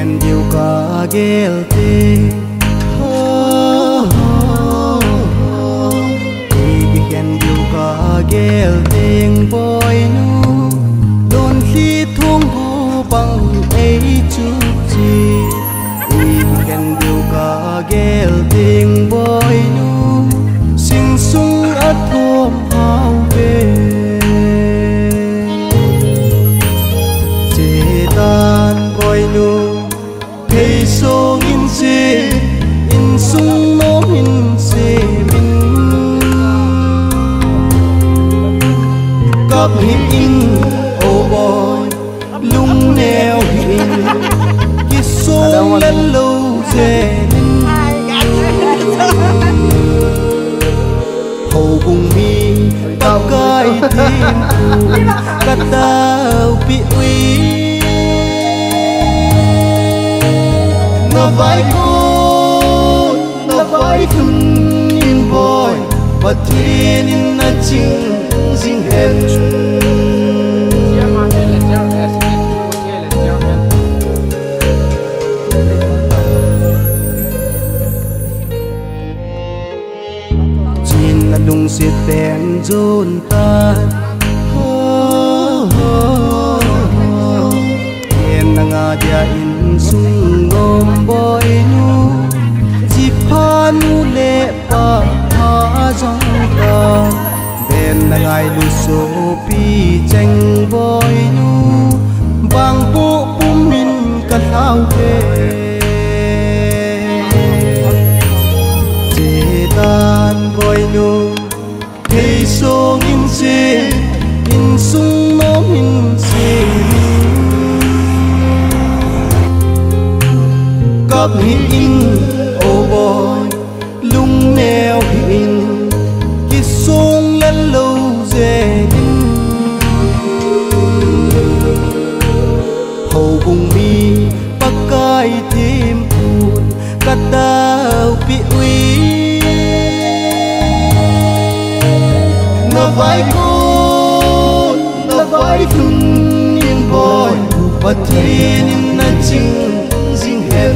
hiền điều cả ghel tê hiền điều cả ghel tiếng boy nu đồn khi thuông gu bằng ấy chút gì hiền điều cả ghel tiếng boy nu sinh sung ắt thôm hao về chế tan boy nu hey so in se in sung no in se min cặp in oh boy lung neo in ki song lên lâu dễ hầu bùng mi bao cái tim cắt tao bị uy na vai cô na vai thun in boy và thiên in na chinh dinh hen chin na lung siết bèn zôn ta hiền na nga dia in sung nom boy nu jipan nu le pa ha jong ta ben na ngai lu so pi cheng boy nu bang po pum min ka thau ke che tan boy nu hey so in se in sung no in se cặp in oh boy lung neo in ki sung lên lâu dễ hầu bùng mi bắc cái thêm buồn cắt tao bị uy na vai cô na vai thun in boy và thiên in na chinh dinh hen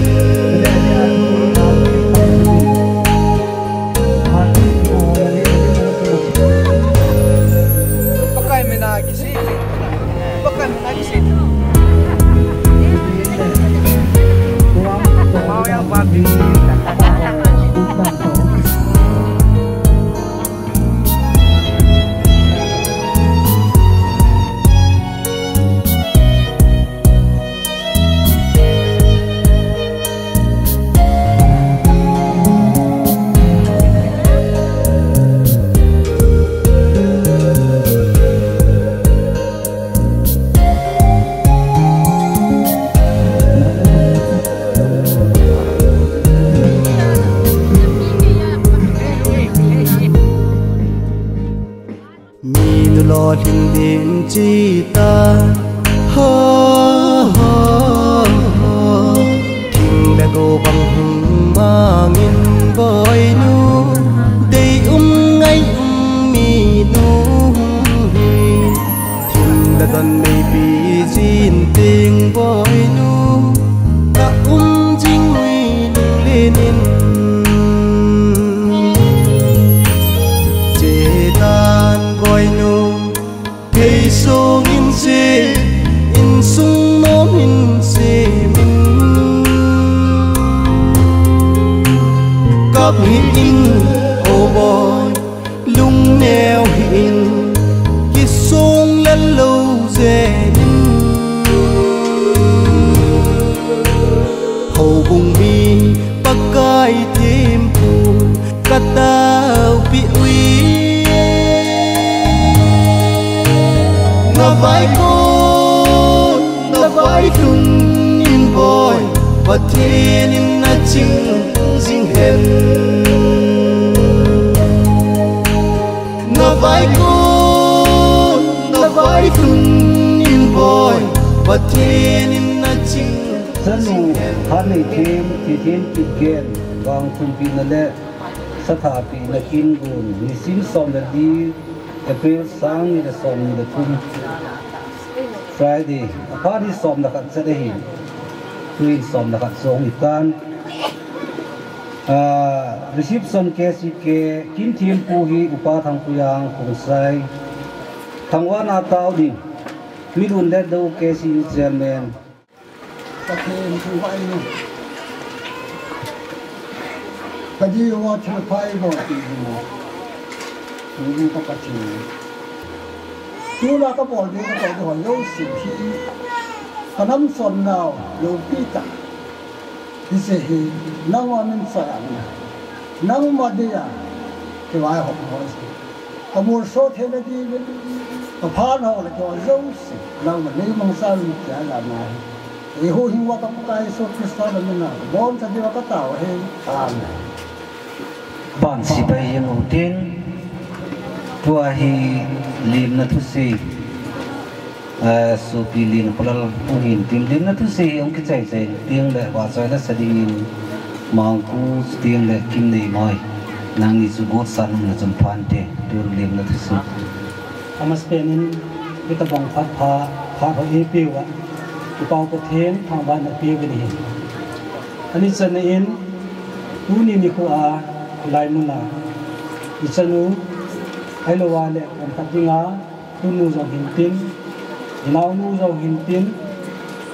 pakai mena kisi mau yang babi lo thình đến chi ta thình đã go bằng hùng ma nghìn boy nu đây ngay mi nu thình đã gần đây bị zin tiếng boy nu ta jing mi lên chế tan boy nu hey so in se in sung no in se min cặp in oh boy lung neo in ki sung lên lâu dễ hầu bùng mi bắc cái thêm buồn cắt tao bị uy na vai cô na vai thun in boy và thiên in na chinh dinh hen na vai cô na vai thun in boy và thiên in na chinh sanu han nei thêm thì thiên chụp gen wang thun pin na le satha pi na kin gun ni sim som da di April sang ni da som ni da thun Friday party som da kan sa hi tuin som na katsong ikan reception case ke kim thim puhi upa thang puyang pungsai thangwa na tau ding milun le do case chairman Pakai tu hai ni. Kaji awak terpai bawa tu. Ini tak kacau. Tu nak kapal dia kapal tu yang sih. Kanam son now yang pita. Isi nang wamin sayang. Nang madia. Kewai hok hok. Kamu so thena di. Kapan hok lagi yang sih. Nang mana mangsa lu jalan mai. Ihu hingga kapai so Kristus mana. Bom tadi wak tahu hei. Ban si bay yang utin tua hi lim na tu si so pilin pelal puhin tim lim na tu si ông cái chạy tiếng lệ quả xoay là sadin mang cu tiếng lệ kim nei mai nang ni su got san na chum phan te tur lim na tu si amas penin kita bang phat pha ho e piwa upau ko then thang ban na pi bi ni ani chan in tu ni ko a lai muna ichanu hello wale am khatinga tu nu jong hintin inau nu jong hintin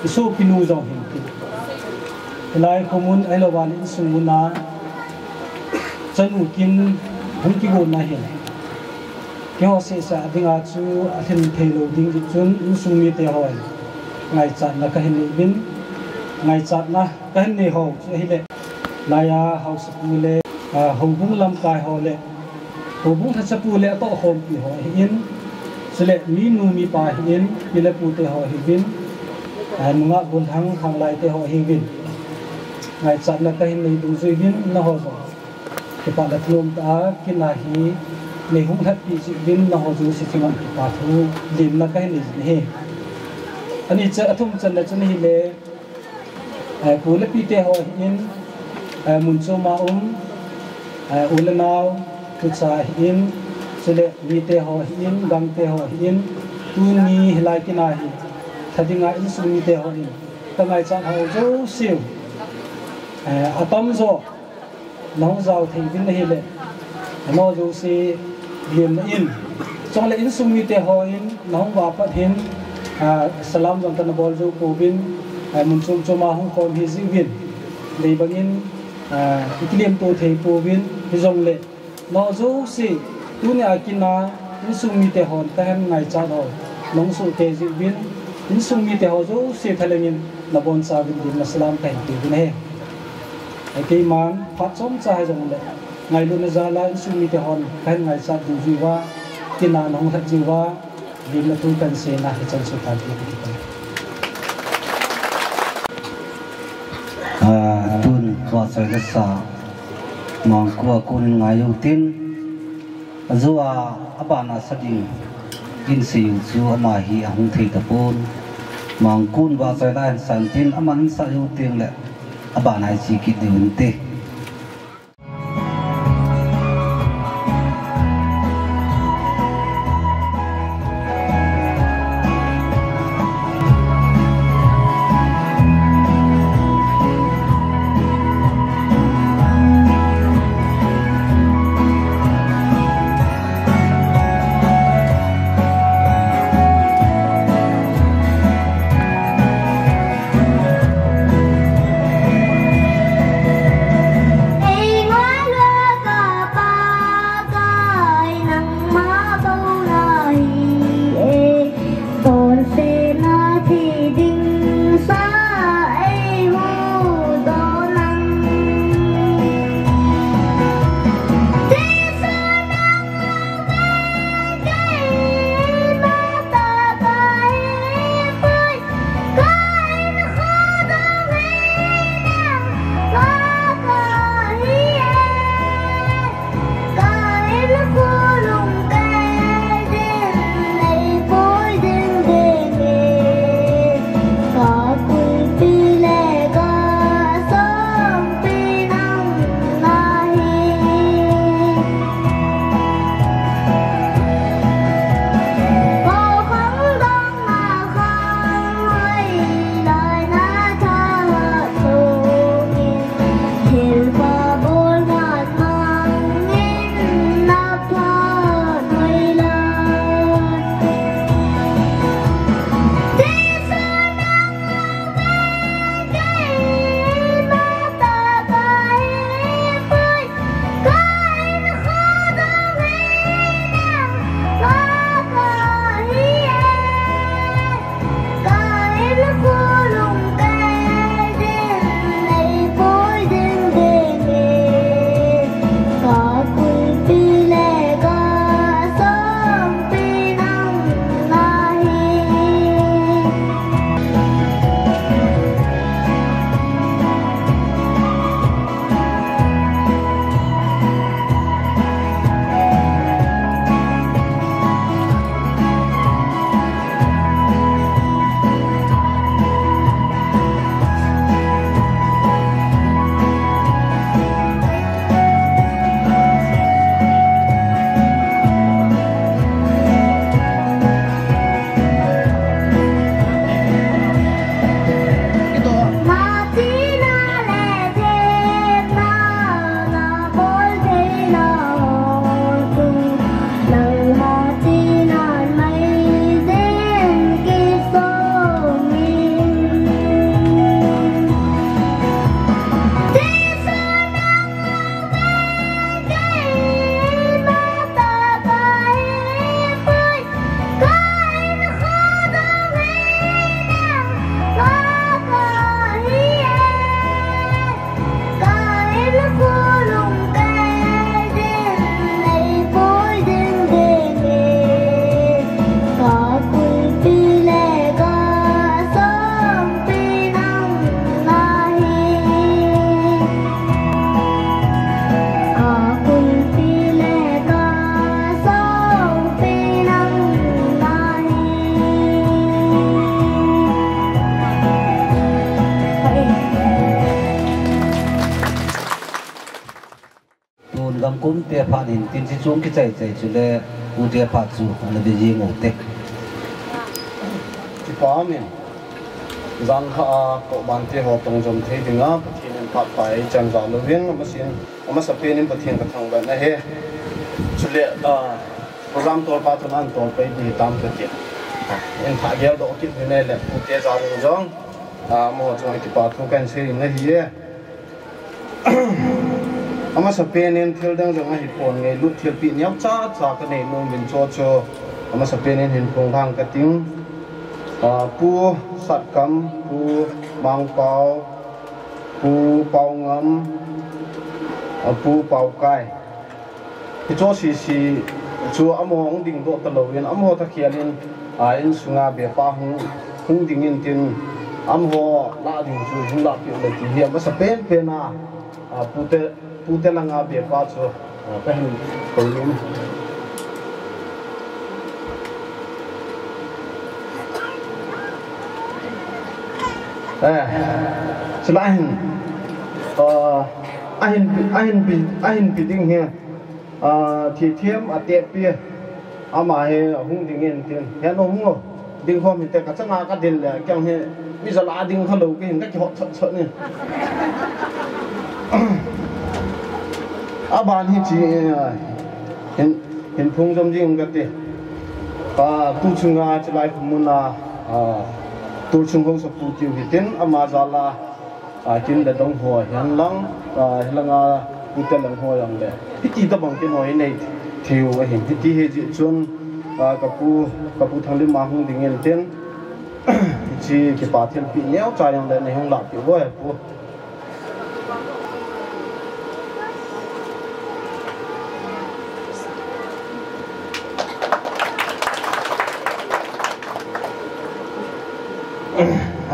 iso pinu jong hintin lai komun hello wale sunguna chanu kin hum ki gon na hin kyo se sa dinga chu athin thelo ding chun usung mi te hoi ngai chat na ka hin bin ngai chat na ka hin ni ho chu hi le laya house pule hobung lam kai ho le hobung tha chapu le to hom pi ho in sele mi nu mi pa in pile pu te ho hi bin munga bun thang lai te ho hi bin ngai chat na ka hin nei du zui bin na ho zo ke pa la tlom ta kina hi nei hung that pi chi bin na ho zu si chingan pa thu lim na ka hin ni he ani cha athum chan na chani hi le pu le pi te ho in mun cho ma ulanau tu cha in sele mi te ho in gang te ho in tu ni hilai kina hi thadinga in su mi te ho in tangai cha ho zo siu atam zo nong zau thei bin hi le no zo si lim in chong le in su mi te ho in nong wa pat hin salam jong tan bol zo ko bin mun chum choma hong kom hi zi bin le bangin iklim to thei po bin hizong le no zo si tu ne akina insung mi te hon ta hem ngai cha ho long su te ji bin insung mi te ho zo si thalengin na bon sa bin din salam kai ti bin he ai ke man phat som cha jong le ngai lu na za la insung mi te hon kan ngai cha du ji wa kina nong tha ji wa din na tu kan se na he chan su ta ti ti tun qua sai la sa mang qua kun ngai yu tin zuwa abana sading in siu chu ama hi ahung thei ta pon mang kun wa sai la san tin aman sa yu ting le abana chi ki diun te lam kum te pha in tin si chung ki chai chai chu le u te pha chu an be ji ngo teที่ป้าเนี่ยจันทร์ก็บันที่หอตรงจมเทียงอ่ะปะเทียนพัดไปจันทร์เราเวียนมาสินมาสับเปลี่ยนปะเทียนกระทงแบบนั้นเฮ้ชุดเลี้ยโปรแกรมตัวป้าทุนอันตัวไปดีตามตัวเดียวเอ็นถ่ายเยอะดอกกินนี่แหละผู้เจ้าจารย์จ้องมอจงที่ป้าทุกการเชื่อในที่มาสับเปลี่ยนเที่ยวดังจังหิปนไงลุดเที่ยวปีนี้จ้าจากกันในนมเป็นโจโจมาสับเปลี่ยนเห็นพงทางกระติ้งปูสัตว์กำปูบางเปาปูเปางำปูเปาไก่ที่โจสีชัวอมองดิ่งโตตลอดเวียนอมหัวตะเคียนอินสุงาเบียป้าหงดิ่งอินตินอมหัวละดิ่งจูหงละเปียเลยทีเดียวมาสเปนเปน่าปูเตลังอาเบียป้าชัวเป็นคนลุ้มselain ahin bidding here thì thiêm tiệm bia mà he hung dingin tiền he no hung ding hôm thì cả chân cái đền là kêu he bây giờ là ding thằng đầu cái hình cách họ sợ nè bạn thì chỉ hiện phong trong riêng cái tiền tu chung chỉ lại muốn là tu chung không sập tu tiêu thì tiền mà giờ là chính là đông hồ hiện lăng là tu tên lăng hồ yang đấy thì chỉ tập bằng cái nói này thiếu hiện thì chỉ hệ chuyện chun kapu thằng đi mang hung đình tiền chỉ cái bà thiên bị néo trái yang đấy này không lạc kiểu vậy bu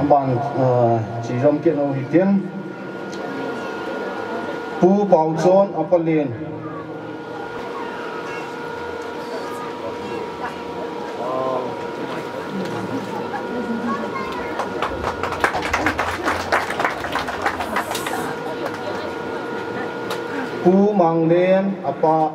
bạn chỉ trong kiện đầu tiên pu bảo chôn ở bên liền pu mang lên apa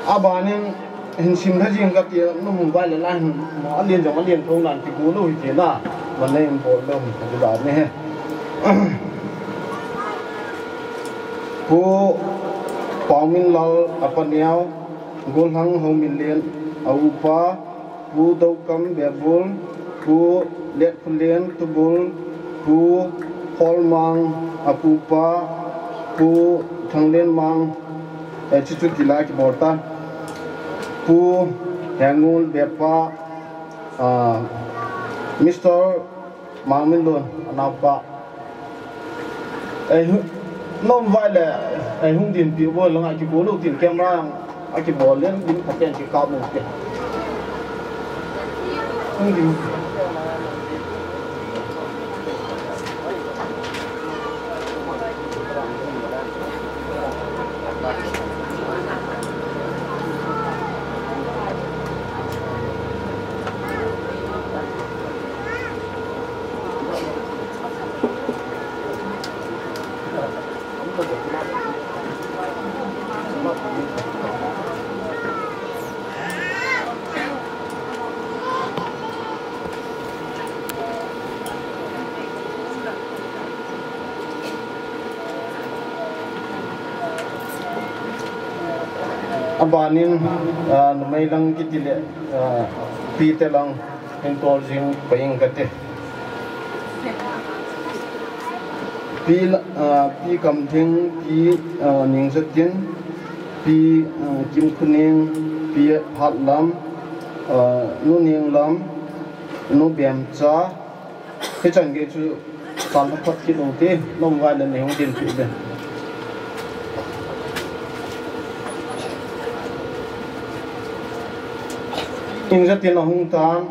abanin hinsim thaji ang kapti no mobile la hin ma alien jong alien thong nan ti ku lo hi ti na man nei bol lo hi da ne he ku pawmin lal apaniao gol hang ho million au pa ku do kam be bol ku let kulen tu bol ku holmang apu pa ku thanglen mang chu tilai ki borta pu hangul bepa Mr. Mangmin Lon anapa nom vai le hung din pi bo longa ki bo lo tin camera ki bo len din phaten ki ka mo ke hung din abanin may lang kitile pite lang entol jing paying kate pi kam thing pi ning satin pi kim khuning pi phat lam nu ning lam nu biam cha cái chẳng cái chú toàn phát cái đầu tiên nông vài lần này không tiền phụ được nhưng rất tiền là hung tàn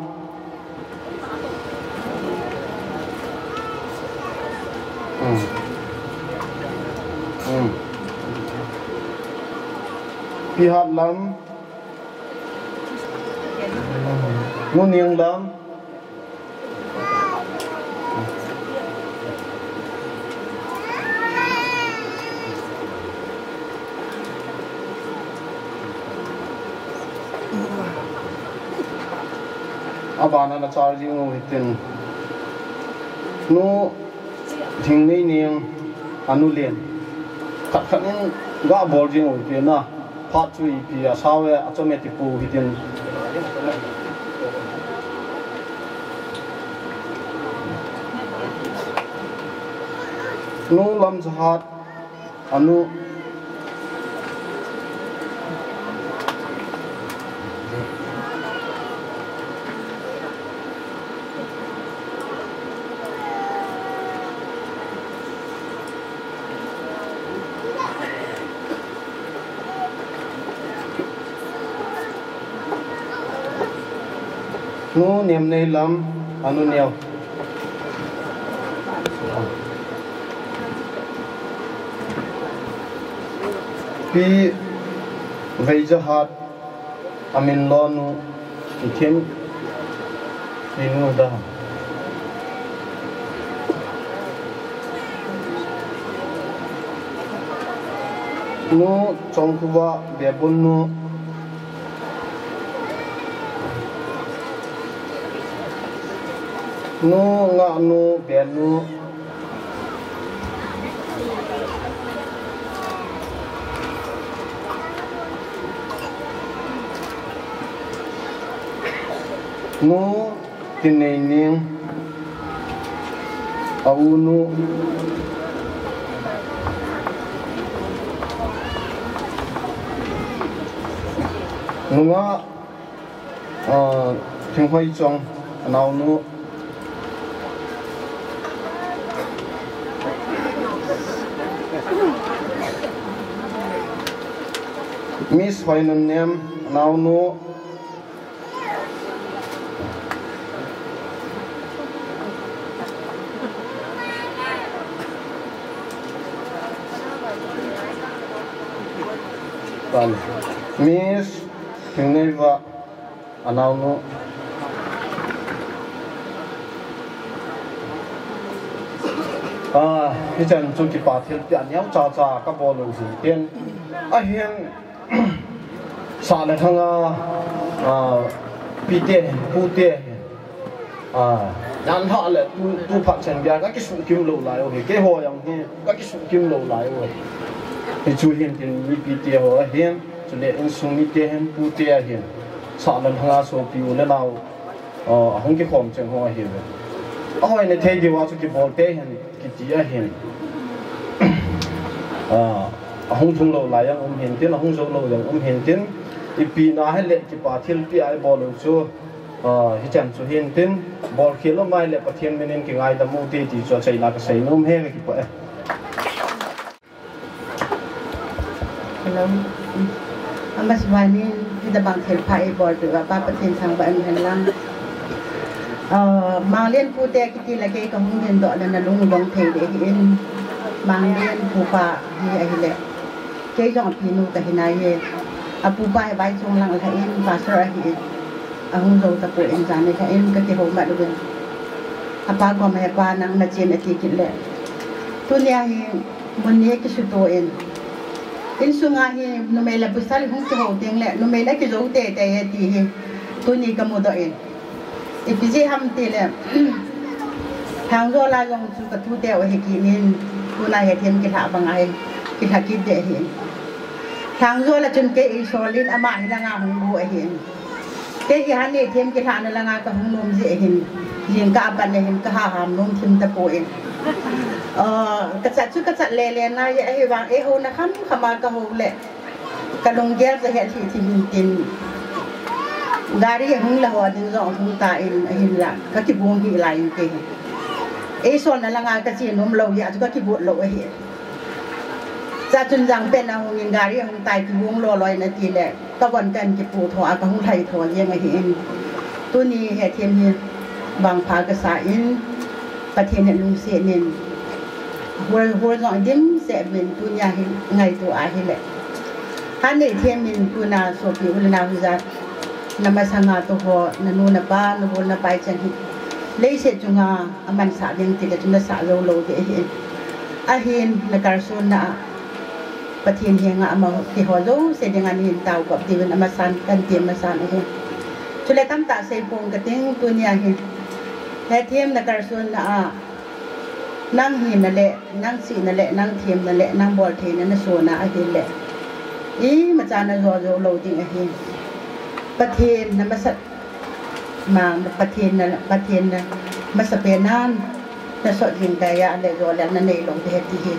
pi hạt lắm ngon niềng lắm abana na charging o hitin no thing nei niang anu len khat khat ning ga bol jing o hitin na phat chui pi a sawe automatic pu hitin no lam jahat anu nu niệm này lắm anu nhiều pi vây giờ hạt amin lo nu thêm đi nu đó nu trong khu vực bề bồn nu nu ngã nu bè nu nu tin này niang au nu nu ngã thằng hoài trong nào nu Miss Hoinan nem now no Miss Pineva now no hi chan chu ki pa thil pian yau cha cha ka bol lu ten a hian sa le thanga pi te pu te nan ha le tu phat chen bia ka ki su kim lo lai o ke ho yang he ka ki su kim lo lai o hi chu hian tin mi pi te ho hian chu le in su mi te hen pu te a hian sa le thanga so pi u le nau hong ki khom chen ho hi a hoi ne thei di wa chu ki bol te hen ki ti a hian hong thung lo lai yang hian tin hong zo lo yang hian tin ipi na hai le ki pa thil pi ai bol chu hi chan chu hian tin bol khelo mai le pathian menen ki ngai da mu ti ti cho chai na ka sei nom he ki pa hello amas wani kita bang thil pai bol tu apa pathian sang ba an han lang mang liên pu te ki ti la ke ka hung hen do na lung bong thei de hin mang liên pu pa hi ai le ke jong pi nu ka hinai ye apu pai bai chung lang ka in pastor hi ahung zo ta po en jan ka in ka ti ho ma lu apa ko me pa nang na chen ati ki le tu nya hi mon ye ki su to en in sunga hi no me la busal hung ki ho teng le no me la ki zo te te ti hi tu ni ka mo do en ipiji ham te le thang zo la yong chu ka tu te o he ki nin tu na he them ki tha bang ai ki tha ki de hi thang zo la chun ke i solin ama hi la nga hung bu hi ke hi han ni them ki tha na la nga ka hung nom je hin yin ka ban ne hin ka ha ham nom thim ta po en ka cha chu ka cha le le na ye hi wang e ho na kham khama ka ho le ka long gel za he thi thi tin gari hung la ho din zo hung ta in hin la ka ki bung hi lai ke e son na la nga ka chi nom lo ya ka ki bu lo hi cha chun jang pen a hung in gari hung tai ki bung lo loi na ti le ka wan kan ki pu tho a ka hung thai tho ye nga hi in tu ni he them hi bang pha ka sa inประเทศเนี่ยลุงเสียเน้น hồi dọn đêm sẽ mình tu nhà ngày tu ai hết lệ hắn để thêm mình tu na so pi ul na huzat nama sanga to ho nanu na ba no bol na pai chan hi lấy sẽ chunga aman sa ding ti ka chuna sa lo lo de hi a hin na kar son na pathin hi nga ama ti ho lo se ding an hin tau ko ti ben amasan kan ti amasan hi chule tam ta se pong ka ting tu nya hi he thêm na kar son na năng hin na le năng si na le năng thêm na le năng bol the na so na a hin le ý mà cha na zo lo ting a hin pathin na masat mà pathin na masapenan na so jing daya le zo le na nei long de ti hi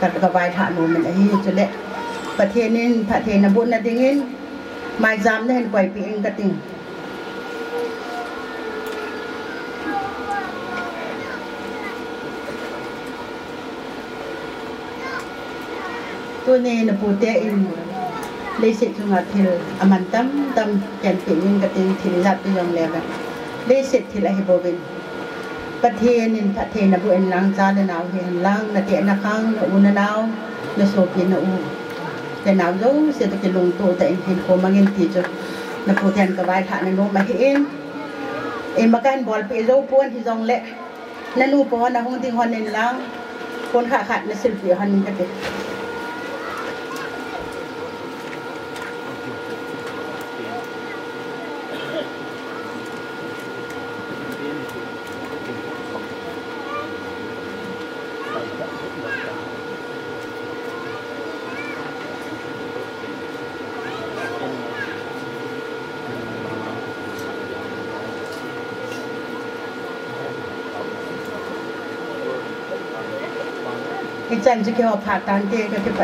ta ka vai tha no men a hi chule pathin na bun na dingin mai jam na hen koi pi ing ka tingตัวนี้นะปูเตอินเลยเสร็จจุงอาทิลอามันตั้มแกนปีนินกระติงทิลลัดไปยองแล้วกันเลยเสร็จทิลอะไรโบวินประเทศนินประเทศนะบุเอ็นล้างจานนะเอาเห็นล้างนะเตะนะข้างนะอูนะนาวนะโซเปียนะอูแต่นาวโย่เสร็จจะลงตัวแต่เห็นโคมาเงินตีจุนะปูแทนกระบายฐานนะโนมาเอ็นมาการบอลไปโย่ป้วนที่จองเละนะนูป้อนนะห้องที่ฮอนเน้นล้างคนขาดนะสิบปีฮอนนึงกันเด็กอีจันจะเกี่ยวผ่าตันเตะก็จะไป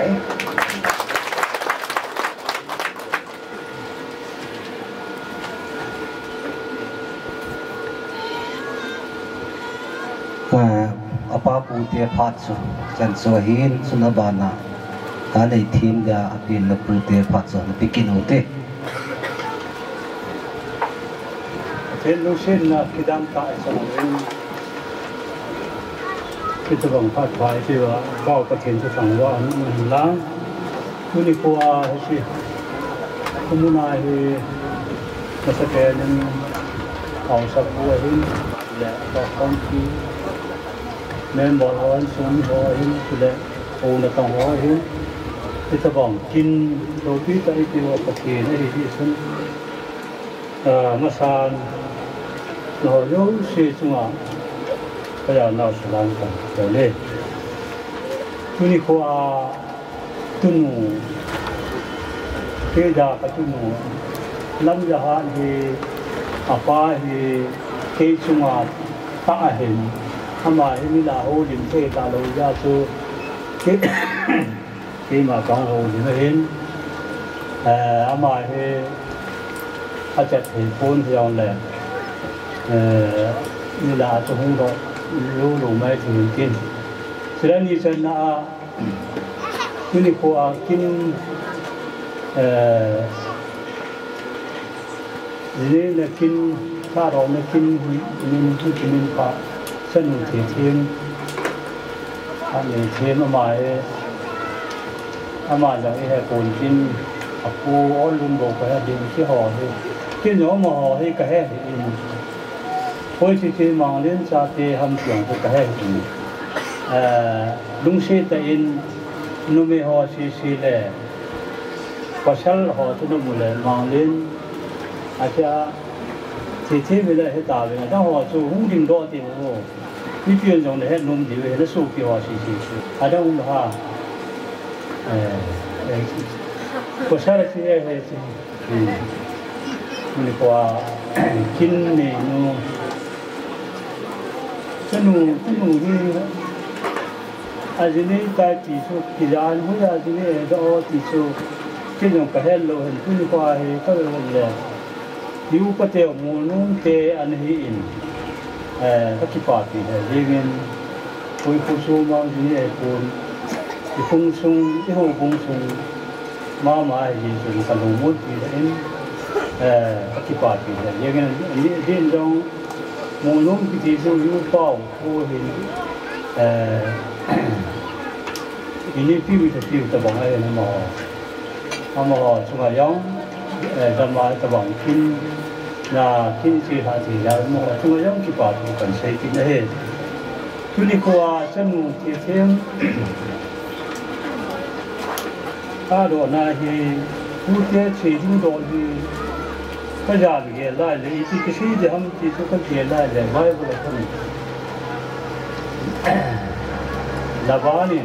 อาปาปูเตียพัดสุจันสวหินสุนบานาตาในทีมยาอภินปูเตียพัดสุนปิกินโอเตเทนลูเซนนะคิดดังตายสมองที่จะบังคับไว้ที่ว่าเฝ้าประเทศจะสั่งว่ามันล้างผู้นิพัวสิผู้มุนายมาสแกนนั้นเอาสับบัวหินและก็ของที่แม่บอกว่าสมบัวหินและโอนะต้องหัวหินที่จะบังกินโรตีแต่ที่ว่าประเทศในที่สุดมาสานเราโยเสียจังหวะก็จะน่าสนใจกันเลยทุนี่เขาตุนเฮดากับตุนลำยาฮันเฮอาป้าเฮเฮจุงอาตาเห็นทำไมมีลาโฮลิมเทตาโลยาจูเฮมากังโฮลิมเห็นอามาเฮอาจจะเห็นคนที่ยังแหลมมีลาจูฮงดรู้ไม่ถึงกินฉะนั้นนี่ฉันนะคุณนี่พอกินนี่นะกินถ้าเราไม่กินนี่ที่กินปะฉันเทียมอันนี้เทียมมาอย่างนี้ให้คนกินปูอ้อนลุนบอกไปดินที่ห่อที่กินหนูมาห่อให้กระแหอินพอที่มองเล่นชาติทำเสียงก็ให้ดีลุงเสียแต่อินนุ่มห่อซีเล่ก็ชัลห่อทุนมุเลยมองเล่นอาจจะที่ไม่ได้ให้ตาเลยนะถ้าห่อจูหุ่นดิ้งโดดที่โอ้มีเพียงตรงนี้ให้นุ่มดีเลยแล้วสู้กี่ห่อซีอาจจะอุ่นผ้าก็ชัลที่ให้ซีมันก็กินนี่นูสนุกนี่อาจจะนี่ใจติสุกิจการหัวอาจจะนี่เราติสุที่ยังกระเฮ็ดเราเห็นคุณควายก็เลยเลยดิวประเทศมูนุ่งเตอันนี้อินก็คิดว่าที่เรื่องคุยผู้สูงมาที่นี่คนที่ฟงซุงที่หัวฟงซุงมาที่สุดกันลงมุดที่นี่ก็คิดว่าที่เรื่องนี้เรื่องตรงมูนุ่งที่สุดอยู่เป้าผู้เห็น ini piu tabang ai na mo chunga yong dama tabang kin na kin chi ha chi ya mo chunga yong ki pa tu kan sei kin he tu ni kwa chanu ti them a do na hi pu te chi jing do hi ka ja ge la le ti ki shi de ham ti tu ka ge la le mai bu la thon la ba ni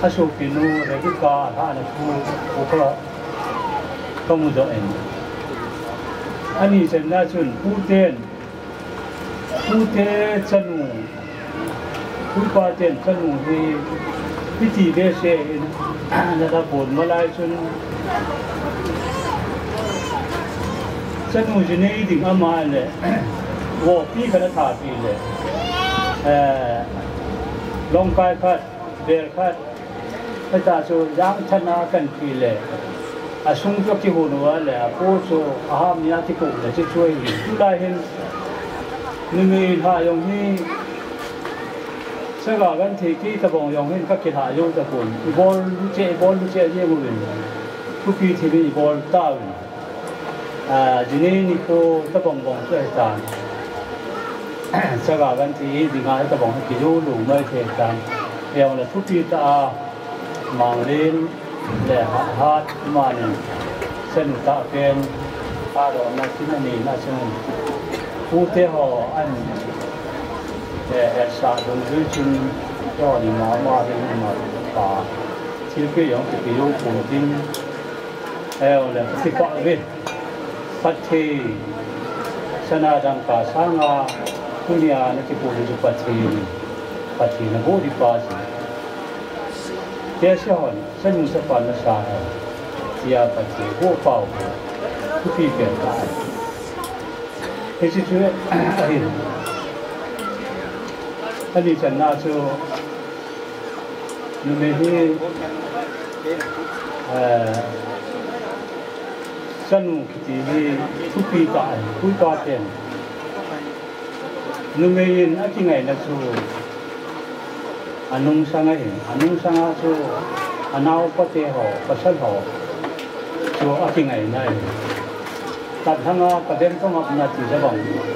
aso pinu re ki ka ha na ku ko ka mu do en ani chen na chun pu te chanu pu pa ten chanu hiพิธีเบสเซ่นะครับผลมาลายจนฉันมุ่งจะนี่ดิ่งอามาเลยว่าพี่คณะถาปีเลยลงกายคัดเบลคัดพระเจ้าโจยังชนะกันปีเลยอาสุงจที่หัวนัวเลยโพโซอาหารมีอาทิกุเลยจะช่วยทุลายเห็นนึกมีหายงนี้เชื่อกันที่ที่ตะบงยองเห็นก็คิดหาอยู่ตะบุญบอลลูเจเยี่ยมเลยทุกปีที่มีบอลต้าวจีนี่นี่ก็ตะบงช่วยกันเชื่อกันที่ดีงานตะบงกิโลหลุมไม่เท่กันเดี๋ยวเลยทุกปีตามังเล่นและฮัดมาเนี่ยเส้นตะเป็นอาดอนนักที่นี่น่าเชื่อผู้เที่ยวอันสาธุด้วยจุนยอดนี่มาเห็นมาป่าที่เกี่ยวกับกิโลปุ่นดินเลยที่ปะเวทปัจเจชนะดังกาสางาคุณีอานี่ที่ปุ่นจุปัจเจนะโบดิปาสิเจ้าชอนฉันมุสปานสาที่อาปัจเจโบเป่าทุกปีเปลี่ยนได้เฮ้ยช่วยอันนี้ฉันน่าจะนุ่มที่ฉันคิดที่ทุกปีตายทุกปีเต็มนุ่มยินอะไรไงนะชูอันนุ่งสังเห็นอันนุ่งสังชูอันเอาปะเตะห่อปะชันห่อชูอะไรไงนั่นตัดทั้งอาประเด็นต้องมาหน้าที่จะบัง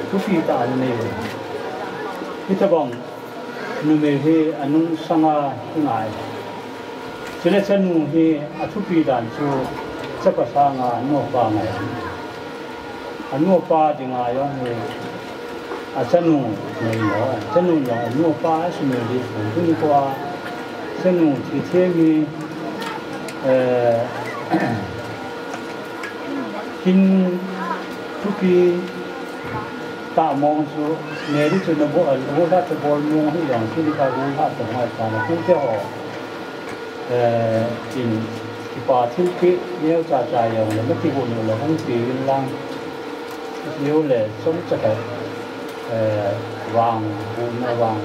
ทุกปีตายนี่ที่จะบังนุ่มที่อันนุ่งสังที่ไหนเชื่อฉันนุ่มที่อัทุปีดันชูจะประสานงานปาไงอันนุ่มปาที่ไงยังไงฉันนุ่มไม่หรอฉันนุ่มอย่างนุ่มปาสมัยนี้ผมถึงกว่าฉันนุ่มที่เที่ยงกินทุกปีตามองสู่เนื้อที่จะนำบอลรู้ได้จะบอลมองให้อย่างที่เขารู้ได้แต่ไม่ตามผู้เจ้ากินที่ป่าที่พิเลี้ยวจ่าใจอย่างนั้นไม่ที่บุญเลยทั้งปีวินลังเลี้ยวเลยสมจะแบบวางบุญวาง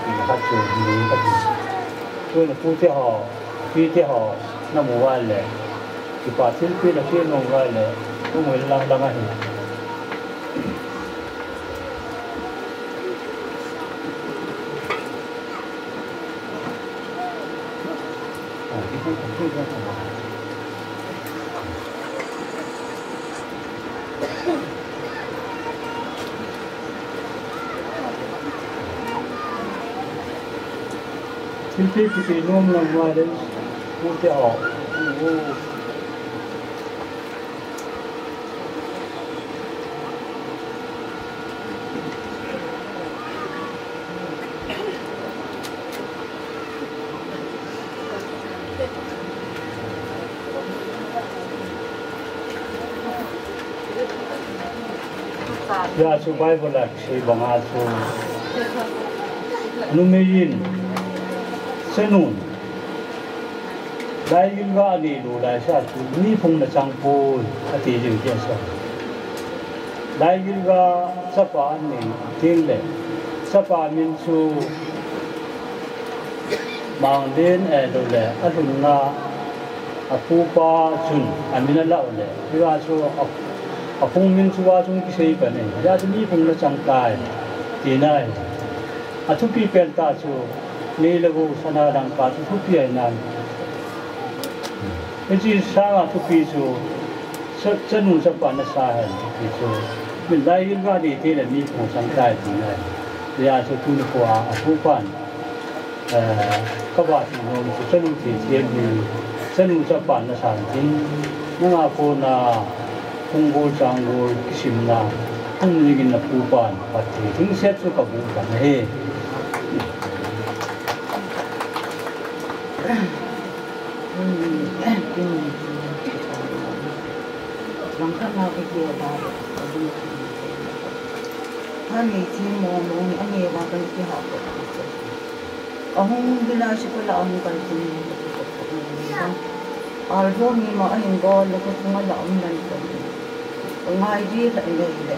ปีฮัจจุนี้ก็ดีช่วยผู้ที่ห่อพี่ที่ห่อน้ำมันเลยที่ป่าที่พิแล้วที่นงว่าเลยผู้มือลังอะไรที่ที่นุ่มลงมาเลยพูดจะออกยาสุบายบลักชีบังอาสุนุ่มยินเสนุนได้ยินว่านี่ดูได้ชาตินี่พงษ์จังปูนอติจึงเกี่ยวกับได้ยินว่าสปานี่ทิ้งเลยสปามินสูบางเดือนดูแลอดุลนาปูปาจุนอันนี้นั่นเล่าเลยที่ว่าสูพงษ์มินสูว่าจุนกิเสยกันเนี่ยยาจะมีพงษ์จังตายที่ไหนทุกปีเป็นตาสู ni lagu sana dang pa tu pi nan ji sa tu pi su chân nu sa pa na sa hai pi su min dai yin ga di te le mi ko sang dai ti nai ya su tu ni ko a pu pan các bạn nó chân nu ti thiên ni chân nu sa pa na sa tin na nga ko na kung go chang go kisim na kung ligin na pu pan pati ting set su ka bu kan he lòng khát nào cái kia vào anh ấy chỉ mong anh ấy vào cái kia học ông đi làm sự là ông cần gì ở chỗ này mà anh gọi là cái không là ông nên cần ngay gì tại đây đấy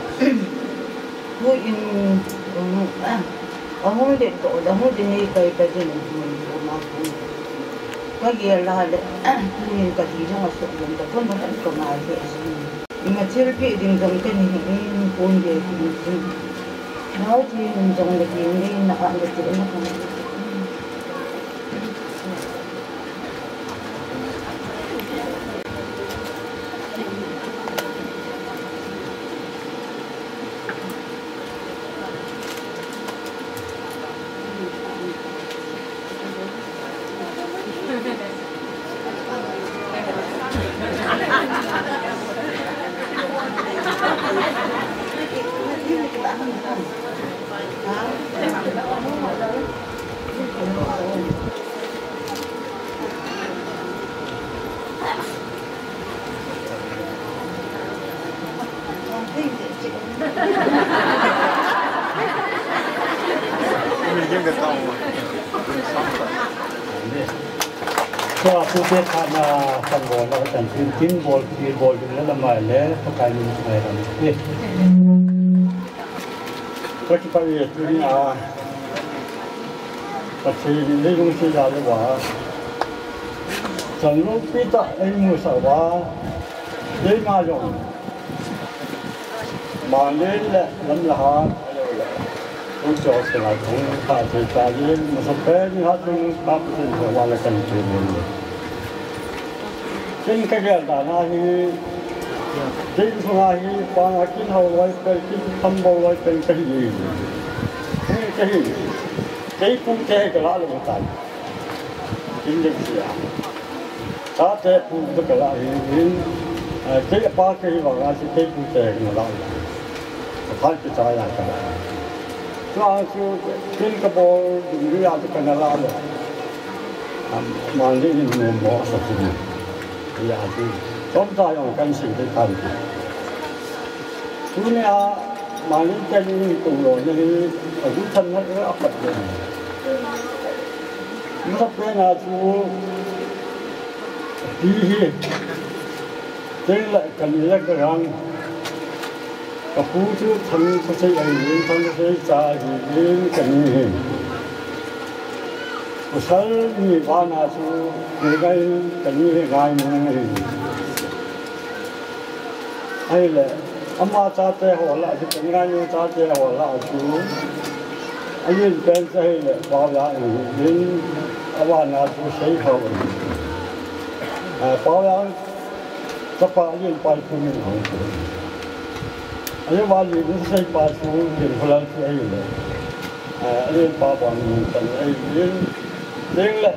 tôi in ông để tổ đó ông để này cái gì mình mà cái gì là đấy mình cái gì trong sự mình cái con nó cũng có ai vậy nhưng mà chưa biết định giống cái này mình cũng để nói thì mình giống cái gì nên là ăn được chuyện nó khôngก็ผู้เชี่ยวชาญมาฟังบอลแล้วก็จัดทีมบอลทีมบอลแล้วละมาแล้วก็กลายเป็นอะไรกันเนี่ยก็ที่ไปที่นี่ปัจจัยนี้ลุงชี้ยาเลยว่าจังลูกปีตาไอ้มุสาวาเลี้ยงมาอย่างมาเลี้ยงแหละน้ำละหาต้องจอดสลายของข้าศึกตาเลี้ยงมาสเปนฮัตลุงตับเป็นหัววันละกันตัวนึงเช่นก็เกิดแต่นาทีเช่นสมัยปางกินเอาไว้เป็นกินทำเอาไว้เป็นกะหินี่กะหิใจพุ่งใจกระละลงไปกินเด็กเสียชาใจพุ่งกระละหินใจปากกะหิว่างานสิใจพุ่งใจกระละพันจะใจอะไรกันก็คือกินกระบอกดึงเรือจะกันละเลยมันได้ยินมันบอกสักทีอยากดูต้องใจของกันสิ่งที่ทำทุกเนี่ยมันจะมีตัวหล่อนี่ทุกท่านนั่นก็อับเลยมันเป็นอาชีพที่เจ๋งเลยกันเลยก็รังกับผู้ที่ทำเขาใช้ไอ้เรื่องทำเขาใช้จ่ายเรื่องกันนี่ผู้ชายมีบ้านอาชีพในไงกันนี่ไงมันไงไอ้เลยอามาจ่าเตะหัวละที่เป็นไงนี่จ่าเตะหัวละอาชีพไอ้เรื่องเป็นใจเลยบ้าอย่างนี้อาบ้านอาชีพใช้เขาบ้าอย่างจะไปเรื่องไปคุณหนึ่งของคุณอันนี้ว่าอยู่ที่ใช้ปลาสูงเห็นพลังที่อยู่เลยเรื่องปลาบอลกันไอ้เรื่องแหละ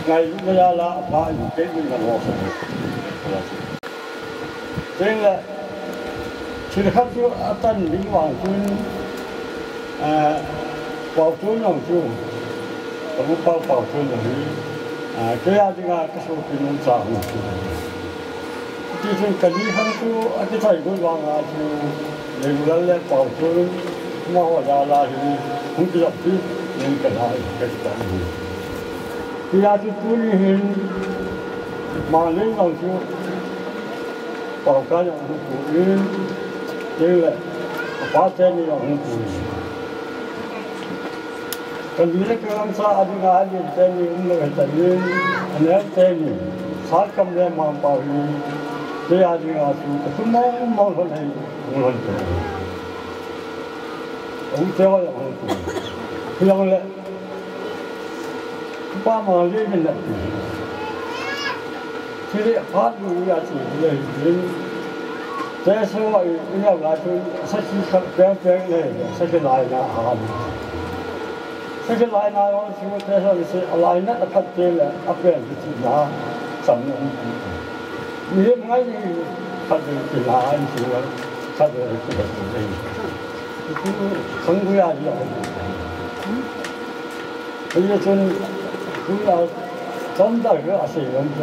ไงลูกยาละปลาอยู่เก่งมันหัวสุดเรื่องแหละชีวิตเขาที่อาจารย์ลิงหวังคุณเป่าจุนหลงจุนแต่ผมเป่าจุนอย่างนี้เจ้าจริงอ่ะก็สู้เป็นนุ่งสาวหนุ่มที่ซึ่งกันนี้เขาคืออาจจะใช้ด้วยวางอาชีพในเรื่องแรกเป่าจุนมาหัวดาราที่ผมจะรับที่นี่กันได้ก็จะได้ที่อาชีพตัวนี้เห็นมาเล่นหลังจุนเป่าการอย่างหุ่นปุ๋ยนี่แหละฟ้าเส้นอย่างหุ่นปุ๋ยกันนี้ก็กำลังสร้างงานอย่างเส้นนี้อุ้มเลยแต่นี้อันนี้เส้นนี้สารกำเนิดมาเป่านี้ที่อาชีพอาชีพก็คือมองคนให้คนตัวผมเชื่อว่าอย่างหุ่นปุ๋ยคืออย่างเลย qua mà đi mình là thì để phát những giá trị này đến thế số vậy nhiều là tôi sẽ chỉ cần cái này sẽ cái lại là hàng sẽ cái lại là chúng ta sẽ lại là phát triển là áp dụng cái là sẵn nếu ngay thì phát triển cái là anh chỉ là phát triển cái này không có gì đâu bây giờ chúng là真的是使用者，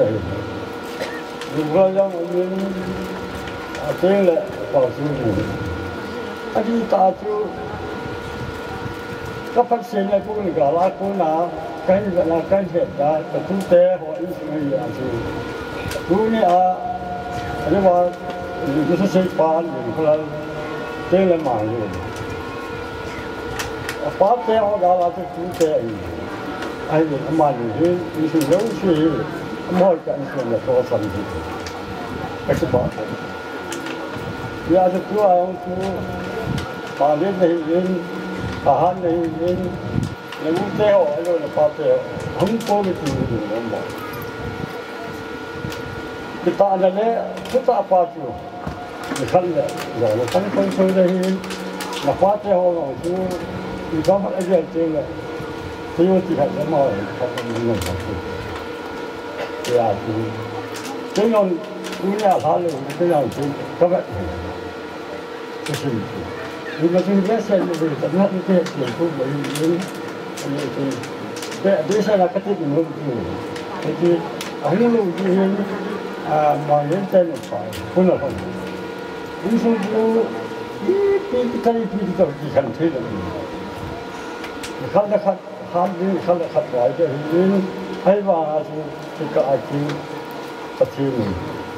如果让我们这样来保持住，你打就ก็พัฒนาพวกนี้ก็รักพวกนั้นการเวลาการเหตุการณ์แต่ทุกแต่หัวอินทรีย์อย่างที่พวกนี้เรียกว่าไม่ใช่ใช้ปานอย่างพลังเจริญมาเลยปานแต่หัวเราจะทุกแต่ไอ้เนี่ยมันนี่มีสิ่งเยอะสิมอกันสิ่งละตัวสันติก็จะบอกอยากจะตัวเอาตัวปานนี้เองอาหารในเองในมุมเดียวไอ้เราเนี่ยปาเดียวทั้งพวกนี้ที่อยู่ในหมู่ที่ตาเนี่ยเนี่ยทุกตาปาจูนี่ขั้นเลยอย่างขั้นคนช่วยได้เห็นนักปาเดียวเราคือมีความอะไรเยอะจริงเลยที่อยู่ที่ไหนก็มาเห็นเขาเป็นเงินของคุณอยากดูจึงยอมคุณอยากทานเลยจึงยอมจริงก็แบบนี้สิ่งที่นี่มันจึงเยอะเส้นเลยแต่นั่นที่เกี่ยวกับอะไรนี่นี่ที่แต่ดีไซน์นักที่มันรู้ที่อันนี้รู้ที่มาเห็นใจหนึ่งฝ่ายคุณละคนนี่สุดที่ที่ที่ตัวที่ขันที่นั่นขันละขันนี่ขันละขันไว้จะเห็นให้ว่าที่ก็อาชีพประเทศนี้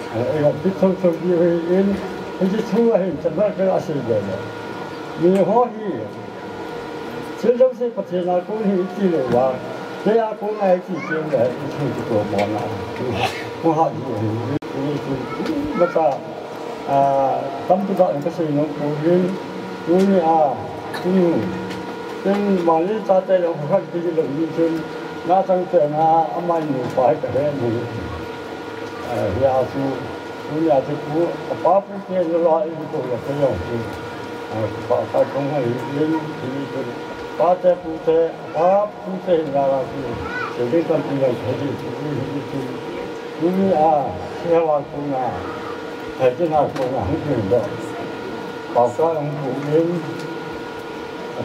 ไอ้เราที่ทุกทุกที่เห็นที่ช่วยเห็นจะไม่เป็นอาชีพเลยมีหัวที่เชื่อมสิประเทศนาคุณที่เลยว่าเจ้าคุณไอ้ที่เชื่อมเลยที่ตัวมอนะหัวที่นี่คือมาจากตั้งตัวเองก็สิ่งนั้นคุณนี่คุณซึ่งวันนี้จะได้เราพักที่เราอยู่ซึ่งน่าสังเกตนะอามาอยู่ฝ่ายกันนี่อยากจะคุณอยากจะพูดป้าพูดเรื่องอะไรอีกตัวอย่างที่ป้าคงให้เรื่องที่คือป้าจะพูดเรื่องอะไรที่จะได้ทำเป็นอย่างที่คุณเชื่อว่าคุณแต่ที่น่าคุณให้ถึงแบบป้าก็ต้องพูดเรื่อง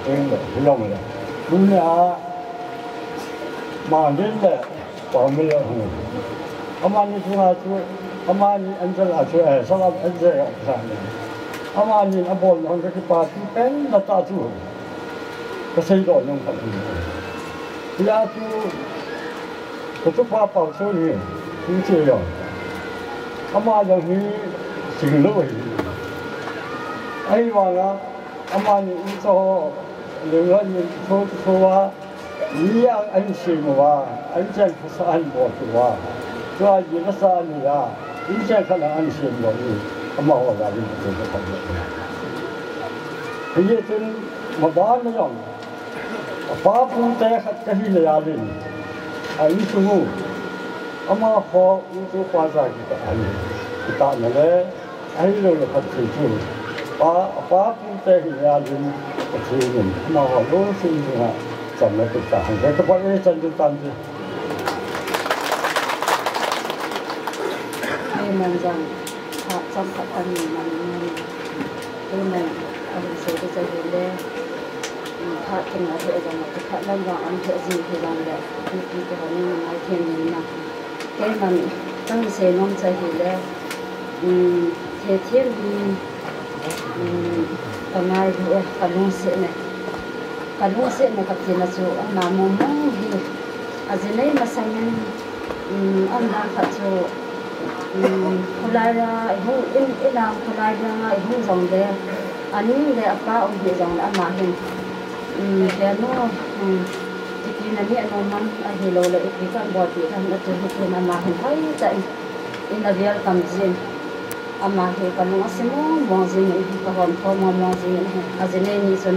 เรื่องแบบที่เราไม่ได้คุณมาเรื่องแบบป้าไม่ได้อามานี่ช่วยอามานี่อันจะละช่วยสำหรับอันจะออกทางนี้อามานี่อันบนอันก็คือปาที่เป็นละตาช่วยก็ใช้ดอกยงพันธุ์ยาช่วยก็ทุกภาพเป่าช่วยนี่คือเชื่ออย่างอามาอย่างนี้สิ่งเลยไอ้ว่านะอามานี่อินโซหรือว่าอินโซว่านี่อันสิ่งว่าอันเจนภาษาอันบอกว่าก็ยิ่งภาษานี่ละอินเจนขนาดอันสิ่งว่านี่อามาว่าอะไรนี่เป็นแบบนี้ที่จริงมาบ้านไม่ยอมป้าพูดแต่ขัดกันที่เลยอะไรนี่ไอ้สูงอามาขออินโซภาษาที่ตานี่ที่ตาเนี่ยเลยไอ้เราเนี่ยขัดสิ่งที่ป้าพูดแต่ที่อะไรนี่ก็ที่นี่มาว่ารู้สิ่งที่นะจำไม่ติดตาแต่ก็พอจะจำตามที่มันจังจำกัดอันนี้มันคือมันอันนี้สุดจะเห็นเลยถ้าถึงเราเจอกันถ้าเราลองอันเจอสิ่งที่เราแบบที่จะวันนี้มันไม่เที่ยงนี้นะแค่มันต้องเสียน้องใจเห็นเลยเที่ยงดีตอนนั้นด้วยการลงเสียเนี่ยการลงเสียเนี่ยกับที่เราจะนำมุ่งดีอาจจะไม่มาสั่งอันนั้นก็จะคนไรละหูอินนามคนไรละหูจงเดียอันนี้เดี๋ยวป้าองค์เดียจงอันมาเห็นเดี๋ยวนู้ที่กินอันนี้อันนู้นมันอันที่เราเลยที่กันบอดีกันแล้วจะเห็นอันมาเห็นเฮ้ยแต่อินเดียกำจินอันมาเห็นกันนู้นสิมั้งมองจินก็หอมพอมองจินอันนี้นี่ส่วน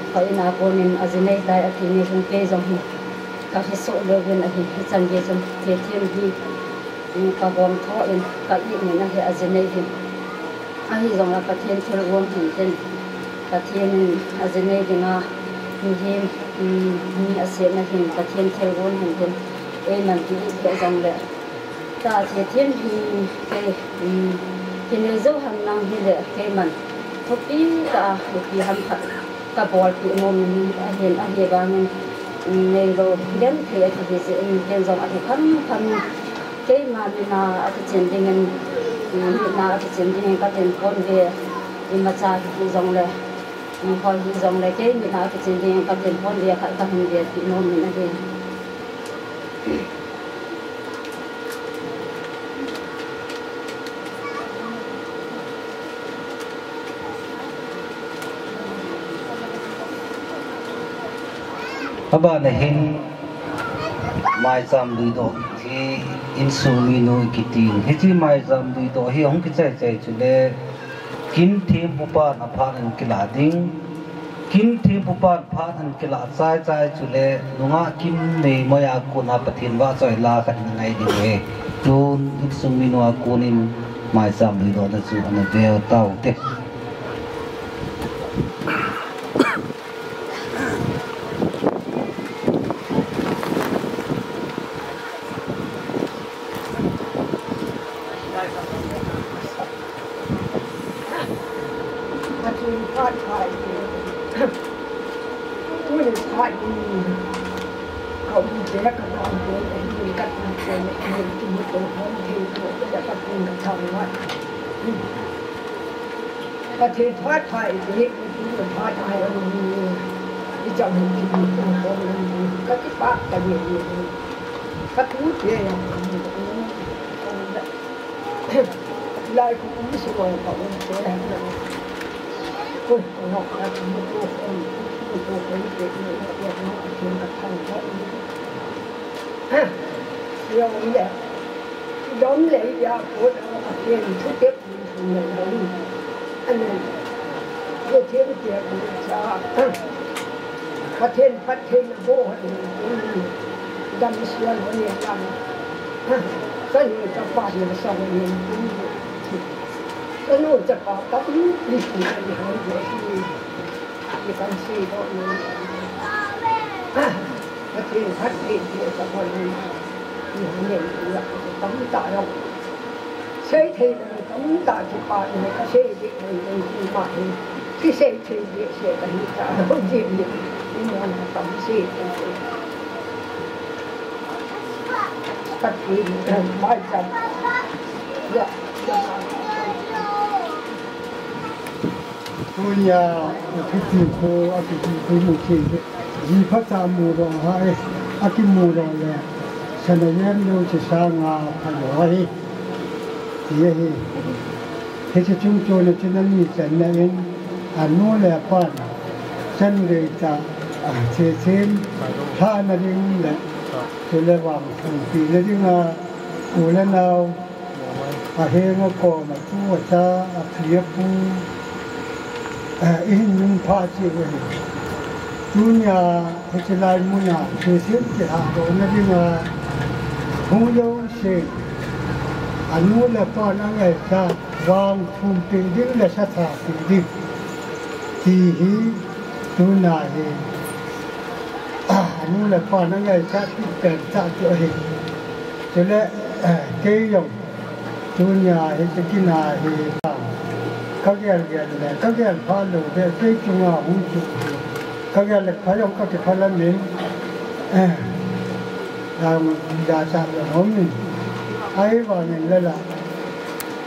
เขาอินาโกนินอันนี้ได้อันนี้ส่วนเกจงเห็นก ka hi so le wen a hi chan ge chan te thiam hi ka bom tho in ka i ni na he azene hi a hi zong la pathian thil won hin ten pathian azene dinga ni hem ni ase na hin pathian thil won hin ten e man ti ke zong le ta te thiam hi ke ki ne zo han nang hi le ke man thopi ka pi ham kha ka bol pi mom a he ba men nei lo den the a ti se den zong a kham kham ke ma na a ti chen ding en na a ti chen ding ka den pon ve i ma cha ki zong le ni ho hi zong le ke ni na a ti chen ding ka den pon ve ka hun ve pi mom na de Aba na hin mai jam lui do hi insumi no kitin hi mai jam lui do hi ong ki chai chai chule kim thim pupa na pha an kila ding kim thim pupa pha an kila chai chai chule nunga kim nei moya ko na pathin wa choi la khan ngai di we tun insumi no akunin mai jam lui do na chu an ve tau teประเทศทอดไทยที่เป็นทอดไทยที่จะมีที่มีคนก็ที่ปะกันอยู่ก็ทุกเรื่องลายคุณไม่สวยเขาเจ๊เลยคุณนอกจากมีตัวคนมีตัวคนเด็กเนี่ยเรียกน้องเชื่อกับทางเขาเรื่องนี้แหละย้อนเลยยาปวดเรียนทุกเด็กเหมือนเราอันนี้เรื่องเที่ยวเที่ยวชาพัฒน์โบ้ดำเสียนวันนี้ดำก็อยู่จะป่าอยู่สองเดือนก็นู่นจะป่าตับลิขิตอะไรหายไปที่กันซีก็มีพัฒน์เที่ยวจะวันนี้อยู่เนี่ยอยากจะตั้งตาเราใช้เทนตั้งตาที่ป่าเนี่ยก็ใช้เด็กในที่ป่าที่ใช้เทนเด็กเสียกันที่ตาเราเยี่ยมเนี่ยที่มันตั้งซีปัจจุบันไม่จำตัวอยาพิธีโคอาพิธีโคมุขียีพระจามูรองให้อากิมูรองเลยฉันยังโยชิสางาพลอยที่เฮ้ที่จุ่มโจนที่นั่นมีฉันเองอันนู้นแหละป้านฉันเลยจะเชื่อท่านั่นเองแหละจะเรียกว่าสังปีแล้วที่มาอู่แล้วเราเฮงก็มาทั่วจ้าเพียบูอินนุ่งผ้าจีวรดุนยาที่จะไล่มุนาเชื่อที่หาโดนนั่นที่มาหงโยเชอันนู้นแหละป้อนอะไรจ้าวางทุ่มปีดิ้งและชะตาปีดิ้งที่ฮีดุนยาเฮอันนู้นแหละป้อนอะไรจ้าที่เกิดจากตัวเองจะเละเกี่ยงดุนยาเฮจะกินอาเฮเขาแก่เลยเขาแก่พาลูกเด็กเด็กจุงอาหุ่นจุเขาแก่เลยพายองเขาจะพาละมิ้นดาชาเลยหุ่นไอ้วันนี้เลยล่ะ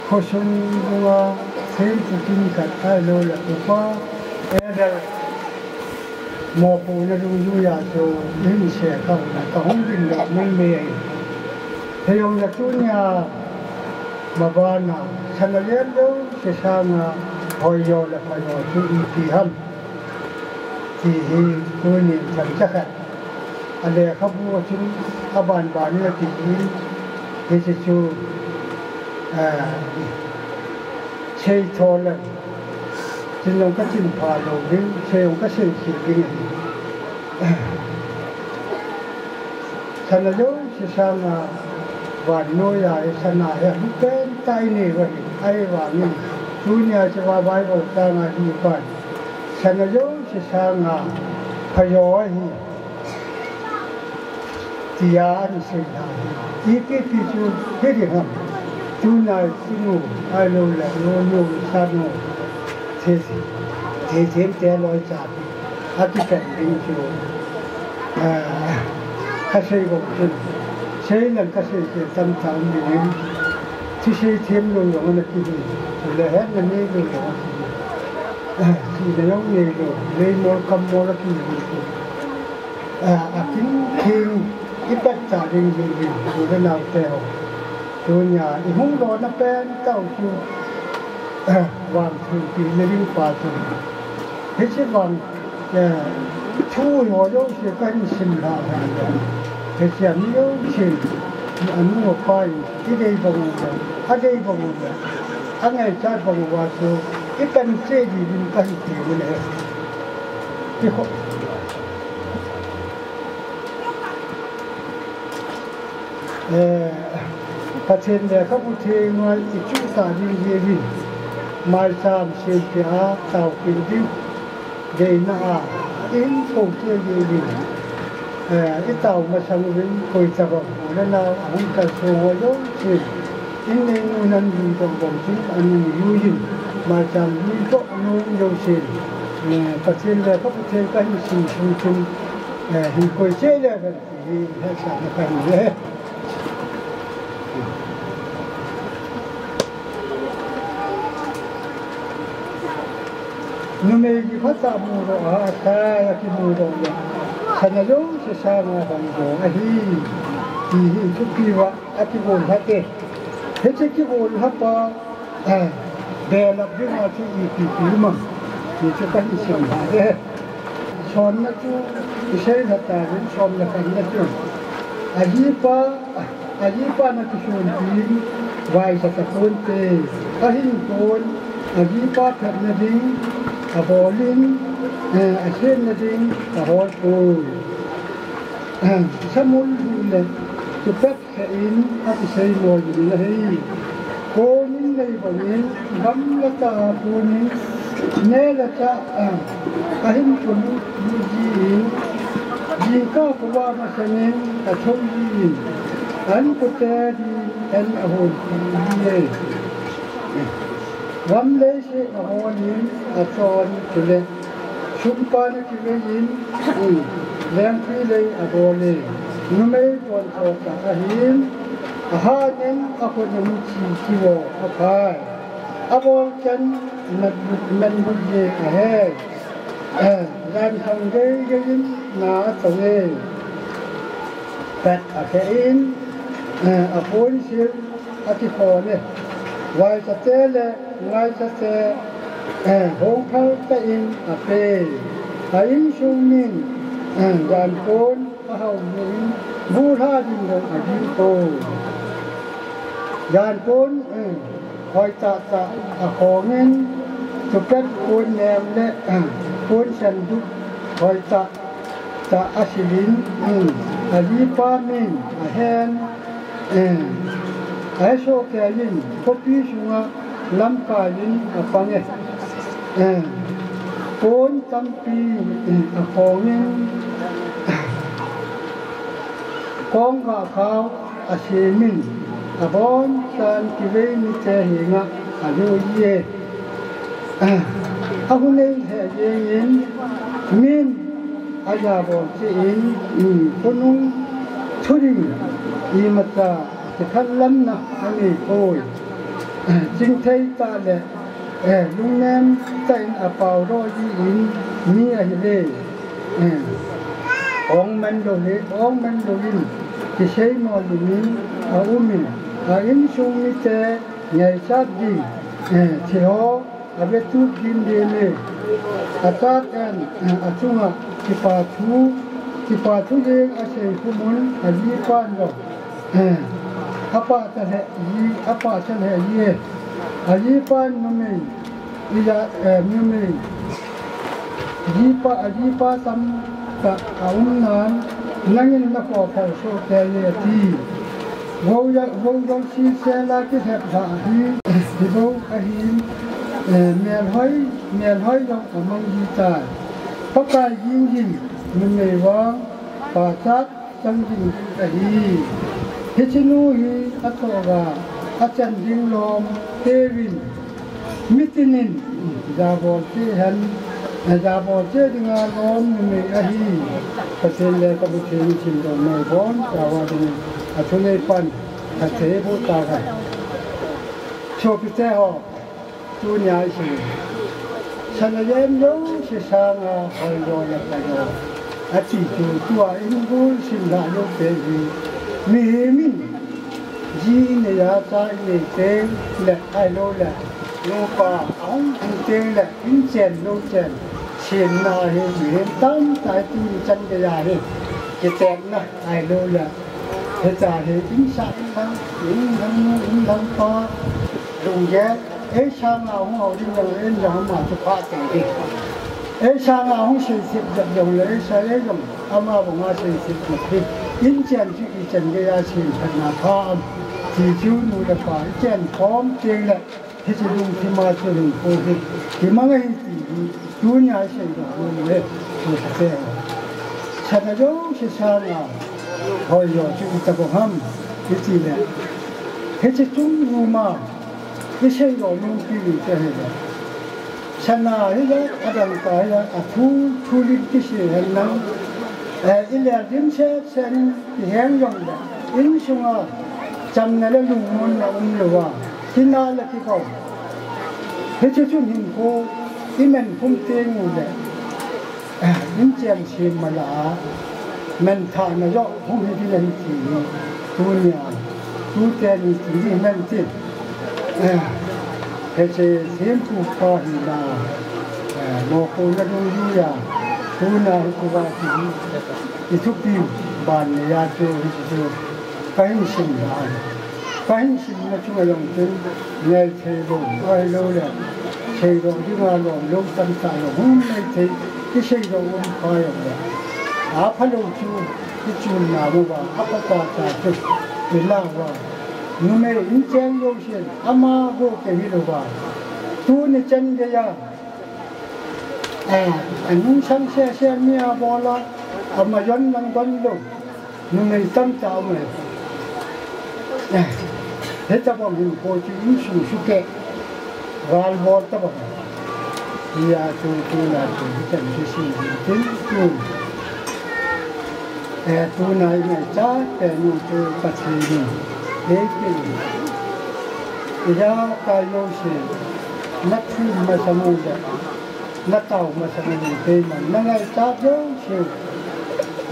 เขาชมว่าเส้นที่กินกันไอ้โลละตัวป้าเดี๋ยวหมอปูนั่นดูอยู่ยาโจยิ่งเสียเขานะก็หุ่นดินแบบไม่เมียพายองจะจุนยามาบ้านน่ะฉันเรียนดูเสียช่างหอยโยและหอยโยที่ที่ห้ำที่ตัวนี้ฉันจะแค่อันเดียเขาพูดถึงขบานนี่ที่ที่จะชูเชยทอลจึงลงก็จึงพาลงดิ้งเชยลงก็เชยขีดดิ้ง ฉันโยสิสางวันโนยาสนาเห็นเป็นใจนี่ว่าไอ้ว่านี่ทุนยาจะว่าไว้บอกตางาดีก่อนฉันโยสิสางพยอยที่ยานิสิตาอีกที่จูเฮ็ดยังจูนายสิโนไอโลละโนโนซาโนเทเตลอยจัดอาทิตย์เป็นจูข้าศึกบอกจนใช้หลังข้าศึกจะทำตามนี้ที่ใช้เทียมลงอย่างนั้นที่ดีเลยเห็นมันนี่เลยที่เดี๋ยวนี้เลยมอลคำมอลที่ดีอาทิตย์คิงอีปัจจัยจริงๆดูแลเราเท่าตัวเนี่ยอีห้องนอนน่ะเป็นเก้าชูวางถึงปีในริมป่าจนเฮ้ยชิบังชูหัวโยกเสียกันสิมลาหันกันเฮ้ยเสียมีโยกเสียอันนู้นไปที่ได้บังคับอันได้บังคับอันไหนจัดบังคับตัวอีกันเสียดีริมกันที่นี่แหละที่เขาประเทศเนี่ยเขาพูดถึงว่าอิจุสาดีเยี่ยมมาสามเสียงอาเต่ากินดิ้งเดินอาอินโฟเทียเยี่ยมอีเต่ามาสังเวยคุยจับแล้วเราหุ่นกระโซโยสิอินเองนั่นยิ่งต้องบอกที่อันนี้ยุ่งมาสามยิ่งก็นู่นโยสิประเทศเนี่ยเขาพูดถึงกันสิ่งที่หินคุยเชื่อเลยกันที่ให้สารกันเลยนุ่มเองพัฒนามูโรอาตายกิมูโรเนี่ยขณะโยเสสามาบังโกอหีทุกปีว่าอธิบุญฮัตเตเฮจิกิบุญฮัตปะเดลับดิมาที่อีกปีมั้งที่จะกันอิสระเนี่ยชนนักจูอิสระตาเรื่องชนนักการนักจูอาจีปานักชนปีวายสัตว์คนเตะอาหินคนอาจีปาทัดนาดิงอาบอลินอาเชนนาดิงอาฮอลโกสมุนเลยจุดเพ็อินอาทิเซยโมยเลยโกนินเลยบางนี้บัมละตาโกนินเนละตาอาหินคนดูจีก้ากว่ามาเสนนอาชงจีอันกุเตดีอันอาฮอลดีวันเลเชอาฮอลินอาชอนจุเลชุมปานกิเลยินเลี้ยงพี่เลยอาโบเลยนุ่มเอ๋ยวันโตตาอาหินอาหารนั้นอาคนยังมีชีวอาภายอาโบกันมันบุญเย่อาเฮด้านทางเดียยินนาตัวเองแต่อาเคนอาพูนสิอาทิพย์เนี่ยไว้จะเจริญไว้จะเจหงเขาตะอินอาเปหายินชุมินยานโกนพระเฮามินบูธาดินลงอาดิโตยานโกนคอยตะอาของเงินจุดเป็นโกนแนมและโกนฉันดุคอยตะอาศิลินอาลีปามินอาแฮนอาโชแกยินพบีชุงะลำกายินอาฟังโกนตั้มปีอาของเงินกองข้าขาวอาเชมินอาบอนสันกิเวมิเตหิงะอาโยเยอาหุเนเฮเยยินมินอายาบอนเจอินคนนุ่งทุริงอีมัตตาจะทันลำนะอันนี้โอยจิงไทยตาเลลุงแนมใจอาเปาโรยีอินมีอะไรเลยองมันโดเลองมันโดลินที่ใช้มอลิมินอาอุมินอาอินชุมิเตไงชาดีที่họอาเวทุกินเดเลอาตากันอาจุงะที่ปาทุเองอาเซคุมุนอาลีปานเราอาปาจะเหยีอาปาจะเหยีอาลีปานนุ่มอียานุ่มยีปาสัมตะอาอุมนาน nangin na ko pa so te ye ti vô si se la cái hẹp dạ thì vô cái miền hơi đâu có mong gì ta tất cả những gì mình này vang và sát trong những cái hết chinu hi atoga achan ding lom tevin mitinin jabo te han jabo te dinga lom mình này ahi pasen le ka buchen chin do mai bon jawa din athule pan athe bu ta ga chopite ho tu nya shi sanayem yo se sanga hoi do ya ta yo ati tu tua in bu sim la yo pe mi min ji ne ya ta ne te le ai lo le lo pa ong te le in chen lo chen chen na he mi tan tai tu chan ge ya he ke ten na ai lo le he ta he in sa thang in lam pa dung ye e sang a ho ri lo en ya ma tu pa te di e sang a ho se sip ja yo le sa le yom ama bo ma se sip na thi in chen chi i chen ge ya chin phan na pha ti chu nu le pa chen phom te le he chi dung thi ma chu lu ko hi ti ma ngai ti tu nya se do le so se cha da jo se sang a ho yo chi ta ko ham ti ti le he chi chung nu ma cái xây đồ nông phi cái này là sana ấy đó adam cái là thu linh cái gì hình năng in là điểm xe sen thì hẹn dùng đó in sung à chăm này là lùng môn là lùa tin là cái câu thế cho chúng hình cô in mình không tiền ngủ đấy in chèn chìm mà là mình thà nó rõ không hay đi làm gì tu nhà tu tiền chỉ đi mình tiền thế thì xem phụ khoa thì là một cô là đông du ya cô nào cô vào thì chụp phim bàn này ra cho cái hình sinh là chúng ta dùng trên nghe thấy rồi ai lâu rồi thấy rồi chúng ta làm lâu tâm trạng rồi hôm nay thấy cái xây rồi hôm khai rồi phát đầu chú cái chun nào mà áp ta chụp để làm vào nhưng mà in chen yo shen ama go ke hi lo ba tu ni chen ge ya anh sang xe mía bò la ama yon nang don lo nhưng mà tâm chao mà thế ta bảo mình coi chữ su ke val bò ta bảo ya tu là tu chen si tin tu này cha nu tu pa chi thế thì ra cái lối xe nát phim mà sao mua vậy nát tàu mà sao mua thế mà nó ngay sát dấu xe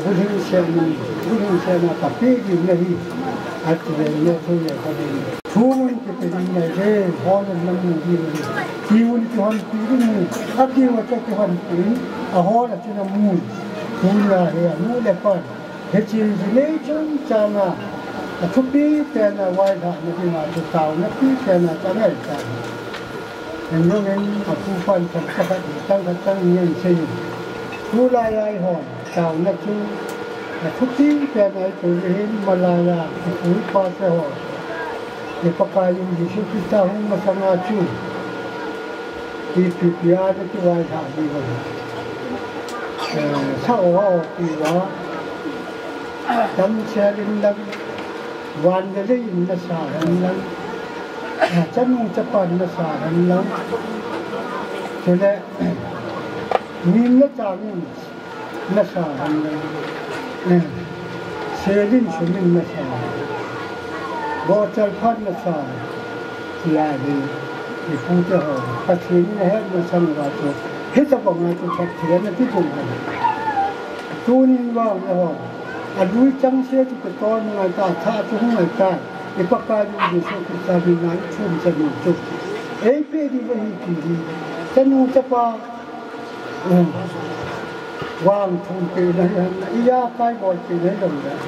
vui xe mà tập cái gì này à thì nó thôi vậy có gì thua cái này thế họ là năm gì rồi kêu cái hoàn phí cái mua kêu cái hoàn phí họ là chỉ là mua thua là để mua đẹp hơn thế chỉ lấy chung chăng àทุกปีแต่ละวันถ้าไม่มาจะเต่านักปีแต่ละจะไม่ได้อย่างนี้งั้นผู้ฟังสักสักตั้งเงี้ยเช่นผู้ลายหอนเต่านักชูทุกปีแต่ละตัวเห็นมาลายผู้ปาเสหอนในปากกายุงยิชุกิตาหุ่นมาสังอาชูที่ปีพิอาจะตัววันถ้าดีกว่าถ้าว่าปีว่าจำเชื่อดินดังวันจะได้ยินภาษาอันนั้นจะนุ่งจะปั่นภาษาอันนั้นแต่ละมีนักจากนี้ภาษาอันนั้นเสดินชนินภาษาบอจัลพันภาษาที่อะไรที่พูดจะหอบปัจจุบันนี้ให้มาสังวาสเฮ้ยจะบอกงานจะชัดเจนนะที่ผมกันตัวนี้ว่าจะหอบอันรู้จังเสียทุกตอนงานตาท่าทุกงานตาไอ้ปากกาอยู่ในโซกุตาบินายชุ่มจะมีจุดเอ้เพื่อที่ว่าให้ดีจะนูจะปาวางทุนไปนะอียาใกล้บอลไปเลยตรงนั้น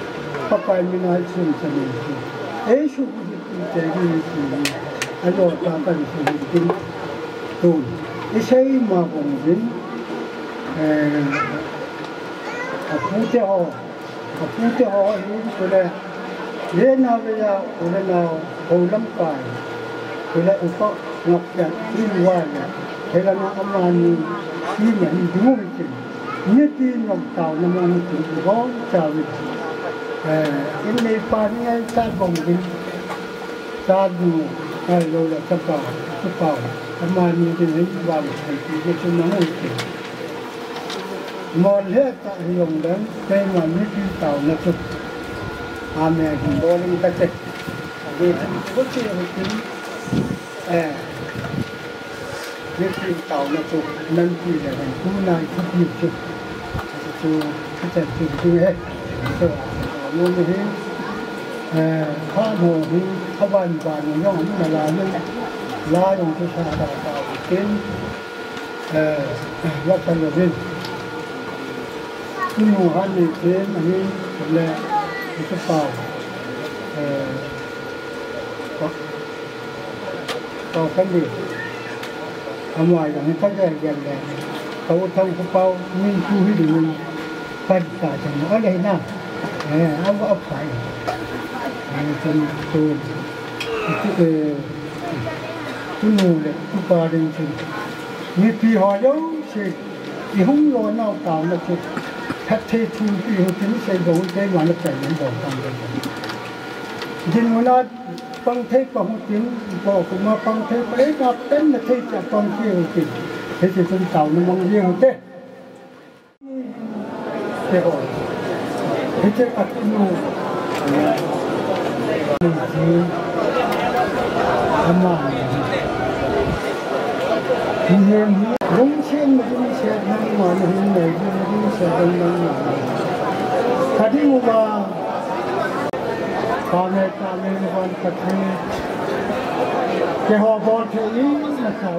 ปากกาบินายชุ่มจะมีจุดเอ้ชุดที่ใจดีที่อันโดดตากันสุดจริงตูนไอ้ใช่มาบ่งบินผู้เจ้า ผู้ที่หอหินก็เลยเรียนเอาไปยาวก็เลยเอาโอลำกายก็เลยอุปงับอย่างที่ว่าเนี่ยเวลาเราเอามานี่ที่เนี่ยมันดูไม่จริงเนี่ยที่น้องเต่าน้ำมันถึงร้องเจ้าวิธีอินในป่านี่ชาบงดินชาดูเราเลยจะเป่าประมาณนี้ที่ไหนวางทันทีก็จะน้องไม่จริงมอลเล่ตะยงเดินไปมันไม่ที่เต่านะจุดอาเมริกโดนมันตะเจ็บดีก็เชื่อว่าจริงนี่ที่เต่านะจุดนั่นที่ไหนผู้นายที่หยิบจุดจุดที่จะจุดที่ไหนตัวนู้นนี่ข้าโม่ที่ข้าบ้านย่องมาลาเนี่ยลาอย่างที่ชาดาเต่ากินวัดตะลุบินที่หมู่บ้านนี้เองอันนี้แหละที่เป่าต่อกันดีทำไมอย่างนี้ถ้าแก่แก่เขาทำกระเป๋ามีผู้ให้ดูปัญญาจังอะไรนะเอาไปจนตัวที่หนูเลยที่ป่าดินจริงมีปีหอยเช่ที่ห้องนอนเอาเก่ามาจุดทัดเททูปีหัวที่ไม่ใช่โดนเทวันละแต่ยังบอกกันเลยดินวันนั้นปังเทปปังหัวที่บอกมาปังเทปเลยมาเป็นเทจากปังเที่ยวที่เทจนเก่ามันมองเยี่ยมเต้เจ้าเทจากที่หนูหนึ่งทีทำมาเห็นลุงเชียนมันเชียนนั่งมาเห็นเลยลุงเชียนนั่งมาคดีว่าตอนนี้วันคดีแกหอบบอลเทอีมาข่าว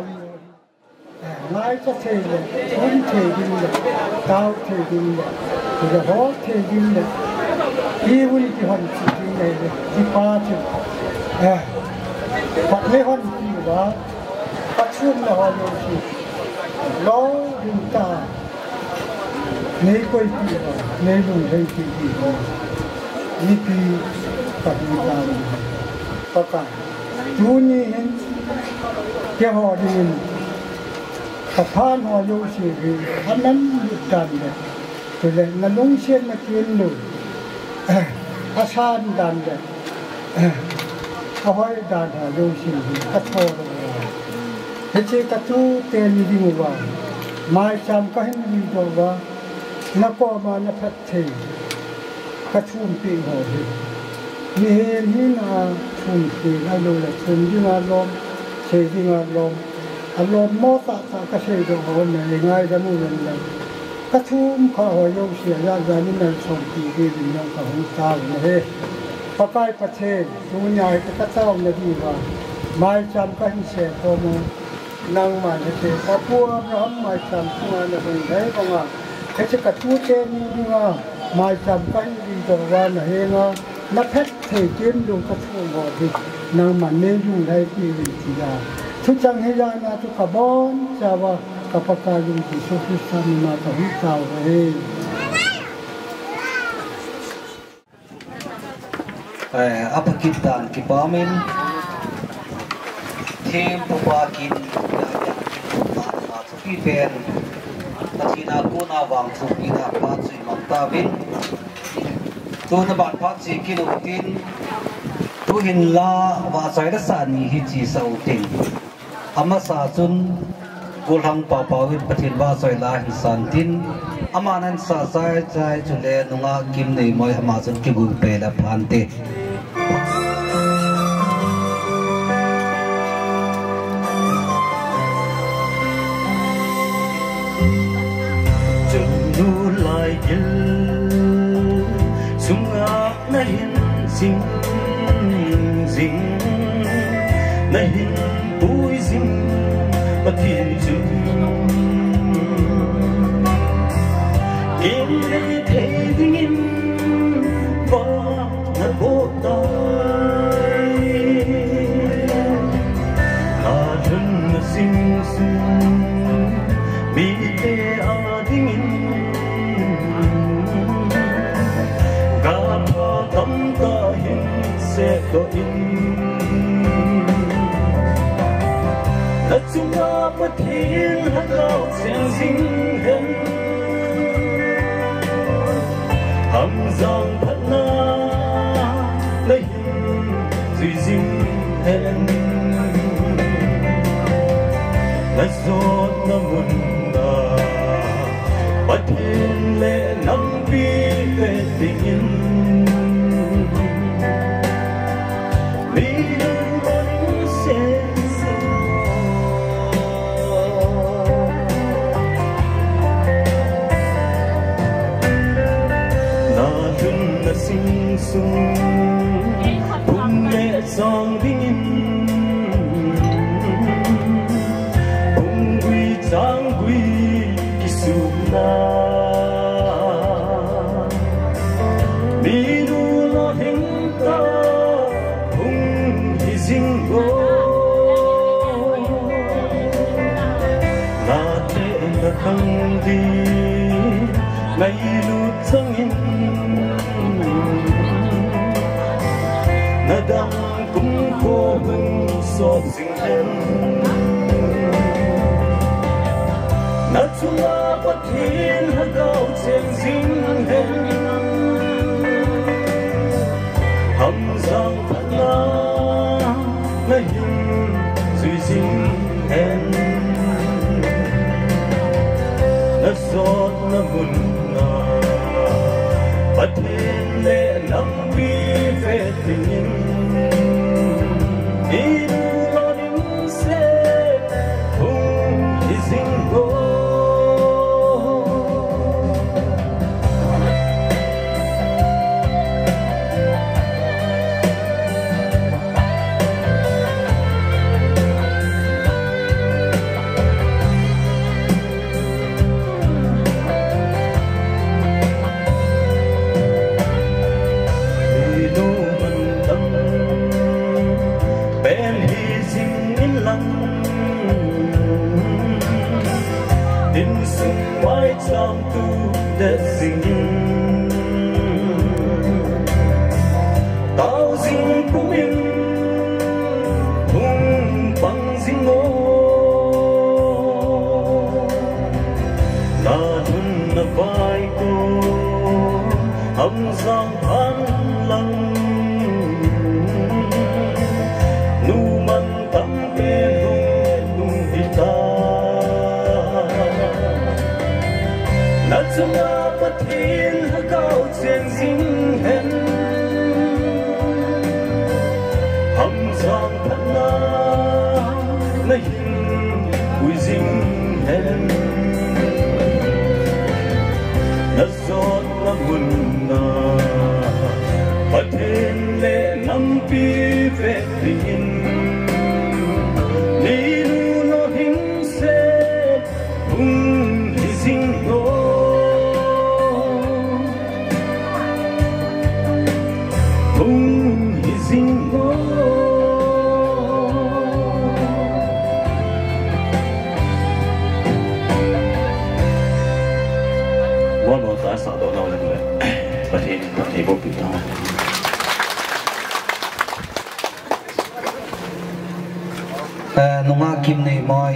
ไล่จะเทเลยทุ่มเทดินเลยดาวเทดินเลยจะหอบเทดินเลยที่วันที่หันที่ไหนเลยที่ป่าที่ปัดไม่หันที่ว่าปัดช่วงละหันที่ล้อดินตาในกุยที่ว่าในลุงให้ที่ว่านี่คือปัดดินตาประกาศจูนี่เห็นแกหอดินสะพานหอโยชีรีอันนั้นหยุดกันเลยตัวเล็กนั่นลุงเชียนมากินหนึ่งอาชาญดันเลยเขาให้ดันหอโยชีรีกระโถนเฮ้ยกระทู้เตนิดิมัวมาจำก็ให้มีตัวว่านักมานักพัฒน์กระชุ่มปีหอดีมีเห็นหินาชุ่มปีนั่นเลยชุ่มที่งานลมเชยที่งานลมอารมณ์โมตะก็เชยตัวคนเนี่ยง่ายจะมุ่งเงินกระชุ่มข้าวโยเสียยาจานี่มันส่งปีที่ดินยังกับหุ่นตาเนี่ยประกายประเทศดูใหญ่ก็เจ้าเนี่ยดีว่าไม่จำก็ให้เสียตัวมึงนั่งมาเฉยๆพอพวกเราไม่จำตัวเนี่ยเป็นไงบ้างอ่ะไอ้เจ้ากระทู้เจนี่ดีว่าไม่จำก็ให้ดีตัวว่าเนี่ยเองอ่ะนักเพชรเทจินดูกระทู้บ่ดีนั่งมันเนี่ยอยู่ได้ที่วิทยาทุกจังเฮียนาทุกขบอนจะว่ากับประกาศยุติสุขีสามีมาต้องเจ้าเองอัปกิจดันกิปามินทีมผู้ว่ากินมาทุกเป็นปัจจุบันกูน่าวังทุกปีน่าปัจจุบันตาวินตัวนบันปัจจุบันกิโลตินตัวหินลาว่าใจรักษานี่ฮิจิสาวติงอามาสาจุนกุลหังป่าป่าวินปฏิบัติใจลาหิสันตินอามานันสาใจใจจุเลนุงากิมในมวยอามาจุนกิบุเปลพันเตจุนูลายกิลสุงอาในหินสิงในหินปุยสิงปะทินจุเกมในเทดิ่งบ้านักโบตายขาดถึงสิงสุมีเตอาดิ่ง to in là chúng ta bất thiên hát cao sen sinh hen hầm giang thật na lấy duy dinh hen là giọt năm buồn na bất thiên lệ năm vi về tình yên sinh sung cùng mẹ giang vinh cùng quy trang quy sum na mi nu lo hình ta cùng hi sinh go na te na khang đi ngày lu chẳng in đang cũng cô hưng xót sinh hen na chung la bất thiên hát cao chen sinh hen hầm giang thật na na hình duy sinh hen na giọt na buồn na bất thiên lệ năm vi về tình yêu Trong tu đất sinh tao dinh cũng yên hùng bằng dinh ngô là thân là vai cô hầm giang an lăng nu man tâm bê lung hi ta là chúng ta bất thiên hát cao chen sinh hen hầm giang thật na na hình quy dinh hen na giọt na buồn na bất thiên lệ năm pi về tình ni nu nó hình sẽ cùng hi dinh go món ta sợ độ lâu lần nữa và thì vô cùng đó nunga kim nei moi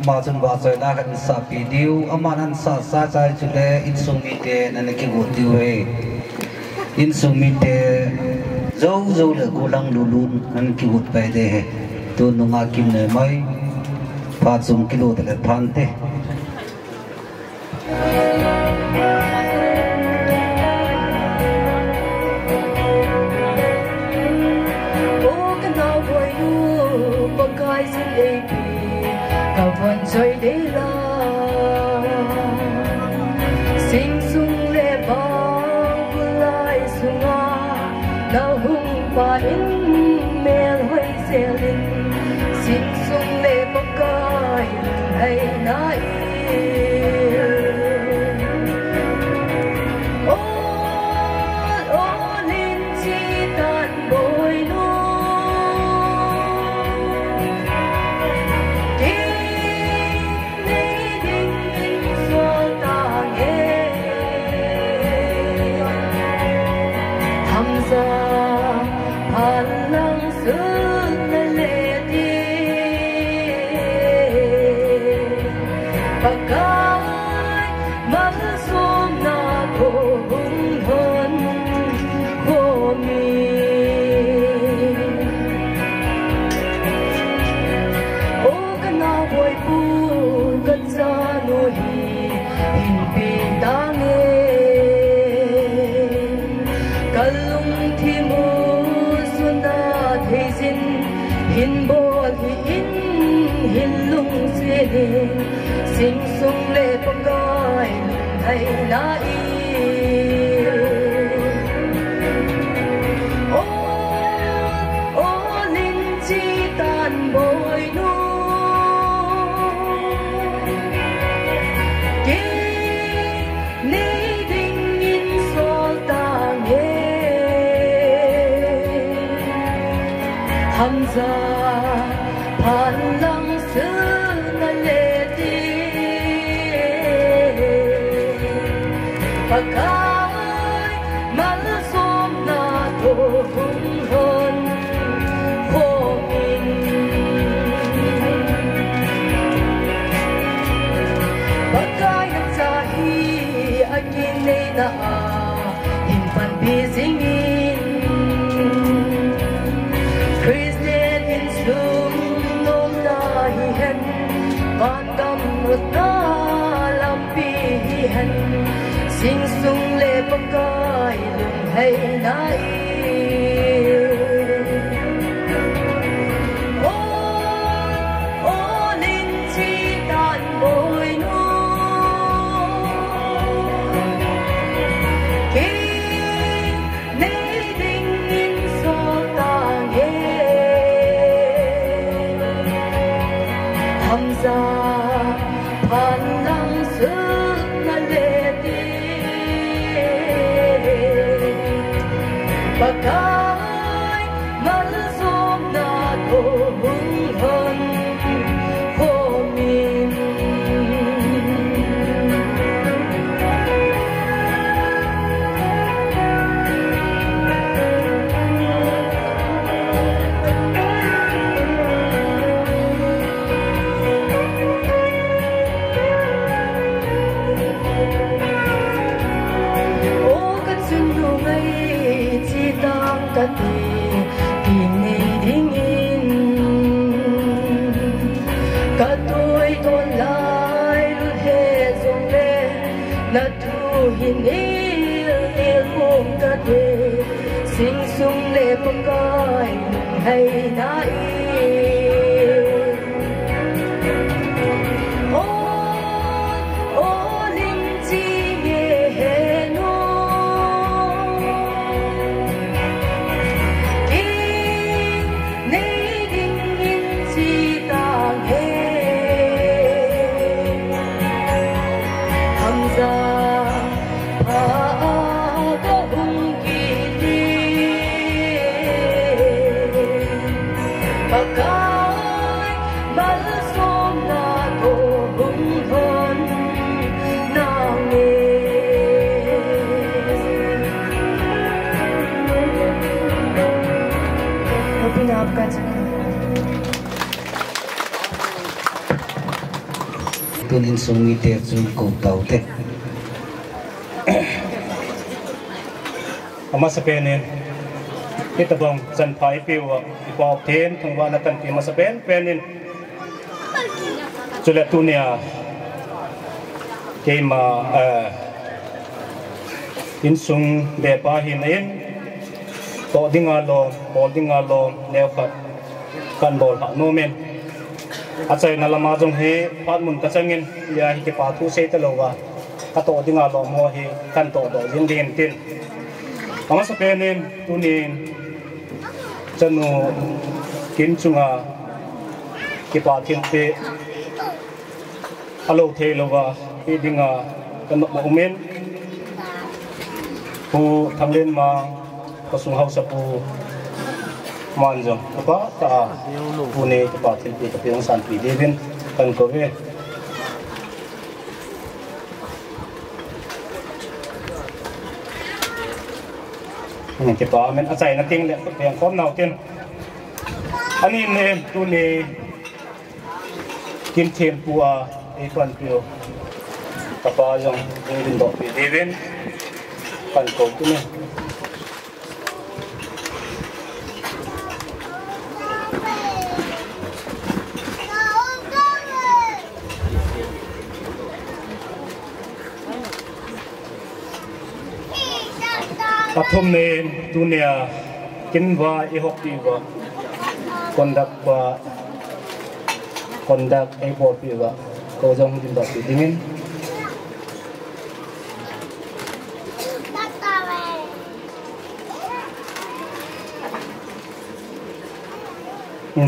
ma chun ba choi na kan sa pi diu aman an sa chai chule in sumi te na ki go diu he in sumi te zo le go lang lulun an ki gut pai de he tu nunga kim nei mai pa chum kilo te phan te trời để la sinh sung lệ bao lại sung a đau hung và in mê hơi xe linh sinh sung lệ bao cay hay nai Allah in pi dange kalung thi mu suna thezin hin bol hi in hin lung se sing sung le pakai hay na i o linh chi tan bồi nu Hamza phan lang sư na lệ ti pakai mal som na to hung hon ho in pakai na cha hi akin nei na in pan bi sing sing sung le pakai lung hay nai o linh chi tan bồi nu ki nei ding in so tang ye hamza phan lang sư pakai mal som na to hung hon ho min o kat sun du ngai chi tang ka ti tin nei ding in ka toi ton lai lu he zong le na tu hin il hom ka te sing sung le pakai hay nai tunin sungi te chu ko tau te ama sapenin itabong san pai piwa ipop ten thangwa na kan ti masapen penin chule tunia keima insung de pa hinin to dinga lo neopat kan bol ha nomen achai na lama jong he phat mun ka changin ya hi ke pa thu se ta lowa ka to dinga lo mo hi kan to do din din tin ama sa penin tunin chanu kin chunga ke pa thin te alo the lowa hi dinga kan mo men pu thanglen ma ko sung hausa pu manjong apa ta pune ke pathil pe ke piang san pi devin kan ko ve ni ke pa men achai na ting le piang khom nau tin ani ne tu ne kim them pua e pan pio ta pa jong devin do pi devin kan ko tu ne อับทุ่มเนนตุเนียกินว่าอีหกปีว่าคนดักว่าคนดักไอ้บอดปีว่าตัวจงจินดอกปีดิ้ง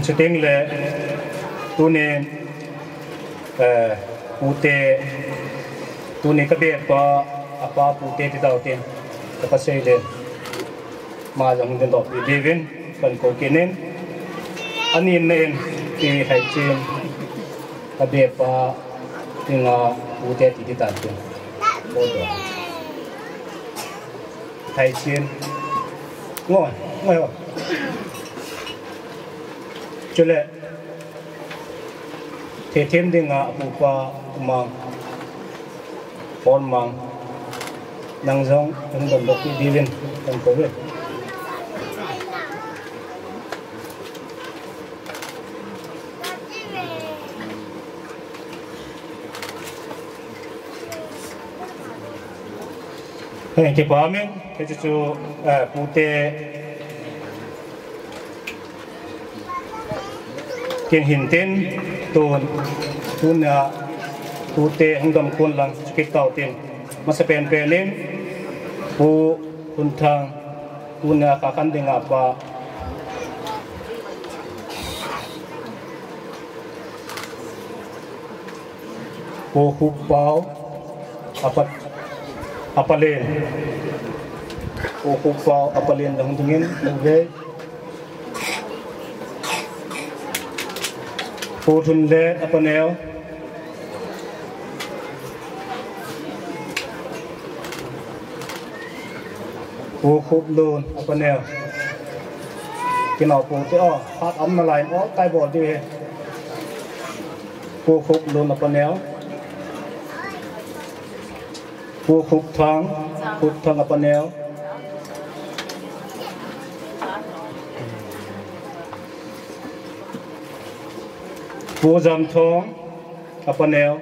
ชุดเองเลยตัวนี้ปูเตตัวนี้ก็เบียดว่าapaปูเตที่เราเต็มก็พัฒนาเลยมาจากหุ่นดอกปีเดวินเป็นโคเกนินอันนี้เน้นที่ให้เชนก็เบียดว่าที่งาปูเตที่ตัดเต็มโอ้ตัวให้เชนง่ายวะจุดเลยเทียมดิ่งอ่ะผู้ป่ามังปอนมังนังจงเป็นดำดอกที่ดีเล่นเป็นโควิดเฮ้ยที่บ้านมั้งที่จะผู้เตะเก่งหินเต้นตัวเนื้อตัวเตะหังดำคนหลังสกิดเก่าเต้นมาสเปนเปรลินผู้คุณทางตัวเนื้อขาคันดิ่งอาบะผู้คุบเบาapa lainผู้เบาapa lainดังตรงนี้โอเคผู้ทุนเล่apaแนวผู้คุบลูนapaแนวกินเอาผู้ที่พัดอ้อมมาไหลใต้บ่อดีผู้คุบลูนapaแนวผู้คุบทางapaแนวผู้จำทองapaแนว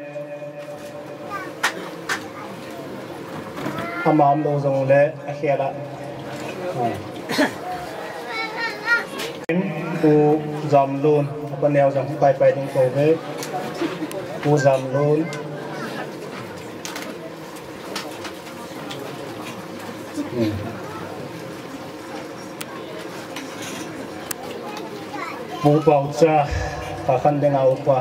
อามามโลจงเล่อาเขียละผู้จำลูนapaแนวจำไปถึงโตเวผู้จำลูนผู้เป่าจ้าปาคันเดงเอาปะ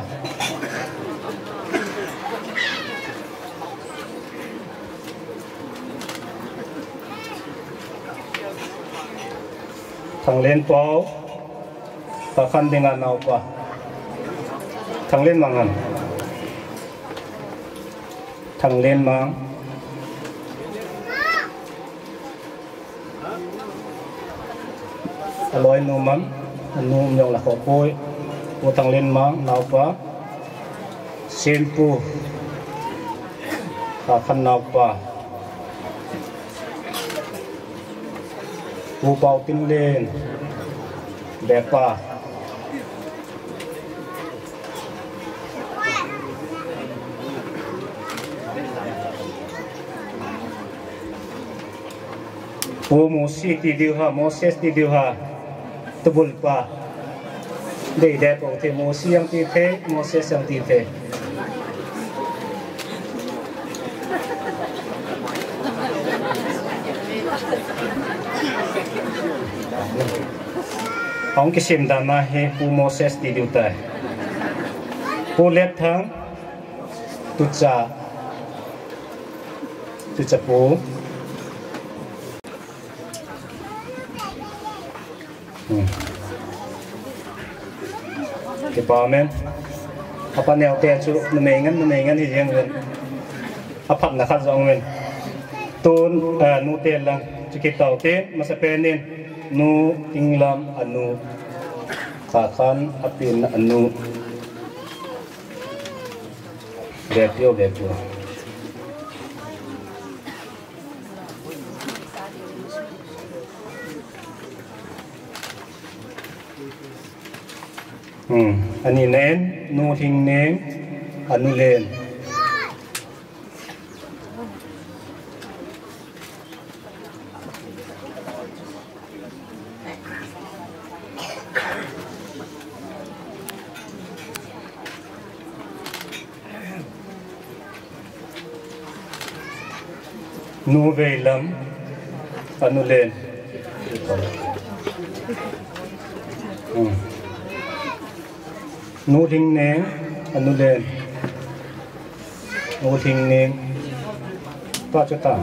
ทางเล่นเป่าปาคันเดงเอาปะทางเล่นมังอันทางเล่นมังอร่อยนุ่มมันนุ่มอย่างละขอปุยผู้ทางเล่นมังเอาปะเซนปูขาคันเอาปะผู้เป่าตินเล่นแบบปะผู้โมซีติดิวฮะโมเสสติดิวฮะตบุลปะได้แด่ปกติโมซียังตีเทโมเสสยังตีเทองค์กิสิมดานาเฮผู้โมเสสติดิวตายผู้เล็ดทั้งตุจ่าผู้ที่ป่ามันapaแนวเตะจุนเมงันที่ยังเงินพัดนะครับจองเงินตูนนูเตลังจุกิตเอาเตมาสเปนินนูอิงลัมอนูขาคันอปินอนูแบบเดียวอันนี้เน้นนูทิ้งเน้นอนุเลน nu về lắm anu lên nu thinh nén anu lên nu thinh nén ba cho ta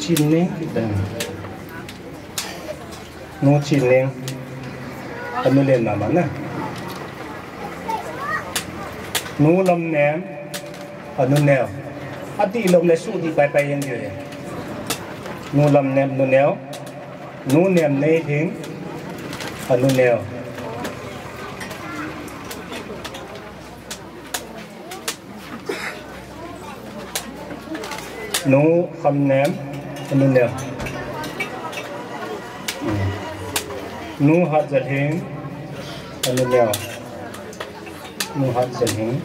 chín nén nu chín nén anu lên mà bắn nè nu lâm ném anu nèo ati lom le su di pai pai yang dia nu lam nem nu nèo nu nem nei thing anu nèo nu kham nem anu nèo nu hat zal hing anu nèo nu hat zal hing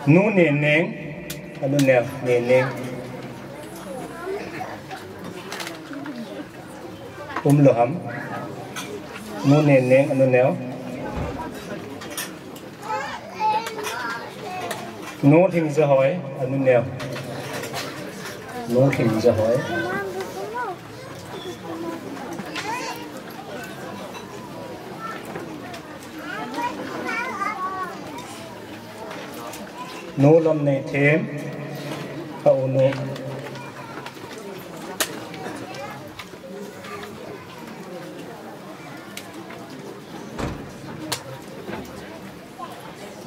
nu nền nén anu nèo nền nén lửa hấm nu nền nén anu nèo nu thình giờ hỏi anu nèo nu thình giờ hỏi nu lâm này thêm hậu nu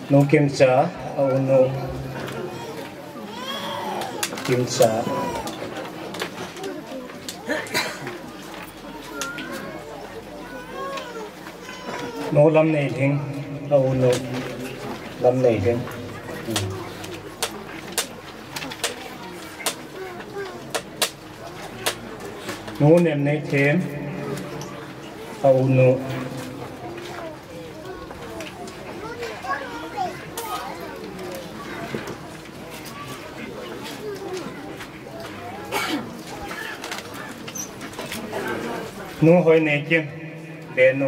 nu kim cha hậu nu kim cha nu lâm này thêm hậu nu lâm này thêm nu nem nei thêm au nu nu hoi nei kim be nu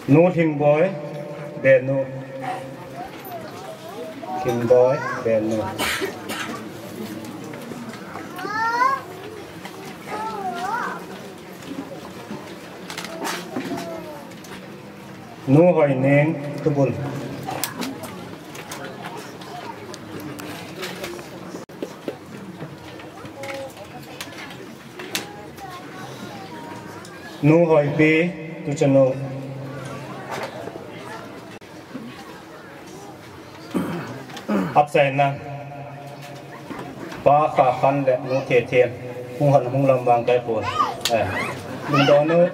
nu thing boy be nu thing boy be nu nu hoi neng kebun nu hoi be tu chano áp xe na ba khả khăn lệ nu thiệt thiệt hung hận hung lâm vàng cái buồn đừng đó nữa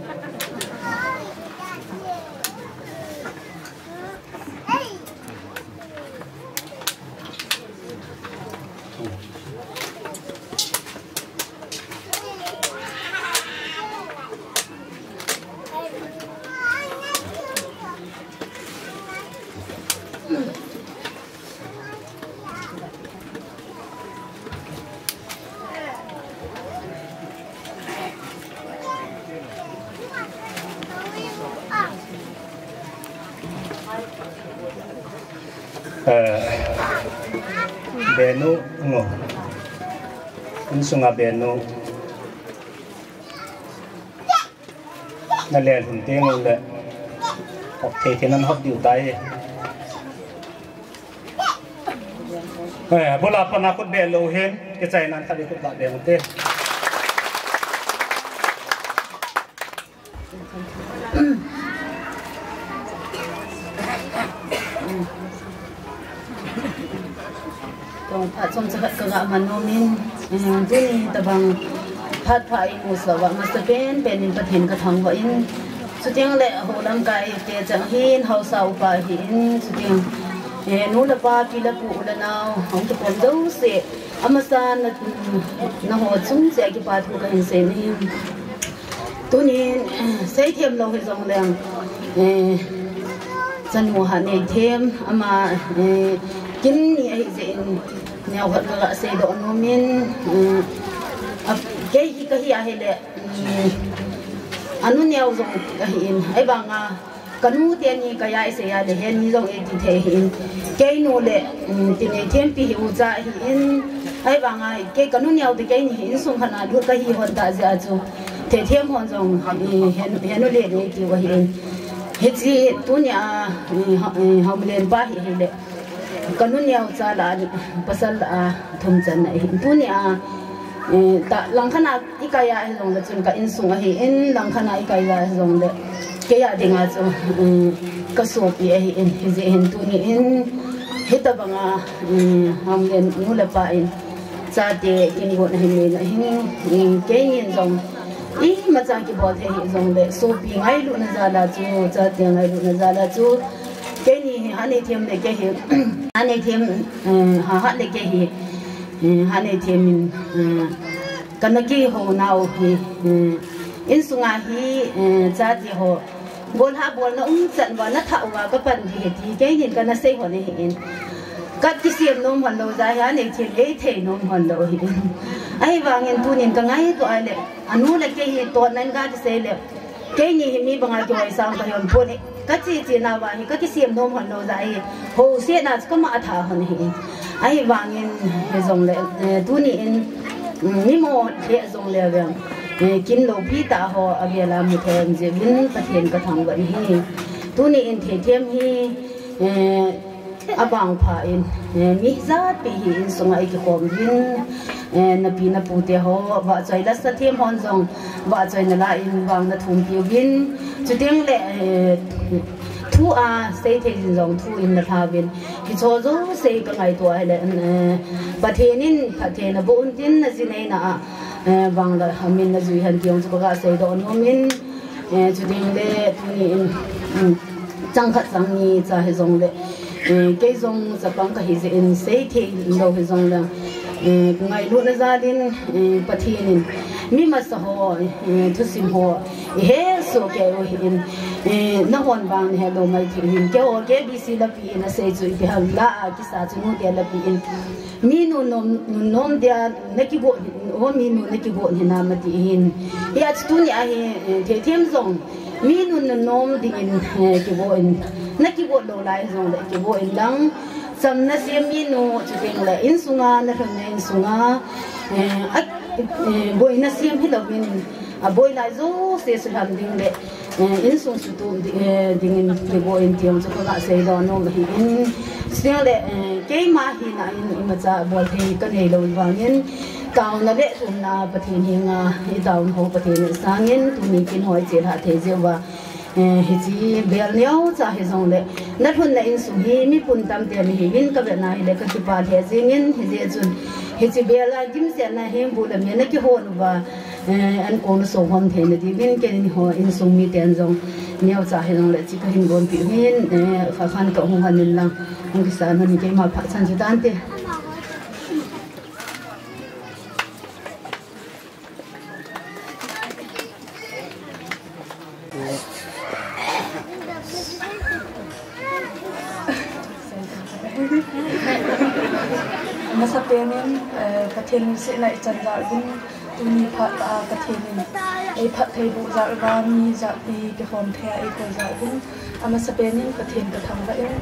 benu ngo insunga benu na le hun te ngol le ok the the nan hot diu tai bola pana kut be lo hen ke chai nan thali kut ba be te Pat som sekat kagak manomin jadi tabang pat pai musawa masa pen penin patin katang wain sutiang le holam kai te jang hin hausa upa hin sutiang nu la pa pi la pu la nau hong tu pom dau se amasan na ho chung se ki pa thu ka hin se ni tu ni sei thiam lo he jong leng chan mu ha nei them ama kin ni ai ze neo hot ga se do no min ke hi ka hi a hele anu neo zong ka hi in ai banga kanu te ni ka ya se ya le he ni zong e ti the hin ke no le ti ne them pi hi u za hi in ai banga ke kanu neo de ke ni in sung khana du ka hi hot da ja chu te them hon zong he no le ne ki wa hi in he chi tu nya ha len ba hi le kanu neo cha la pasal a thum chan na hi tu nya ta lang khana ikaya he zong le chun ka in sung a hi in lang khana ikaya he zong le ke ya dinga chu ka so pi a hi in he je hin tu ni in he ta banga ham len nu la pa in cha de kin go na hi me na hin ke yin zong i ma cha ki bo the hi zong le so pi ngai lu na za la chu cha de ngai lu na za la chu ke ni ha ne them le ke hi ha ne them ha le ke hi ha ne them kana ki ho nau hi in sunga hi cha ti ho bol ha bol na chan wa na tha wa ka pan hi ti ke yin kana sei ho ne hin kat ki siam nom hon lo za ya ne thi le the nom hon lo hi ai wang en tu nin ka ngai to ai le anu le ke hi to nan ga ti se le ke ni hi mi banga jo ai sang ka yon pon ka chi chi na wa hi ka ki siam nom hon lo za ai ho se na ka ma tha hon hi ai wang en he zong le tu ni in mi mo le zong le wa kim lo pi ta ho abiala mu them je bin pathen ka thang ban hi tu ni in the them hi abang pha in mi zat pi hi in sunga ki kom bin na pi na pu te ho wa chai la sa them hon zong wa chai na la in wang na thum pi bin chu teng le thu a sei the jin zong thu in na tha bin ki cho zo sei ka ngai to ai le pathenin pathen na bon tin na jinai na wang la hamin na zui han tiong chu ka sei do no min chu ding le thu ni chang khat sang ni cha he zong le ke zong za pang ka hi in sei the lo he zong la ngai lu na za din pathenin mi ma sa ho thu sim ho he so ke o hin na hon bang he lo mai thi hin ke o ke bi si la pi na sei chu bi ha la ki sa chu no ke la pi in mi nu nom dia na ki bo ho mi nu na ki bo ni na ma ti hin ya tu ni a he the them zong mi nu nom ding in ki bo in na ki bo lo lai zong le ki bo in lang sam na sim mi nu chu ding le in sunga na thon na in sunga boy na sim hi lo min a boy lai zo se su ham ding le in sung su tu ding in ki bo in tiang chu ka sei do no hi in sia le ke ma hi na in ma cha bol thi ka nei lo wang in kaw na le tum na pathin hi nga hi down ho pathin sang in tu ni kin hoi che ha the je wa hi chi bel neo cha hi zong le na thun na in su hi mi pun tam te mi hi win ka be na hi le ka ki pa the jing in hi je chun hi chi bel la dim se na hem bu la me na ki ho nu ba an ko no so hom the na di win ke ni ho in sung mi ten zong neo cha hi zong le chi ka hin gon pi hin fa khan ka hu han lang ang ki sa na ni ke ma pha chan ji dan te masa penin pathen se na chan dar bin tuni phat pathen ei phat thei bu zar ba mi za pi ke hom the ei ko za bin ama sa penin pathen ka thang ba en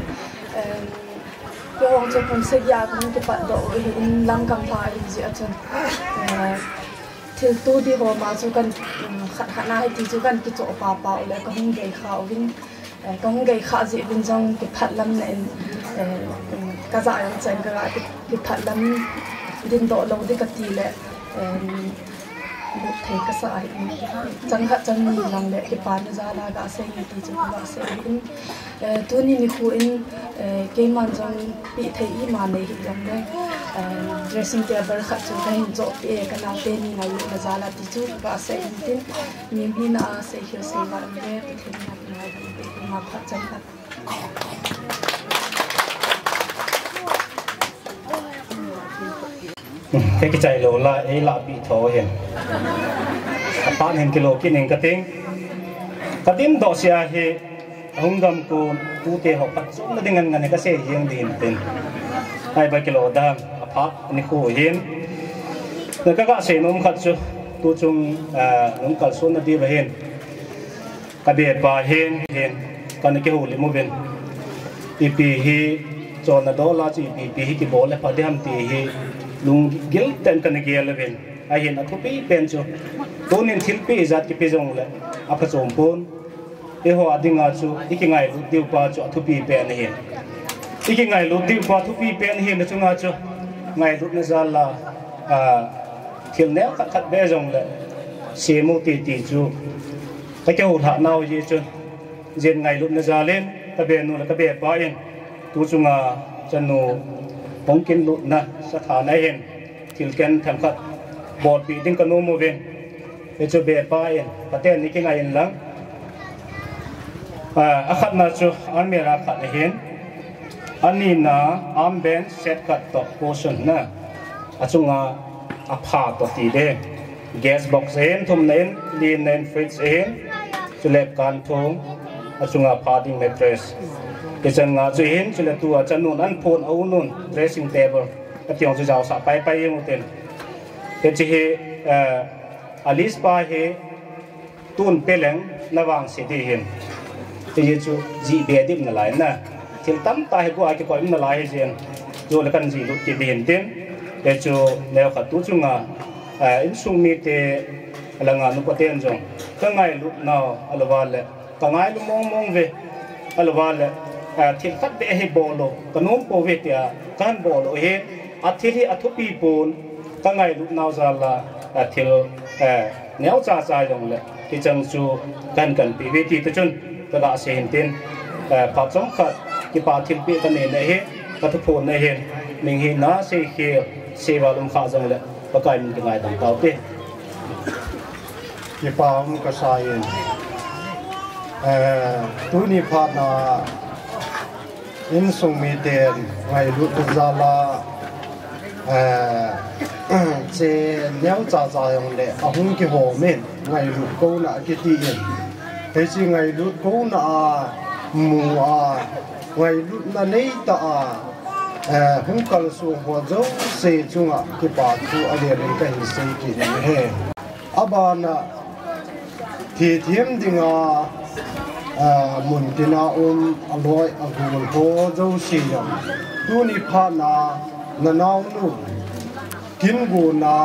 ko ong che kon se ya kon ke pat do in lam kam pha in ji achan thil tu di ho ma chu kan khat khana hai ti chu kan ki cho pa pa le ka hung ge kha win ka hung ge kha ji bin jong ke phat lam na en ka za yang chen ka ki phat lam din do lo de ka ti le một thầy các xã chẳng hạn chẳng nhìn lòng lệ cái bàn ra là đã xây thì chúng ta sẽ in tôi nhìn khu in cái màn trong bị thầy mà này hiện rằng đây dressing table khác chúng ta hình chỗ cái nào tên này là ra là thì chúng ta sẽ in tên niềm hin sẽ hiểu sẽ vào đây thì thầy mà phát chẳng hạn cái chạy lộ là ấy là bị thò hiện bạn hình kilo kia hình cái tiếng đó sẽ hệ ông đâm cô tu tế học bắt chúng nó dengan cái xe riêng đi hình tên hai ba kilo đam พักนี่คู่หินแล้วก็เสียนมขัดจูตัวจงนมขัดส่วนนั่นดีไปเห็นกระเบียดปลาเห็นกันนี่กี่หูลิมูเป็นอีปีฮีจอนนั่นโดนลาจีอีปีฮีกี่บอลเลยพอดีทำตีฮีลุงกิลเต็นกันนี่กี่เลยเป็นไอเห็นอัทุปีเป็นจูตัวนี้ทิลปีจัดกี่ปีจงเลยอัพจงปนเอหัวดิ่งอาจูอีกไงลุดิวปาจูอัทุปีเป็นเห็นอีกไงลุดิวปาทุปีเป็นเห็นนะจงอาจูไงลุนี่จะละทิลเนี้ยขัดเบจงเลยเสียมุตีจูตะเกียบหักน่าอยู่จนเจนไงลุนี่จะเล่นตะเบียนูและตะเบียป้าเองตัวจงอาจันนูปงกินลุนะสถานะเห็นทิลเกนทำขัดบอดปีดิ้งกันโนโมเวนเอจูเบียป้าเองประเทศนี้กี่ไงหลังขัดน่าจูอันเมียรักขัดเห็นอันนี้นะอันเป็นเซตขัดต่อโพชั่นนะจงอาอพาตัวตีเด้แก๊สบ็อกซ์เห็นทุ่มเน้นลีนเน้นฟริตซ์เห็นจุเล็กการทุ่งจงอาพาดิ้งเมทรสเดี๋ยวจังอาจุเห็นจุเล็กตัวจันนูนอันพูนเอานูน dressing table ก็ที่องจะเจ้าสะไปยังอุเทนเดี๋ยวจะเฮอลิสปาเฮตุนเปลังระวังเสียดีเห็นที่จะจูจีเบียดิบนั่นแหละนะที่ตั้มตาให้กูอาจจะคอยนั่นแหละเห็นจูแล้วกันจีลุจีเบียนเต็มเดี๋ยวจูแนวขัดตู้จงอินซุงมีเตะหลังงานนุปเตนจงก็ง่ายลุน่าอัลวาลเลยก็ง่ายลุมองเวอัลวาลเลยที่ขัดเบะให้บอลก็นุ่มโปเวตียกันบอลเฮอาทิตย์อาทุปีปูนก็ง่ายลุน่าจะละที่แนวจ่าจงเลยที่จังจูกันปีเวทีตัวจนก็ได้เสียเต็มปัจจุบันที่ป่าทิลปีกันเนี่ยเฮก็ทุกคนเนี่ยเห็นมิงเห็นน่าเสียเขียวเสียบาลงข้าจังเลยประกายมันจะง่ายต่างเต่าเต้ที่ป่ามันก็ใช่ตัวนี้พานาอินสุมีเตนไงลุตจาลาเจเนี้ยจ่าอย่างเล่อาหุ่นกี่หัวเม่นไงลุกูน่ะกี่ตีนเฮ้ยไงลุกูน่ะมัวไงลุน่ะนี่ตาหุ่นกัลสูงหัวเจ้าเสียจุงอ่ะที่ป่าทูอะไรเรื่องกันเสียกี่เนี่ยเฮ้อาบานะที่เทียมดิ่งมุนตินาอร่อยกูลโหเจ้าเสียมตัวนี้พานานานานุกินกูนา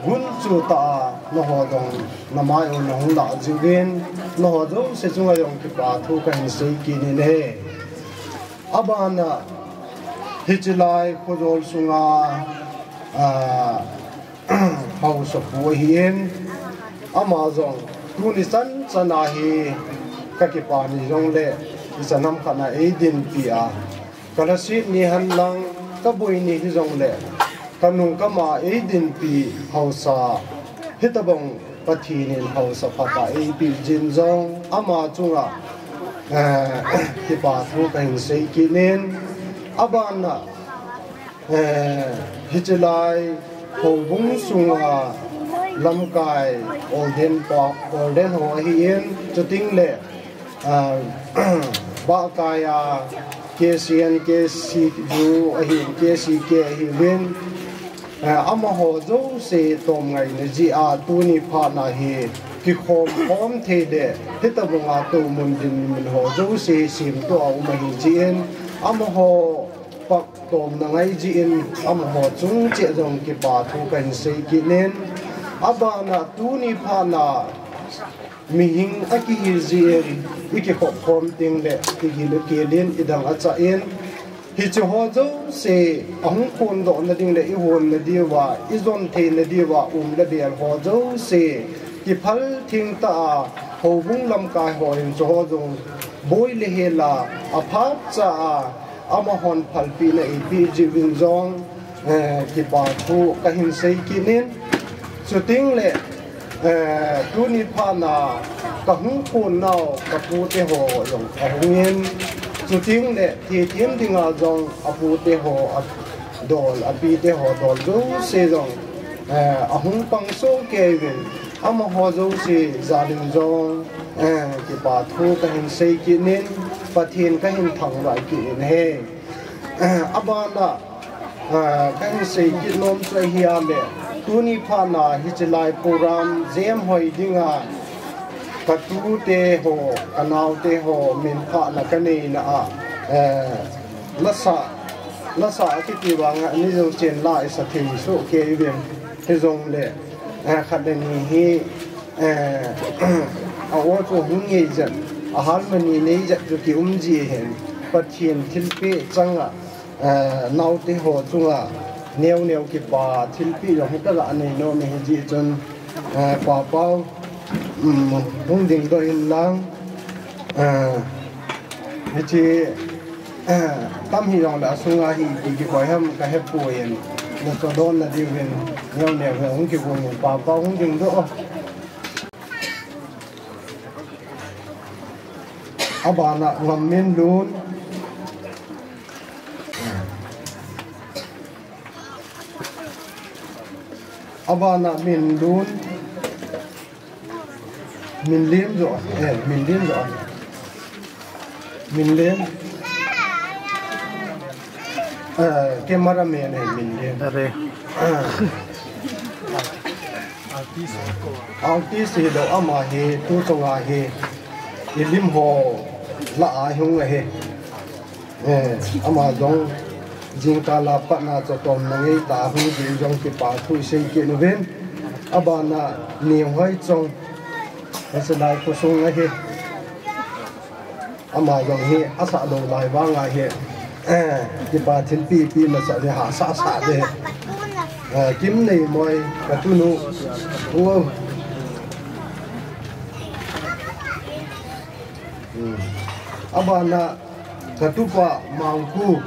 กุนจูตาโนหดงนาไม้อุนหงดาจูเกนโนหดงเสียจุงยองที่ป่าทูกันเสียกี่เนี่ยอาบานะฮิจไลโคโดลสุงาเขาสบู่เห็นอามาจงทุนิสันสนาฮีกักิปานิจงเล่ดิฉันนำขณะดินปีอากระสินิหันลังตะบุยนิจงเล่กันนุงก็มาดินปีเขาสาฮิตบังปะทีนินเขาสพัตาปีจินจงอามาจุงที่ป่าทูกันเสียกิเลนอาบานะฮิจไลโหบุงสุงาลำกายโอเดนปอกโอเดนหัวเฮียนจุดทิ้งเล่บากายาเคซีนเคซีจูเฮียนเคซีเคฮิเวนอามาหัวเจ้าเสตอมไงเนี่ยจีอาตูนิพานาเฮกิคอมพร้อมเทเดที่ตะบงอาตูมุนดินมันหัวเจ้าเสสิมตัวอุมาหิจีเอ็นอามาหัวปักตอมนังไงจีเอ็นอามาหัวจุงเจจงกิปาทูกันเสกิเนนอาบานาตูนิพานามีหิงอากิฮิจีเอ็นอีกขอบพร้อมติงเดที่กิเลเกเลนอีดังอาจารย์เอ็นฮิจหัวเจ้าเสอหงคนโดนดิ่งเดอีวนนดีว่าอีจอนเทนดีว่าละเดียหัวเจ้าเสกิพัลทิ้งตาหัวบุ้งลำกายหัวหินจหัวจงบอยเลเฮลาอภัสจ้าอามาฮอนพัลปีนอีปีจิวินจงกิบาทูกหินเซกินินสุดทิ้งเล่ทุนิพานากะหุงคนนาวกะปูเตหัวจงอหงเงินสุดทิ้งเล่ที่เทียมดิ่งอาจงอปูเตหัวดอลอปีเตหัวดอลจงเซจงอหงปังโซเกวินอามาหัวจงเซจารินจงกิบาทูกหินเซกินินปะเทียนกหินถังไหวกินเฮอาบานะ kan sei ki nom chai hiya le tuni phana hi chlai program jam hoi dinga katu te ho kanau te ho min pha na kani na lasa ki ti wanga ni zo chen lai sa thi so ke ven he zong le khadani hi awo cho hung ye jan harmony nei ja ki ji hen pathian thilpe changa nau te ho chunga neu ki pa thilpi lo heta la nei no me ji chon pa pau hung ding do in lang chi tam hi long la sunga hi ki ko ham ka he poen na to don na di wen neu hung ki ko pa pau hung ding do abana ngamin lun abana min lun min lim zo min lim zo min lim cameraman min lim are artist lo ama he tu chonga he ilim ho la hung he ama dong jing ka la pa na cho tom na ngei ta hu jing jong ki pa thui sei ki no ven abana ni hoi chong asa dai ko sung he ama dong he asa do lai ba nga he ki pa thil pi ma sa de ha sa de kim nei moi ka tu nu wo abana katupa mangku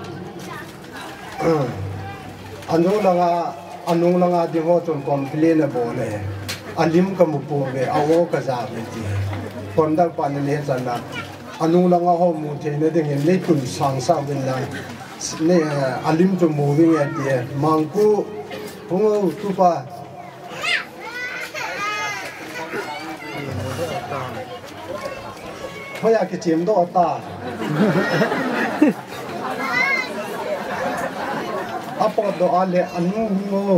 anung langa dingo ton complain bole alim kamupo be awo kaza be ti pondal panele sana anung langa ho mu te ne ding le tun sang sa bin la ne alim to moving at the mangku hungo tupa hoya ki chim do ta apo do ale anu hungo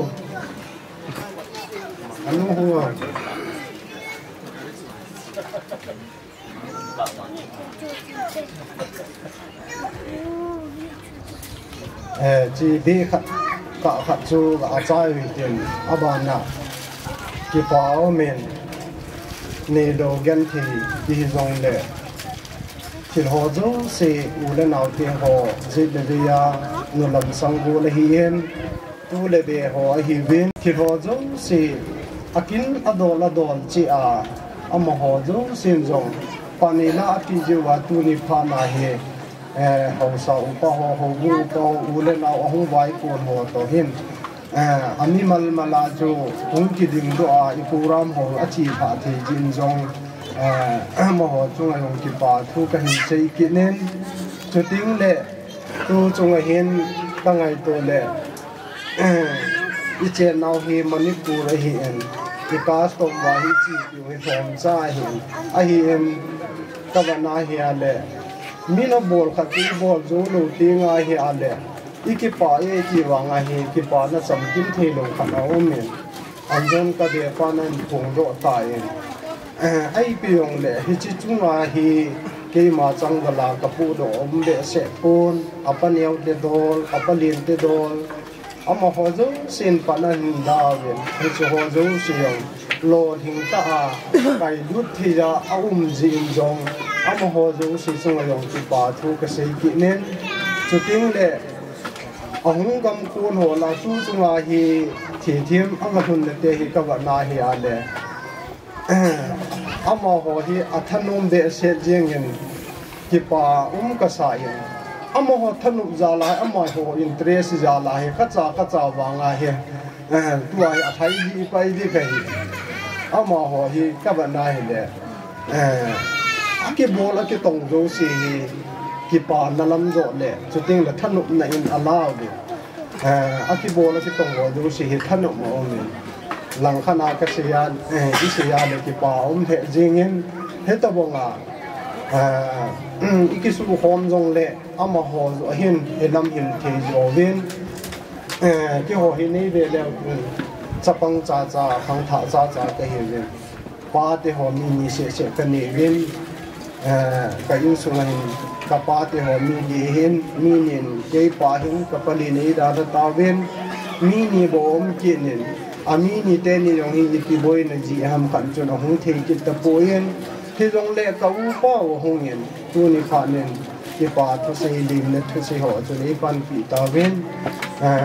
ji bi kha chu ga chai wi tin abana ki pao men ne do gan thi di zong le til ho zo se u le nau te ho je de ya no lam sang go le hien tu le be ho hi win til ho zo se akin adol chi a ama ho zo sin zong panila ati je wa tu ni pha na he ho sa u pa ho gu to u le nau hu vai ko ho to hin ami mala jo hung ki ding do a i program ho achi pha the jin zong mo ho chung ayong ki pa thu ka hin sei ki nen chu ting le tu chung a hin ka ngai to le i che nau hi manipur a hi en ki ka stop wa hi chi ki we form cha hi a hi em ka ba na hi ale mi no bol kha ti bol zo lo ti nga hi ale iki pa e ki wa nga hi ki pa na sam kim the lo kha na o men anjon ka de pa na thong do ta en ai piong le hi chi chunga hi ke ma chang gala ka pu do om le se pon apaniau de dol apalin de dol ama ho zo sin pa na hin da wen hi chu ho zo siang lo hing ta a kai lut thi ja a jin jong ama ho zo si chung yong ki pa thu ka sei ki nen chu ting le ahung gam kun ho la chu chunga hi thi thim anga hun le te hi ka wa na hi ale ama ho hi athanom de se jengin ki pa ka sa yin ama ho thanu za la ama ho interest za la hi ka cha wa nga hi tu ai athai di pai di kai ama ho hi ka ba na hi le ki bol ki tong zo si ki pa na lam zo le chu ting la thanu na in allow de ki bol ki tong zo si hi thanu mo ni lang khana ka se ya isi ya le ki pa the jingin he ta bonga iki su hom jong le ama ho hin elam hin the jo win cái họ hiện nay về là chấp bằng cha phăng thả cha cái hiện về ba thì họ mini sẽ cái này về cái in số này cái ba thì họ mini hiện mini cái ba hiện cái phần này đã tạo về mini bom kia này mini tên này giống như cái bôi này gì ham khẩn cho nó không thấy cái tập bôi thì giống lẽ cái bao không hiện tu này phản nên cái ba thu xây lim này thu xây họ cho nên ban bị tạo về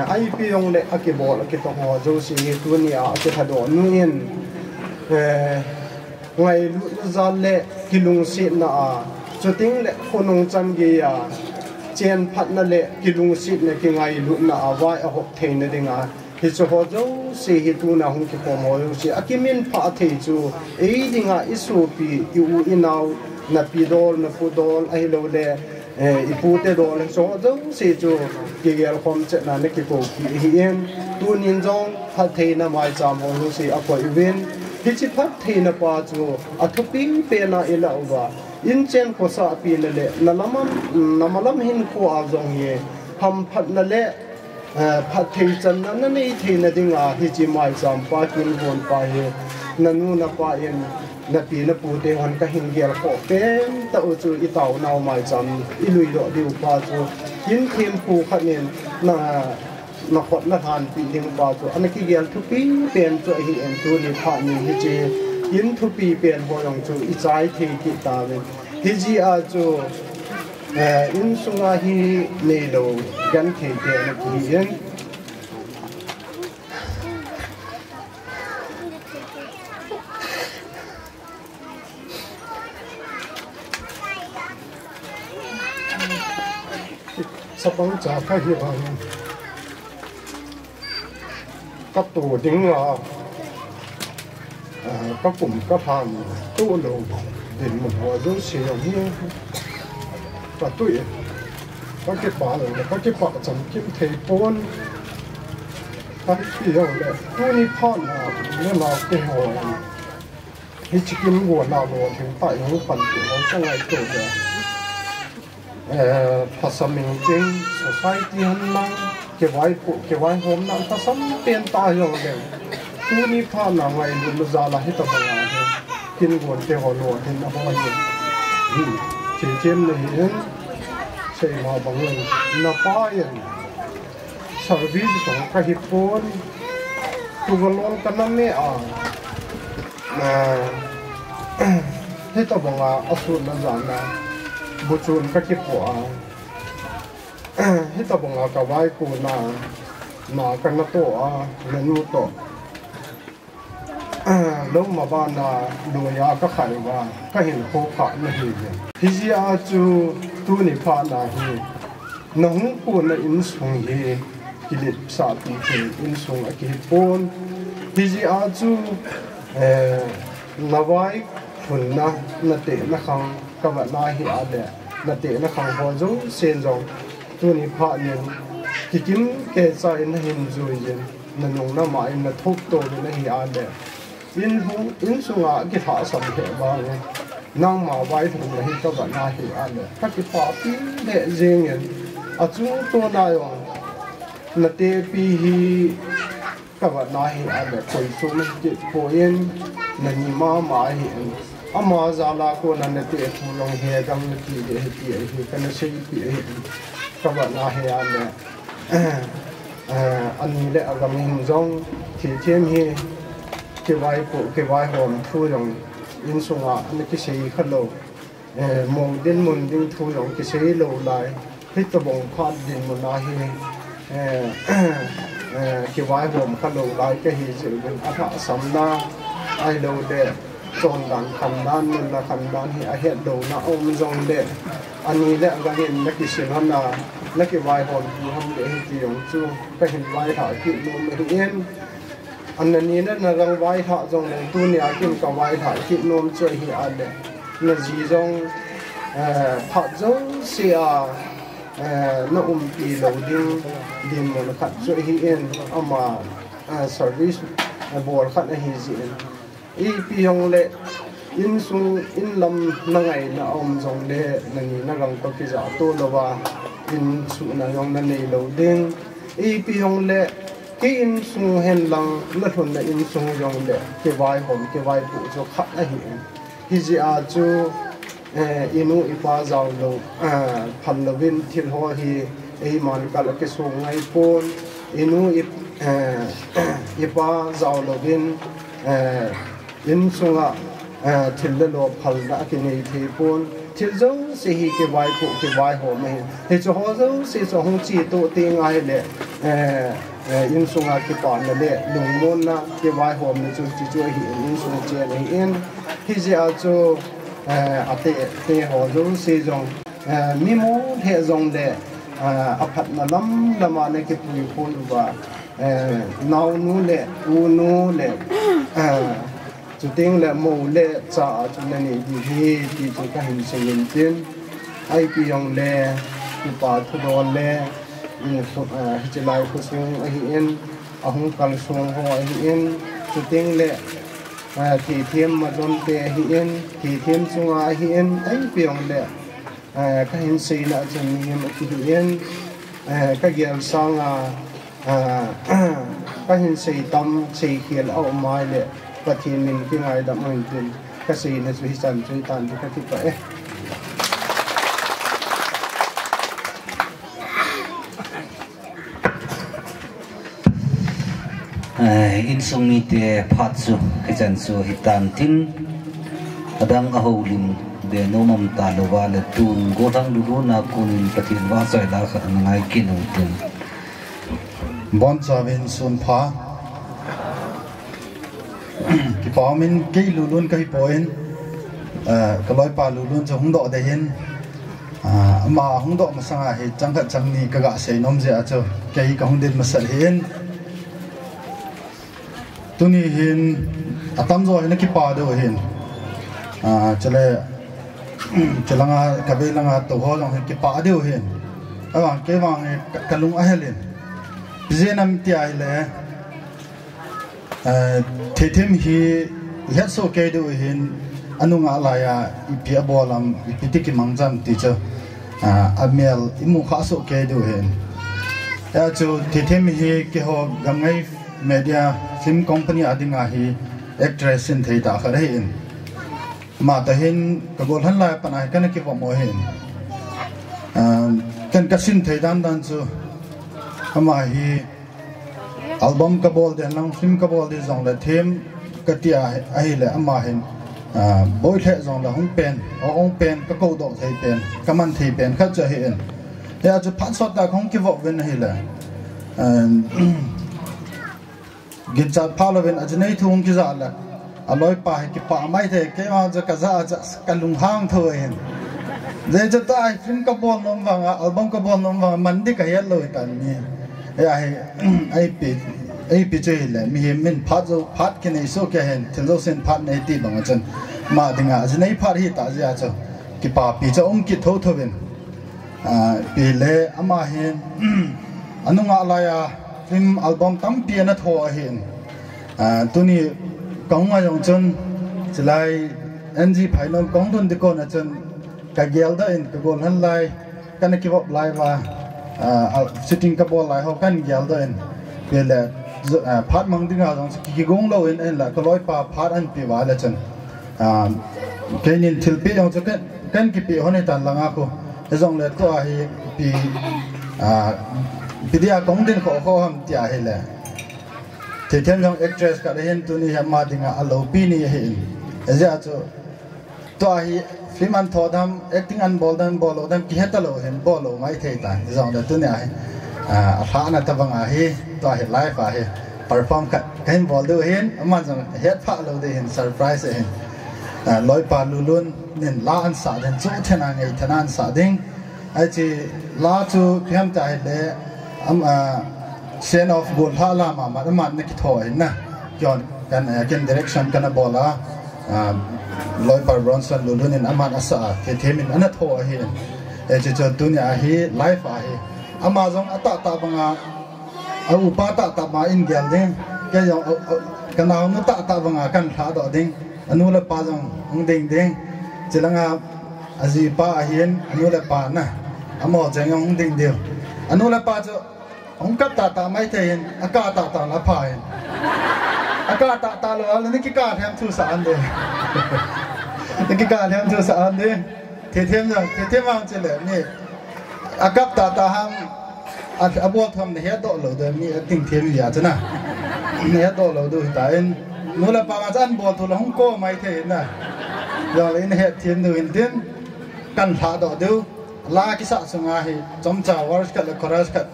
ai bị giống lẽ cái bộ cái tông họ rồi xây tu này cái thay đổi nuôi ngày lúc ra lẽ cái lùng xịt na cho tiếng lẽ con ông chân kia chen phát na lẽ cái lùng xịt này cái ngày lúc na vai ở học thầy này tiếng thì cho họ dấu xây hiện tu na không cái phong mồi xây cái miền phát thầy chú ấy tiếng isu pi yêu inau na pi đol na pu đol ai lâu lẽ ipu te đol cho họ dấu xây chú cái không chết na cái cổ pi hiện tu niên dòng phát thầy na mai chạm họ xây ở quầy event thì chỉ phát thì nó qua chú à thu pin pe na ila uva in chen ko sa pi na le na lam hin ko a zong ye ham phat na le phat thei chan na nei thei na dinga hi chi mai sam pa kin bon pa he na nu na pa yen na pi na pu te hon ka hin gel ko pen ta u chu i tau nau mai cham i lui do diu pa chu kin thêm pu khat nen na nó hot nó than pi ding pa chu an ki gel thu pi pen chu hi en tu ni pha ni hi che yin thu pi pen bo yong chu i chai thi ki ta ve hi ji a chu in sunga hi ne lo gan the te na ki yen sapang cha ka hi ba các tổ tiếng các cụm các hàng tu lầu đến một hòa dấu xì như và tuổi các cái bà rồi các cái bà chấm kiếm thầy bốn các cái điều này tu ni phan là nên là cái hồ thì chỉ kiếm nguồn nào rồi thì tại những phần của nó trong ngày tổ rồi phát sinh mình trên society hôm nay cái vai hôm nay ta sắm tiền tài rồi đấy tu ni phan là ngày luôn ra là hết tập bằng kinh nguồn cái hồ lúa thì nó bao nhiêu chỉ trên này sẽ mà bằng người nó phải serviceของcái hiệp phone tu cái lon cái năm này hết tập bằng asul nó rằng là bút chun cái của hết tập bằng cái vai của nó cái nó tổ nên mua tổ lúc mà bạn là đuổi các khải và các hiện khô khải là gì thì gì chú tu ni pha là gì nó không còn là in sung gì cái lịch sa thì in sung cái phone thì gì chú nó vai phun nó tệ nó không các bạn nói hiện để nó tệ nó không có giống sen giống tu ni pha nên cái kiếm cái sai nó hình rồi gì nó nông nó mãi nó thúc tổ nó hiện để in sung cái thả sầm hệ ba này năng mà vai thùng là các bạn nói hiện để các cái phá pin để riêng nhận chú tôi nói là tê pi hi các bạn nói hiện để quay xuống cái phổ yên là nhìn mà hiện mà ra là cô là tê phù long hè gam cái để thì cái nó xây hiện các bạn nói hiện để anh lẽ gam hình dung thì thêm hi cái vai hồn thu dòng in sung anh cái xây khăn lầu mong đến môn đến thu dòng cái xây lầu lại hết tập bóng phát đến một na hi cái vai hồn khăn lầu lại cái hi sự bên áp hạ sắm na ai lâu để tròn đàn khăn đan mình là khăn đan hi ai hiện đầu na ôm dòng để anh ấy lại cái hiện cái sự hắn là cái vai hồn thì hắn để thì dòng chu cái hiện vai thải kỵ luôn mới yên anh này nó rằng vai thọ dòng này tu nhà kim cả vai thọ kịp nôm chơi hi anh đấy là gì dòng thọ dòng xia nó pi lâu đinh mà nó khát chơi hi yên mà service bồi khát hi gì ý pi hong lệ in sung in lâm nó ngày nó dòng đấy là nó rằng có cái giả tu đâu và in sung nó dòng nó này lâu đinh e pi yong le ki in sung hen lang la thon na in sung yong le ke vai hom ke vai pu cho khat a hi ji a chu inu ipa zaw lo phal lovin thil ho hi e man kal ke sung ngai pon inu ipa zaw lovin in sunga thil le lo phal da ke nei the pon thil zo se hi ke vai pu ke vai ho me he cho ho zo se so hong chi to te ngai le in sunga ke pa na le lung mon na ke vai ho me chu chi chu hi in sung che nei in hi ji a chu ate te ho zo se jong mi mo he jong le a phat na lam lama ne ke pu pon ba nau nu le u nu le chú tiếng là mù lệ trả chú nên đi đi thì chú cái hình sẽ nhìn tin ai bị用lệ chú bà thu đồ lệ chỉ lại chú xuống ai hiện ông cần xuống họ ai hiện chú tiếng lệ thì thêm mà don tệ hiện thì thêm xuống ai hiện ai bị用lệ cái hình sẽ là chân niệm thì hiện cái việc sang cái hình sẽ tâm sẽ khiến ông mai lệ và thì mình cái ngày đậm mình tin cái gì là suy sản suy tàn thì cái thứ vậy in sung mi te phat su cái chân su hitan tin adang a holim de no mam ta lo wa le tun go thang lu na kun pathin wa sai la kha ngai kin ung tin bon savin sun pha ki pa min ke lulun kai poin ka loi pa lulun cho hung do de hin ma hung do ma sanga he chang khat chang ni ka ga sei nom je a cho ke ka hung den ma sal hin tuni hin atam zo hin ki pa do hin chale chalanga ka be langa to ho long ki pa do hin awang ke wang ka lung a helin zenam ti ai le thêm hi hết số cây đều hiện anh ngã lại ipia bolam ipiti mang jam ti cho amel imu khá số cây đều hiện ya cho thêm hi cái họ gam ngay media film company adinga hi actress in thei ta khare hin ma ta hin ka bol han lai panai kan ki bo mo hin kan ka sin thei dan dan chu ama hi album ka bol de lang film ka bol de zong la them ka tia ai le ama hin boy the zong la hong pen ka ko do thei pen ka man thei pen kha cha hin ya chu phat sot da khong ki vo ven hi la gin cha phalo ven ajnei thung ki za la aloi pa ki pa mai the ke ma ja ka za ka lung hang tho hin de cha ta film ka bol nom wanga album ka bol nom wanga man di ka ya loi tan ni ai pi chơi là mình phát zo phát cái này số cái hen thì zo sen phát này ti bằng chân mà đừng à chân này phát hi ta ra cho cái bà pi cho ông kít thâu thâu bên pi lệ ama hen anh ngã lại phim album tam pi na thua hen tuni công ngay trong chân chỉ lại NG phải nói công tuần đi con chân cái gel đó in cái con hắn lại cái này kêu lại và sitting ka bol lai ho kan gyal do en pele phat mang dinga jong ki gong lo en la ko loi pa phat an pi wa la chen kenin thil pe jong kan ki pi hone tan langa ko e jong le to hi pi pidia kong din ko ham tia he le the them jong actress ka hen tu ni ha ma dinga alo pi ni he e ja cho to hi film an thodam acting an boldam bolodam ki hetalo hen bolo mai thei ta zong da tu ne a pha na ta banga hi to hi live a hi perform ka hen bol do hen ama jong het pha lo de hen surprise hen loi pa lulun nen la an sa den chu thena ngai thanan sa ding ai chi la chu phiam ta le scene of bol hala ma ne ki thoi na kyon kan direction kana bola loi par bronson lulun in aman asa the themin ana tho hi e che dunya hi life a hi amazon ata ta banga au pa ta ma in gyal ding ke yo kana nu ta banga kan tha do ding anu la pa jong hung ding chilanga azi pa hian anu la pa na amo jeng hung ding dio anu la pa cho ông cắt ta mấy thế aka ta là phải aka ta là nên cái cá thêm thu sản đấy cái cá thêm thu sản đấy thế mà chỉ là nè aka ta ham abo tham này hết độ lẩu đấy mi tình thêm gì à chứ nào hết độ lẩu đấy tại nó là bao ăn bò thôi là không có mấy thế này giờ lấy hết thêm được tiền căn phá độ đâu la cái sạ sung à hi chom chào war cái là chorus cái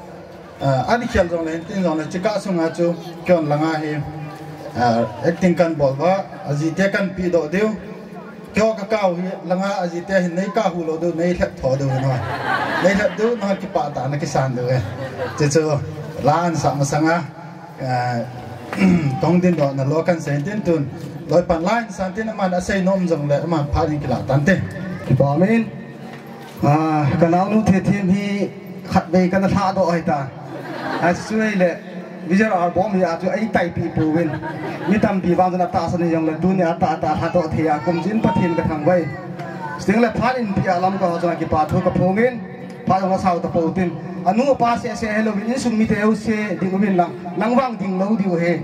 anh khel rồi lên tin rồi chỉ cả sung à chú kêu là ngà hi acting căn bol và gì thế căn pi độ đâu kêu cái cao hi là ngà gì thế hình này cao hù lô đâu này thật thọ đâu nó này thật đâu nó cái pa ta nó cái sàn đâu chứ chứ la anh sạ mà sang à tông tin đó là lo căn sen tin tuần lối pan line san tin mà đã xây nom rằng lại mà phá đi cái là tan thế bỏ mình cái nào nu thiệt thêm hi khát về cái nào thà đó hay ta suy lệ bây giờ ở bom thì cho ấy tay bị bù bên như tầm bị vào là ta sang yang là dunia ta thà đó thì cũng dính phát hiện cái thằng vậy tiếng là phát in bị làm cái cho cái part thôi cái phong in phát trong sao tập bầu tin anu pa se hello in sung mi teo se ding bin lang wang ding lo diu he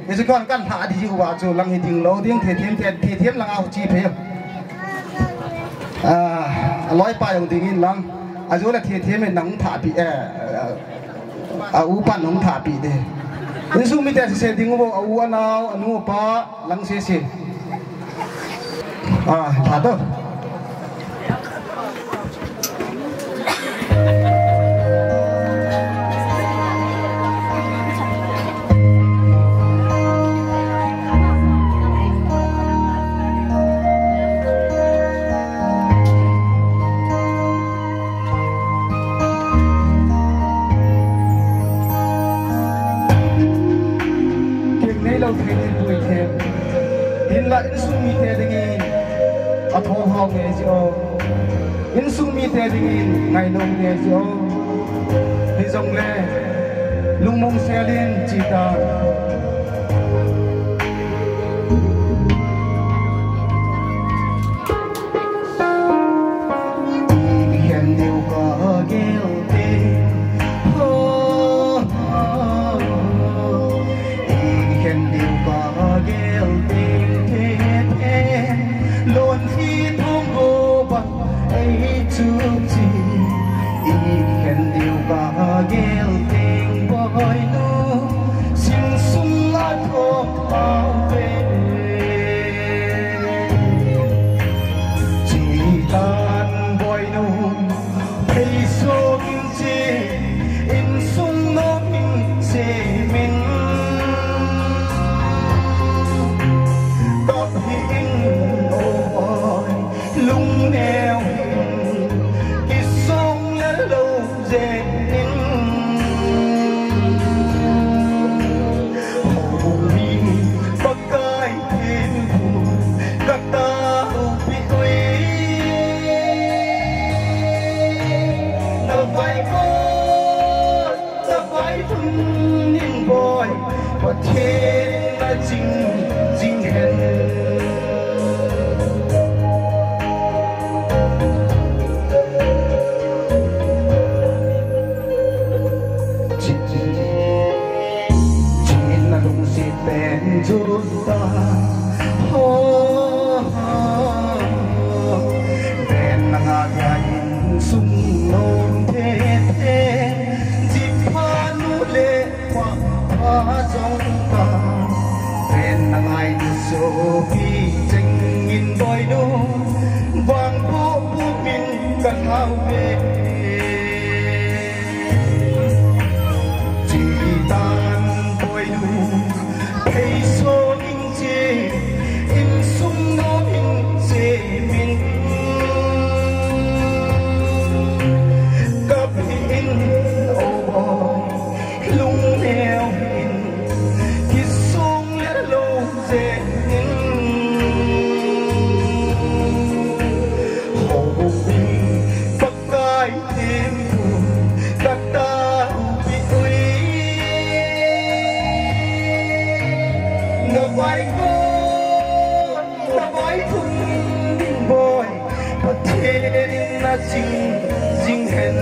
cái con căn thà đi diu wa cho lang ding lo ding thiệt thêm lang ao chi phê lối pa yang ding in lang rồi là thiệt mình nắng thả bị upan nắng thả bị đấy in sung mi teo se ding wo anao anu pa lang se thả đó in sung mi te ding a tho hao nge jo in sung mi te ding ngai nong nge jo hi jong le lung mong se lin chi ta hiền điều có gel te hiền điều có gel te luôn khi thương vô bằng ấy chút gì ý khen điều và ghel tình bồi nu xin sung lá thuộc bảo vệ chỉ tan bồi nu thấy số kinh chi in sung nó mình sẽ mình có hình lung neo cái sông đã lâu dệt nên hầu mình bắc cái thiên buồn các ta bị uy nó phải có nó phải thun nhìn bồi và thế là chính hẹn bên chúng ta bên ngã in sung nôn thế dịp pha nu lệ hoa trong ta bên ngã in số phi tranh nghìn bồi đô vàng bố mình cần hao về chỉ tan bồi đô thấy số mình chê in sung nó mình chê mình cấp in ô bò lung neo mình thì sung lẽ lâu dễ in hồ mình bắc cái thêm buồn các ta bị uy nó vai thun bồi và thế là chính hẹn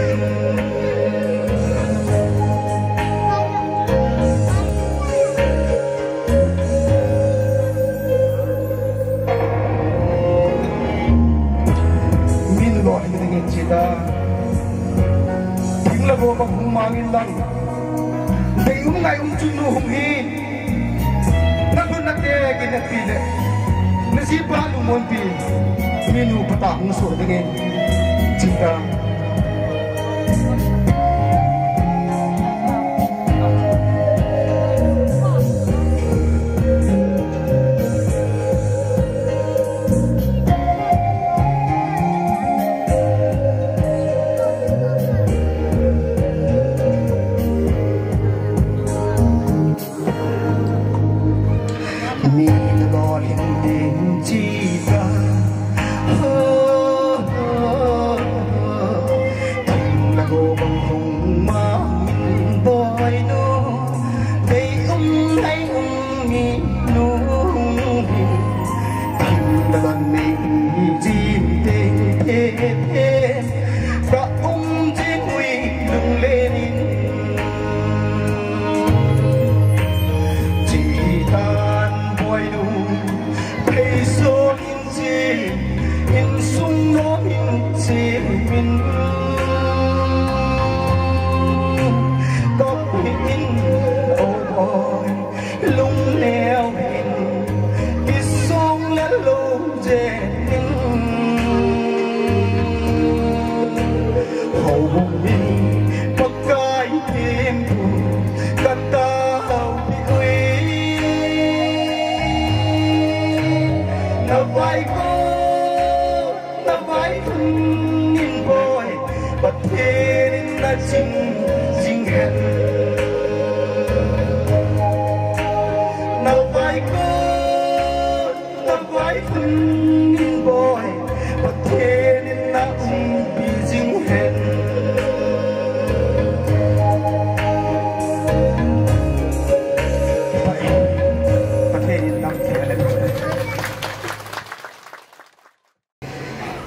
bang dei ngai chunu hum hi na kun na te ki na pi le na si pa lu mon pi minu pata hung so de nge cinta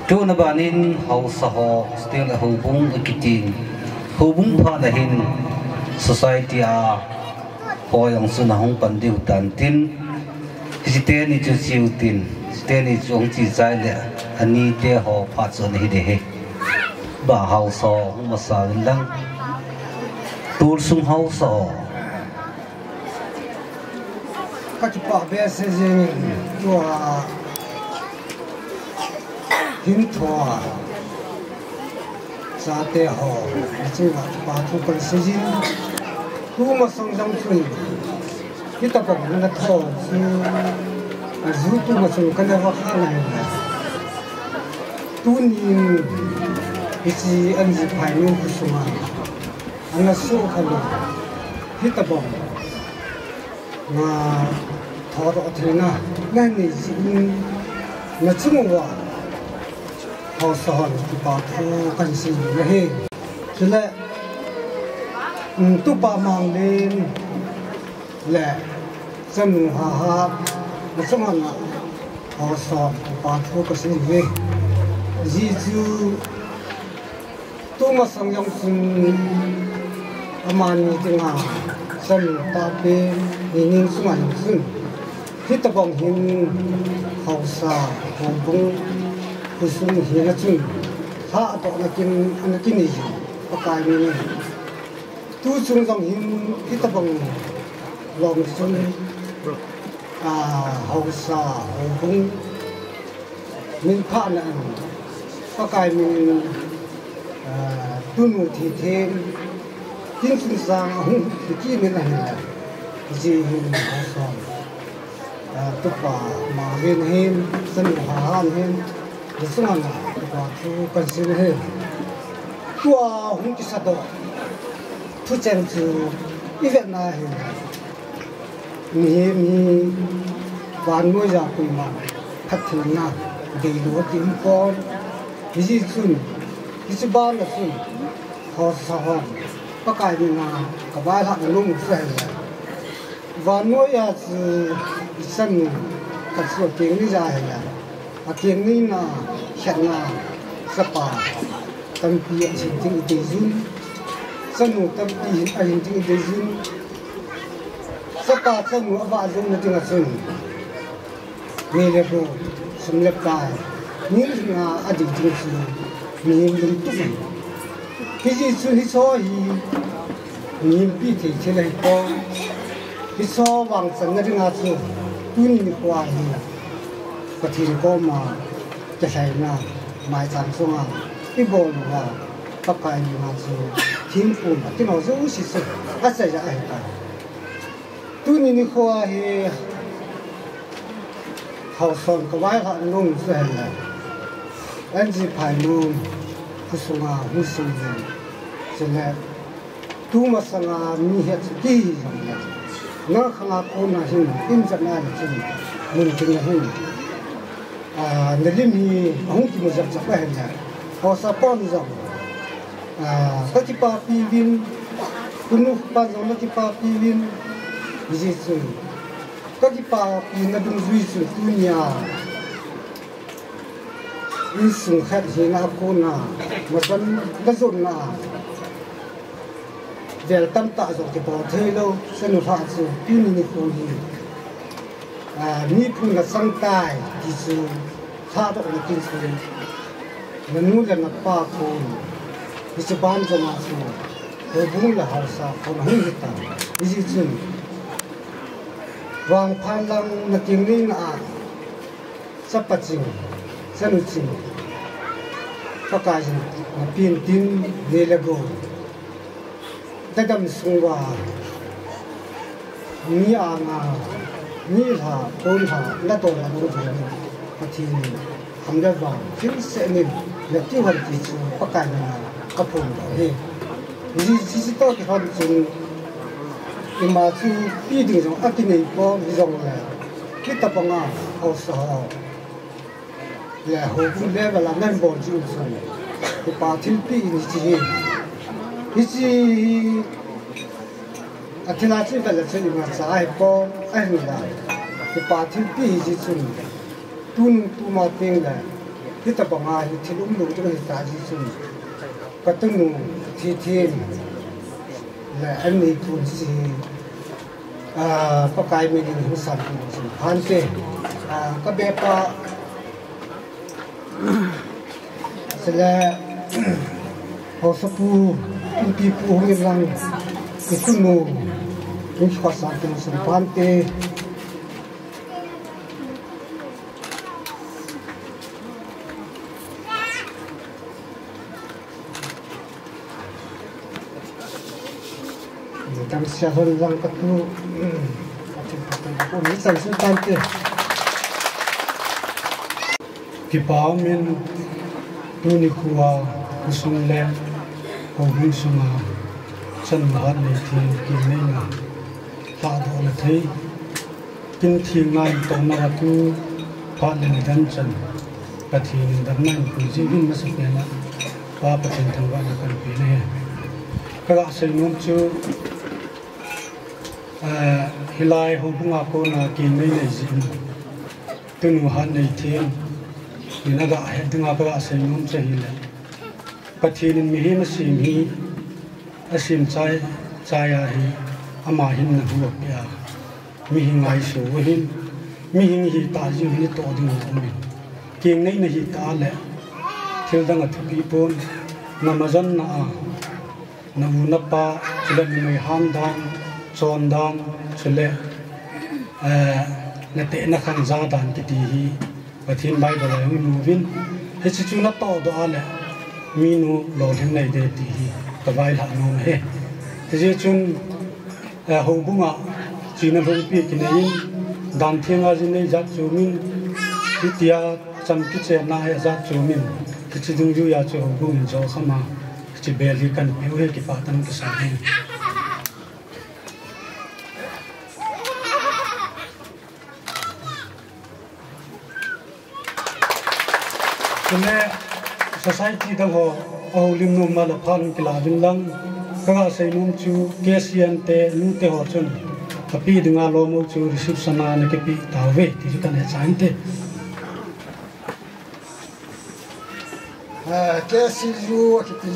tu na banin hau saho still a hubung ikitin hubung pha na hin society a hoyang suna hong pandiu tan tin histe ni chu chiu tin histe ni chong chi chai le ani te ho pha chon hi de he ba hau so ma sa lang tur sung hau so ka chi pa be se je tua hin thua sa te ho chi wa pa thu kan se jin tu ma song jang chui ki ta pa na tho su a zu tu ma song kan wa kha na tu ni chi an ji phai nu ku su ma an su kha lo ki ta pa ma tho ro the na na ni ji na chu wa hậu sòn thì bảo thu cần gì nữa hết, cho nên tụ bà mang lên lẹ dân hà một số hàng hậu sòn thì bảo thu cần gì nữa, gì chứ tụ mà sang yang sun aman như thế nào, dân ta bên nhìn xung quanh sun, khi ta bằng hình hậu sa hậu bung kusun hina chun ha to na kin ni pakai ni tu chung jong hin kita bang long sun hau sa hau bung min pha na pakai min tu nu thi thêm tin sun sang hung ki min na ji hin hau sa tu pa ma gen hin san ha hin Jadi mana waktu konsen he, tua hunki sado, tu centu, event na he, mi ban mo ya kui ma, kathina, delu timpon, biji sun, biji ban la sun, hos sahon, pakai ni na, kabai hak nung faham. Ban mo ya tu isan katsu tinggi jaya. Akhirnya ni na kena sepa tanpi anjing itu zun, senu tanpi anjing itu zun, sepa senu apa zun nanti ngasun, melepo semlepai, ni na adik jenis ni belum tu. Kisi sun hisoi nhìn bị thì chỉ lấy có cái so vàng sẵn cái ngã chú tu nhìn qua thì có thì có mà cái này là mai sản xuất à cái bộ là các cái ngã chú thiên phú mà cái nó rất là sự hết xảy ra hết cả tu nhìn qua thì hậu son cái vai họ nung sẽ là anh chỉ phải nung cái số ngà cái số gì cho nên tu mà sang ngà mi hết cái gì vậy nó khang ngà con là hình in chân này chân mình chân là hình nếu như mi không chỉ một giấc giấc này là họ sẽ còn giấc các chị bà pi vin cũng lúc bà giấc các chị bà pi vin gì chứ các chị bà pi nó đúng duy sự tu nhà in sung hết thì ngà con mà vẫn nó rộn về tâm tạ rồi thì bỏ thế lâu xin phạt sự tin như không gì mi phun là sang tai thì sự tha độ là tin sự mình nuôi là ba con thì sự ban cho mà sự rồi bún là hậu sa còn không hết ta cái gì chứ vàng phan lăng là tiếng linh sắp bắt chừng xin chừng các cái gì là pin tin về là goแต่ดำสงว่ามีอาณามีหาคนหาและตัวเราดูดีปะทีนี้ทำได้บ้างที่เสนิมและที่วันที่สุดประกาศงานก็พูดเลยนี่ที่ตัวที่เขาจึงที่มาที่ปีเดียวอันที่นี่ก็มีรงเลยคิดแต่ปัญหาเอาสาวและหัวคุณเลี้ยเวลาเล่นบอลจู่ส่วนที่ป่าที่ปีนี้ที่นี่อาทิตย์นั้นที่เราจะมีมาสายปองไอ้นี่แหละที่ป่าที่ปีที่สุดตุนมาเต็งเลยที่ตะบังอาที่ลุ่มลุ่มจะเป็นสายที่สุดก็ต้องนู่นที่เทียนและอันนี้ทุนสิประกายมีดินหัวสันตุสิพันเตก็เบบว่าเสร็จแล้วพอสักผู้ปีผู้เงินลังก็คุณโน่มีข้อสารเป็นสัมพันธ์เตดังเสียงลังก็ตัวมีสัมพันธ์เตที่ป่ามันตัวนี้คือว่าสุนเลของหุ่นสมาฉันมาในที่กินไม่นานตาโดนที่กินที่ง่ายตรงนั้นก็พาเล่นดันจันกะทีนึงดังนั้นคือสิ่งที่มาสักเนี่ยนะว่าประเทศทางวันกันปีนี้ก็อาศัยนุ่มจูฮิลายของพวกเราคนกินไม่ในสิ่งตัวหนูหันในที่นี่นักอาเหตุงาก็อาศัยนุ่มจะฮิลายปฏิทินมีมาสิมีอาศิมใจอาอามาหินนักหัวเปียมีหิงไงสูหินมีหิงหิตาจิหินตัวดึงตัวมิเก่งในหิตาแหละเที่ยวดังทุกีปนนำมาจันนาวุนปะเฉลยมีฮันดังจอนดังเฉลยนักเตะนักขันซาดันกิตีฮีปฏิทินใบบลายมีมูวินเฮจิจุนัตโตดอาแหละมีนูหล่อทั้งในเดตีตะไบหลังนูเฮที่จะจุนหงบุงจีนบุงปีกินเองดันเทียงอาจินในจัดจูมินที่เตียจำกิจนาเฮจัดจูมินที่จะดึงยูยาจูหงบุงอินโจเข้ามาที่เบลีกันผิวเฮกิปาตันกิสาเฮคุณแม่society ดังหัวเอาลิมนุ่มมาละพันกิลาบินลังก็อาศัยนุ่มจูเกษียณเตลูเตหัวจนกับปีดึงอาลมุจูริสุสนาในกับปีตาเวที่จะกันเหตุการณ์เตเกษียูที่ปี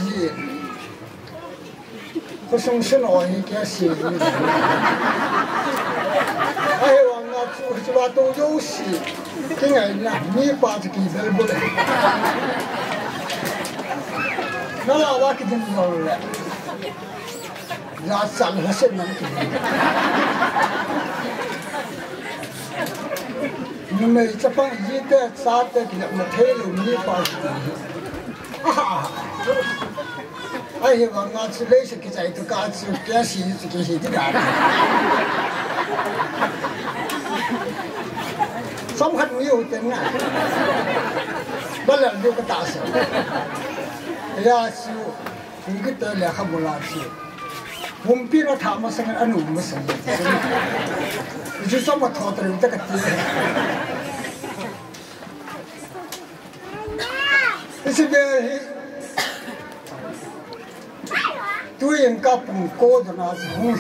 ก็ส่งเสนอให้เกษียูไอ้วันนั้นจูจะว่าตัวยูสีที่ไงนะมีป้าจะกี่เบลบุเลยนั่นเราว่าคิดถึงเราเลย ราสันละเส้นนั้นนี่ไม่จะไปยี่เตะซาเตะกินมาเทลุนี่ไปไอ้เหี้ยว่างานสุดเลยสิกิจตัวการสุดแก่สิสิกิจที่ไหนสำคัญอยู่เต็มน่ะบ้านเราอยู่ก็ตาเสียยาสูผมก็เตะเลยข้าบุญลาสิผมพี่เราถามมาสักอันหนุ่มมาสักจะชอบมาทอดหรือจะกระเทียมนี่สิเบย์ตัวเองก็ปุ่มโก้ตัวน่าจะหุ่น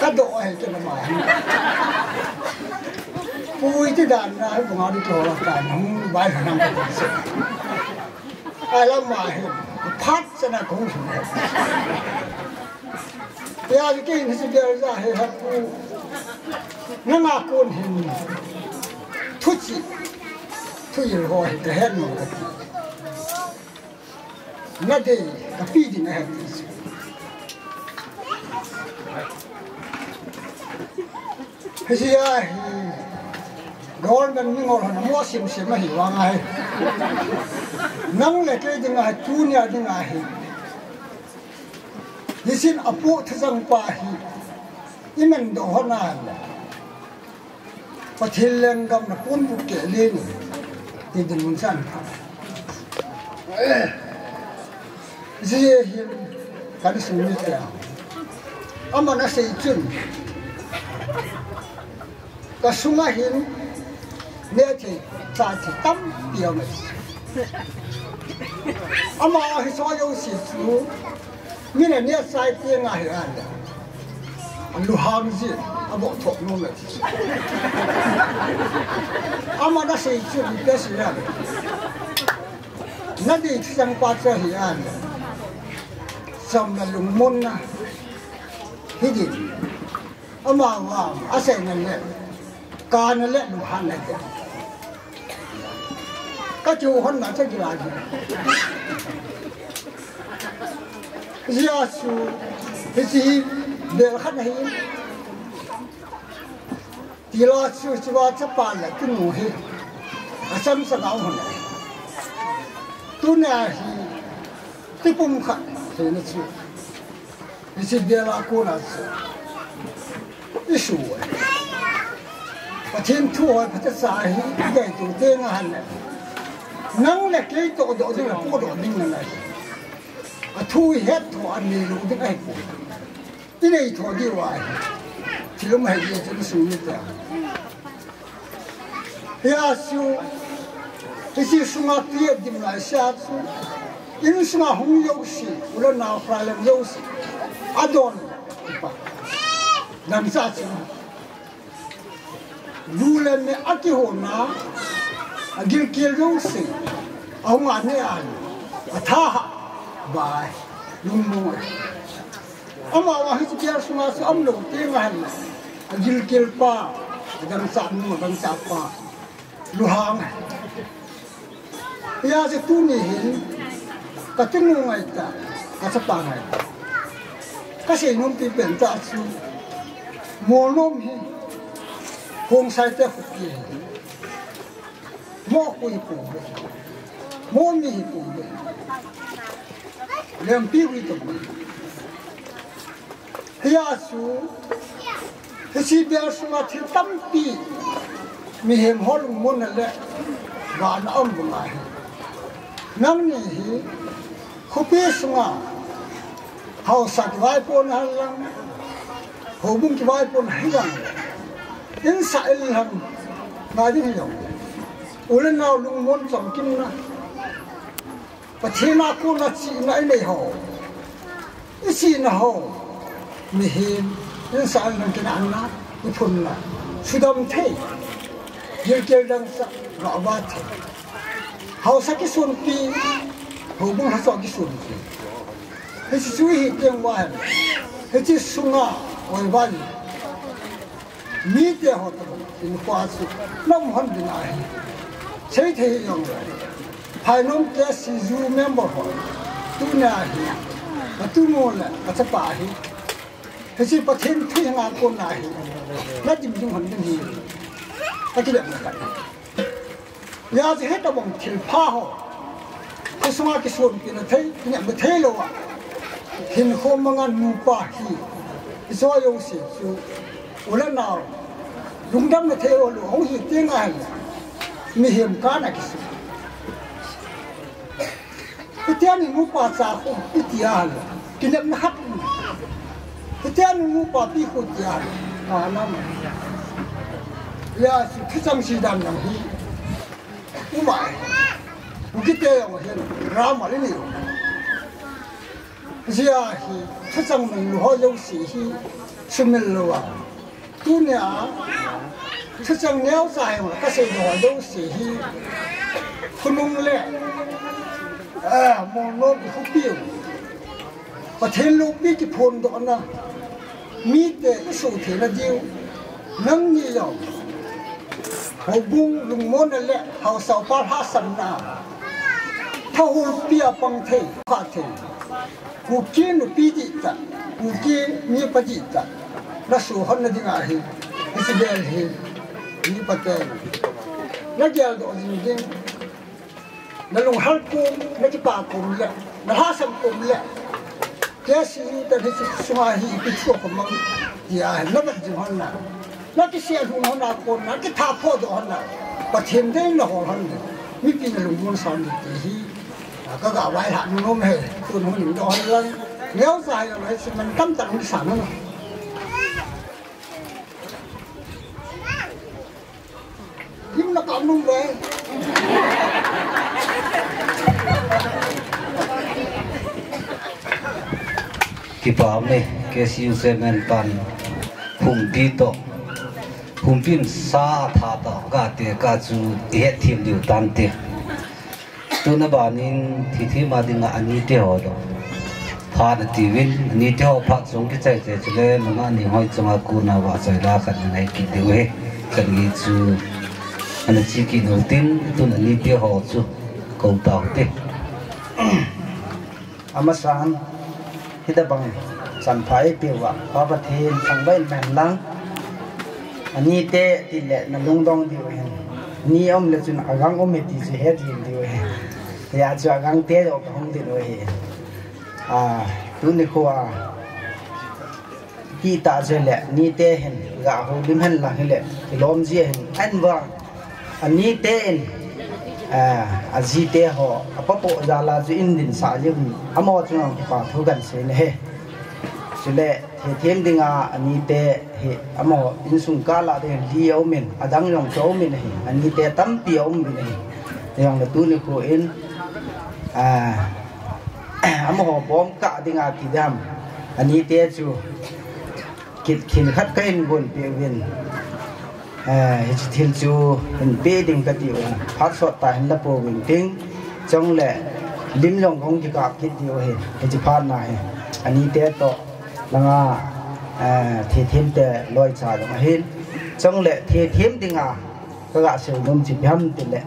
ก็โดดให้กินมาปุยที่ด่านนะให้ผมเอาดีตัวละกันหุ่นไว้ทำไปเสร็จไอ้ละมาเห็นพัดจะน่าคงถึงยาที่กินสิเบย์จะให้ฮับปูนั่งอากูนเห็นทุจิทุยรอยแต่เห็นมันก็นั่นเองกับพี่ดีนะฮะเฮียกอลมันมีงอหน้ามัวซิมซิมมาหิวไงนั่งเล็กๆยังไงจูเนียยังไงยิ่งสินอภูทจังปาหียิ่งมันโดนนานปะทิลเลนกำนักปุ่นบุกเกลินที่ดินมุนสันเจียหินกันสุนิตแล้วอามันน่าเสียจุนก็สุมาหินเนี่ยที่จ่าที่ตั้มเดียวเลยอามาให้ซอยอยู่สิสูมีเนี่ยใส่เตียงอะไรอันเดียวอันดูหางสิอาบอกถกนู่นเลยอามาน่าเสียจุนเด็กสิแล้วนั่นที่สังกัดเสียอันสำนักลุงมุนนะที่ดินอามาว่าอาศัยนั่นแหละการนั่นแหละลุงฮันนั่นแหละก็จูฮันมาสักกี่ล้านยาสูที่เดือดขันหินที่ลาสูจะว่าจะปานเลยที่หนูเห็นอาจารย์สกาวหันตัวเนี่ยที่ปุ่มขัดเห็นสิที่เดือดกูน่ะอิสุวประเทศทั่วประเทศสายใหญ่ตัวเต็งหันเลยนั่งเล็กเลยตัวโดดที่เราพูดโดดนิ่งนั่นเลยทุ่ยเฮ็ดถั่วอันนี้รู้ที่ไอ้กูที่ไหนถั่วที่ว่าที่เราไม่เห็นจะสู้ไม่ได้ยาสูที่สุนัขที่ดิมลายชาสูอินสุนัขหงโยสิอุลนาฟรายเลโยสิอาดอนนั่นซาสูดูแลเนี่ยอากิโหนาอากิลกิลโยสิเอางานเนี่ยอันอาท่าบายลุงมวยอามาว่าให้เจ้าสุนัขอัมโลเตียงหันอากิลกิลป้าดังสามมือดังสามป้าลูหางยาจะตู้นี่เห็นก็จะงงไงจ้ะก็จะปังไงก็เสียนุ่มที่เป็นจ่าสูโมนุ่มเห็นคงใส่แต่หุบเยี่ยโมกุยปูเลยโมมีปูเลยเรื่องพี่วิตุยาสูที่เดียวสุนัขที่ตั้มปีมีเห็นหัวลุงมุนนั่นแหละบ้านอ้อมบุญไหลนั่งนี่เขาเปี้ยสงาเขาสักไว้ปนหันหลังเขาบุ้งไว้ปนหันหลังยังใส่หลังมาที่นี่อุลนาลุงมุนสมกินนะประเทศนักคนละชีนัยในหออีชีนะหอมีเห็นยังใส่หลังกินอันนะอีพุ่นนะสุดำเทยืนเกลดังสักรอบาทเขาสักกี่ส่วนปีเขาบุ้งเขาสักกี่ส่วนปีเฮ้ยช่วยเตียงวันเฮ้ยสุงาวันวันมีเดียหัวตัวอินฟ้าสุน้ำหันดินไอใช้เทียงเลย ภายน้องแกซีจูเมมเบอร์ตู้นาฮีตู้โมล่ะก็จะป่าฮีที่สิประเทศที่งานคนนาฮีน่าจะมีหันเป็นฮีก็จะเด็กเหมือนกันยาจะให้ตะบังถิ่นผ้าห่อที่สมาร์ทส่วนกินเทเนี่ยไม่เทเลวะถิ่นโคมงานมูป่าฮีที่สวายงสิจูอุลนาวลุงดำไม่เทวะลุงฮีเตียงไงมีเหมการอะไรสิที่นี่มูป่าสาขที่ที่อันกินเล็บนัดที่นี่มูป่าปีขุดที่อันนั่นยาสิที่จังสีดำนั่นฮีอุบายอุกิเตยองเห็นรามาเลยนี่เสียฮีที่จังมันรู้ว่า有สีฮีสมิลล์วะตัวเนี่ยที่จังเนี้ยใจมันก็เสียว่า有สีฮีคุณลุงเล่มองโลกเขาเปลี่ยนประเทศโลกนี้ที่พ้นดอนนะมีแต่สุเทนะเดียวนั่งนี่ยาวเขาบุ้งลุงมอนนั่นแหละเขาสาวป้าท่าสันนาถ้าหัวเปียปังเทขาเทกูกินปีจิตะกูกินมีปจิตะแล้วสู่หันนั่นที่ไหนอิสเบลเฮมีปะเตนแล้วเจ้าดอกจริงนั่นลงฮัลโกมนั่นจะปากกลมแหละนั่นหาสังกลมแหละแกสิแต่ที่สมาธิปิดตัวของมันอย่านั่นมันจะหันหน้านั่นจะเสียหุ่นหันหน้าคนนั่นจะท้าพ่อจะหันหน้าประเทศได้หน้าหันหน้ามีปีนลงบนสอนดีที่ก็กล่าวไว้หลังน้องเฮตัวน้องหญิงดอนเลยเลี้ยวซ้ายอะไรสิมันตั้มตังที่สามนั่นยิ้มนักการนุ่มเลยที่ป่าวนี่แกสิวเซเมนตันหุ่มปีโตหุ่มปินซาธาตากาเตกาจูเอทีมดิวตันเตตัวนับานินที่มาดิงอันนี้เดียวดอกพาดทีวินอันนี้เดียวพักสงกิจใจจะเลยมันอันนี้ห้อยจะมากูนาว่าใจลากันยังไงกินเดียวเฮกันนี้จูอันนี้ชีกินหัวตินตัวนี้เดียวหัวจูกูตาวเตอามาสานที่ตะบังสันไพเปียวว่าพระประเทศสังเวยแมนลังอันนี้เตะติเละนั่นลุงดองดีเว้ยนี่อมเลจุนอากังอมเมติสิเฮดีดีเว้ยอยากจะอากังเตะออกห้องดีเว้ยตัวนี้ขวาที่ตาเจเละนี่เตะเห็นกะหูดิมเห็นหลังเห็นเละลมเจียเห็นอันว่าอันนี้เตะอาจีเตะหัวป๊อปจาลาจูอินดินสายยิ่งอามอจุนปาทุกันเสียเลยสุดเลยเทียมดิ่งอันนี้เตะอามออินสุงกาลาเดนลีเอามินอดังยองโจมินอันนี้เตะตั้มปีเอามินยังละตัวนี้กูอินอามอบอมกะดิ่งกิดามอันนี้เตะจูคิดขินขัดกันบนเปียวินทิลจูเป็นเป้ดิ่งกระติวพักสดตายละโปวิ่งทิ้งจงแหละลิ้มลงของจิกาคิดเดียวเห็นจิพานนายอันนี้เตะโตละงาเทียมเตะลอยชาลงมาเห็นจงแหละเทียมดิ่งก็กะเสือนมจิบย้ำติดแหละ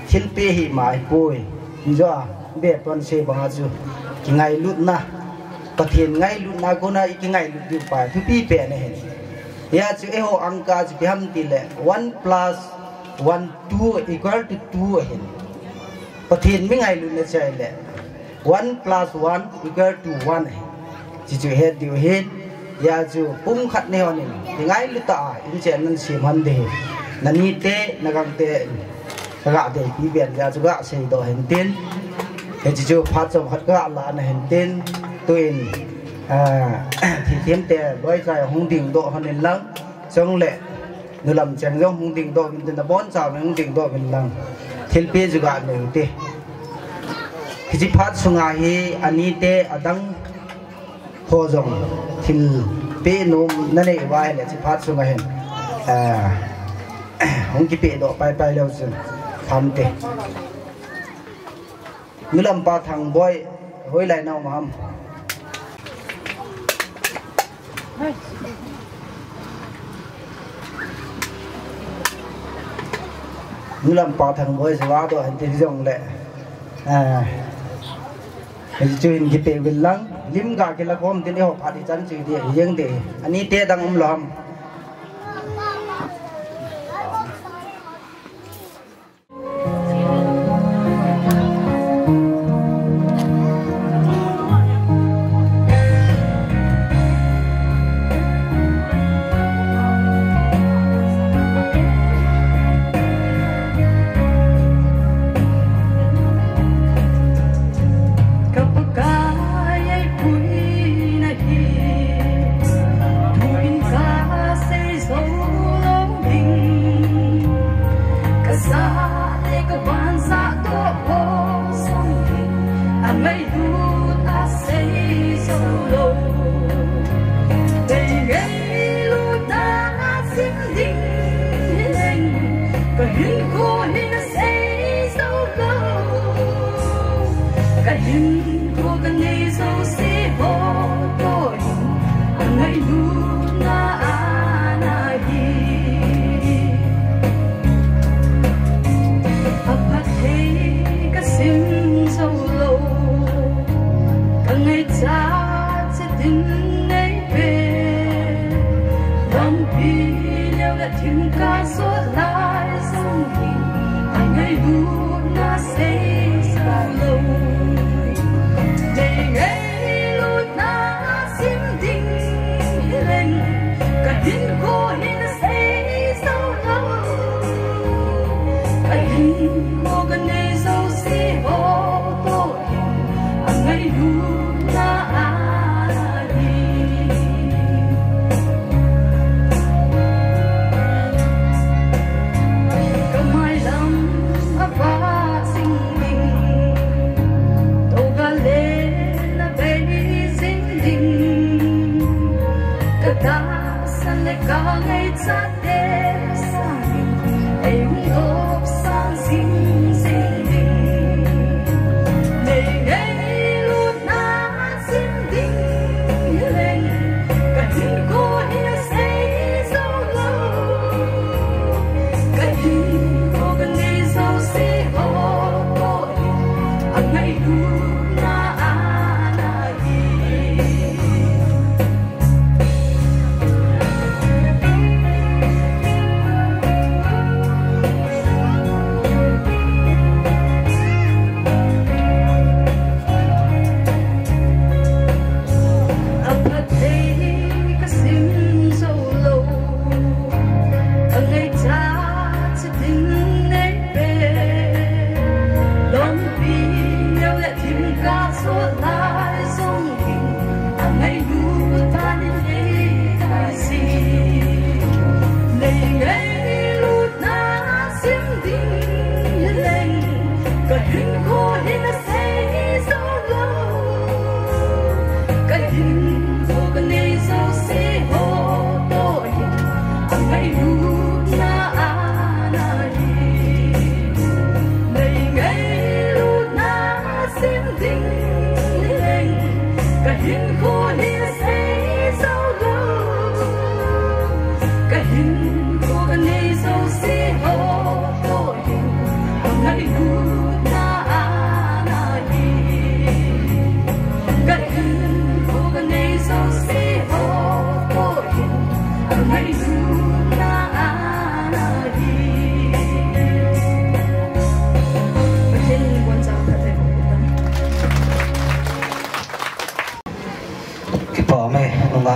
ทิลเป้หิมาปุยนี่จ้าเบ็ดวันเสบังอาจูกิไงลุดนะประเทศไงลุดนะกูนะอีกไงลุดอยู่ไปทุกปีเปะเนี่ยya chu eho angka chu biham tile 1 plus 1 2 equal to 2 hin pathin mi ngai lu na chai le 1 plus 1 equal to 1 chi chu he diu hin ya chu pum khat ne hon ni ngai lu ta in chen nan sim han de nan ni te na gang te ga de pi bian ya chu ga sei do hen tin he chi chu phat chom khat ga la na hen tin tuin thì tiêm tè đôi dài hung đình độ hơn đến lăng trong lệ nếu làm chẳng giống hung đình độ mình là bón chào hung đình độ mình lăng thiên bia juga ada itu khi chỉ phát sungai hi ani te adang ho jong thil pe nom nane vai le chỉ phát sungai hen hung ki pe độ pai pai leo sun tham te nếu làm ba thằng boy hối lại nào mà nu lam pa thang boy se wa do han ti jong le chuin ki pe vil lang lim ga ke la kom tin ho pha di chan chi di yeng de ani te dang lam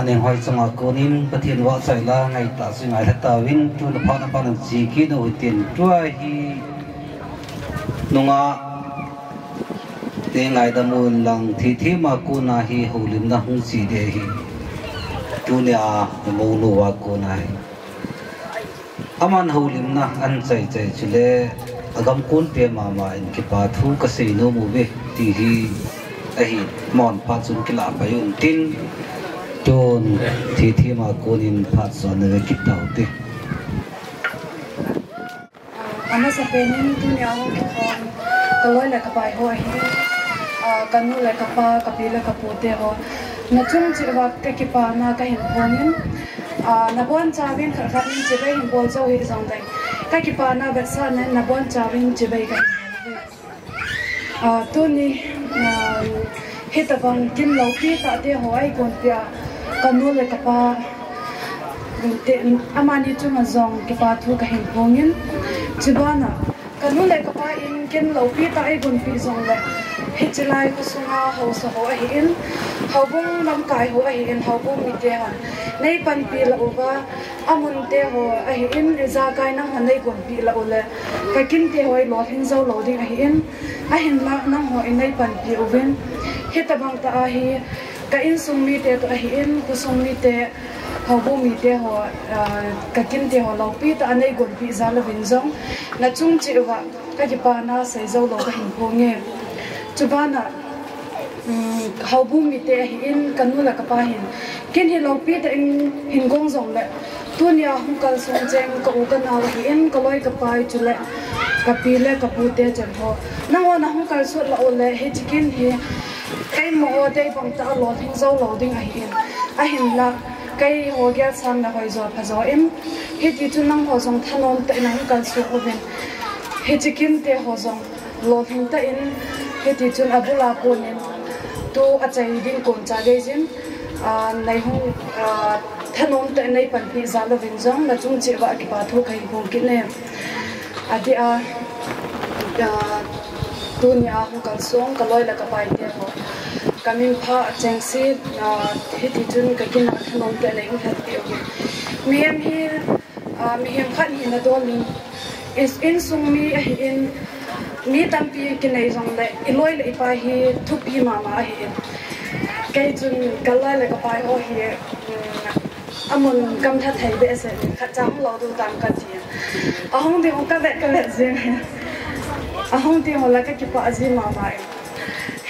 nên hỏi xong cô nín bất thiện võ xảy là ngày ta sinh ngày thật tàu vin tu là phá nó chỉ kia nó tiền trôi hi nông à thế ngày ta muốn lòng thì mà cô na hi hậu lim na hung gì để hi tu nhà mù nụ và cô này aman hậu lim na ăn chạy chỉ lệ agam côn pe mà anh cái bà thu cái gì nó mua về thì hi ai mòn phát sun cái lạ phải dùng tin chôn thì mà cô nín phát son người kích đầu đi anh sẽ bên những tu nhà họ cái lối là cái bài hỏi cái nuôi là cái ba cái pi là cái bố thế họ nói chung chỉ là cái ba na cái hình phong nên na bọn cha bên khởi phát nên chỉ cái hình phong châu hiện rằng đây cái kịp bà na vật sa nên là bọn cháu bên chỉ bay cái tôi ni hết tập bằng kim lâu kia tại đây hỏi còn bia còn nuôi lại cái bà amani tu mà dòng cái bà thu cái hình bongin chỉ bà na còn nuôi lại cái bà in kim lâu kia tại đây còn bia dòng lại hết chỉ lại có số nào hậu số hậu ấy in hậu bông năm cái hậu ấy in hậu bông mít hả nay pan bia là ova amun te ho ấy in ra cái năng hả nay còn bia là ole cái kim te ho lọt hình dâu lọt đi ấy in ahin la năng ho in nay pan bia oven hết tập bằng ta ahi cái in sung mi te to ahi in ku sung mi te hậu bông mít ho cái kim te ho lọt pi ta nay còn bia ra là vinh dòng là chung chịu vậy cái gì pa na sẽ dâu lọt cái hình phong nghe chú ba na hậu bung mi te in kanu la kapa hin kin hi lo pi te hin gong zong le tu nia hung kal sung cheng ko u kan na hi in ko loi kapa chu le kapi le kapu te chen ho na wa na hung kal su la o le he chikin hi kai mo te bang ta lo thing zo lo ding a hin la kai ho gya sang na hoi zo pha zo im he ti chu nang ho zong thanon te na hung kal su o ben he chikin te ho zong lo thing ta in he ti chun abula ko nen tu achai din kon cha ge jin nei hung thanom te nei pan pi za lo vin jong na chung che wa ki pa thu khai hong ki ne adi a tu ni a hung kal song ka loi la ka pai te ho kamin pha cheng si he ti chun ka kin thanom te nei hung hat pi o mi hem khat hi na do ni is in sung mi a hi in mi tampi ki nei zong le iloi le pa hi thupi mama hi kai chun kalai le ka pai ho hi amun kam tha thai be se kha chang lo du tam ka chi a hong de hong ka le zeng a hong de ho la ka ki pa ji mama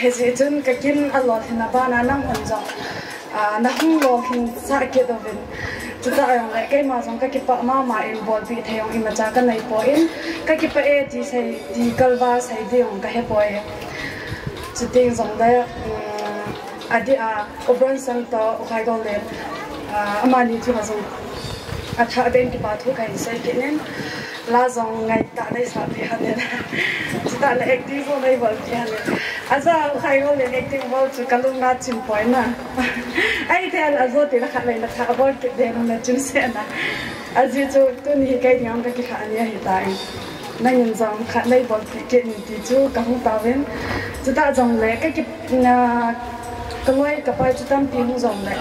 he je chun ka kin a lo thina ba na nang hon zo na hong lo hin sa ke do ben chúng ta ở lại cái mà giống cái kипpa mà em bol bị thay ông im cha cái này point cái kippa e thì xây thì calva xây đi ông cái point chỉ tiếng giống đấy adi obran sang to khai gol lên amani chu mà giống tha bên kippa thu cái xây cái nên la giống ngày ta đây sao thì hắn nên chúng ta lại active vô đây bol thì hắn asa khai gol lên active bol chu kalung na chim point na ai thì là zo thì là khá là khá bol cái đèn nó chim sen na azi chu tu ni cái nhang cái khá này hiện tại nên nhân giống khá đây bol thì cái thì chu cả không tao bên chúng ta giống lấy cái lối cái bài chúng ta tiếng giống lấy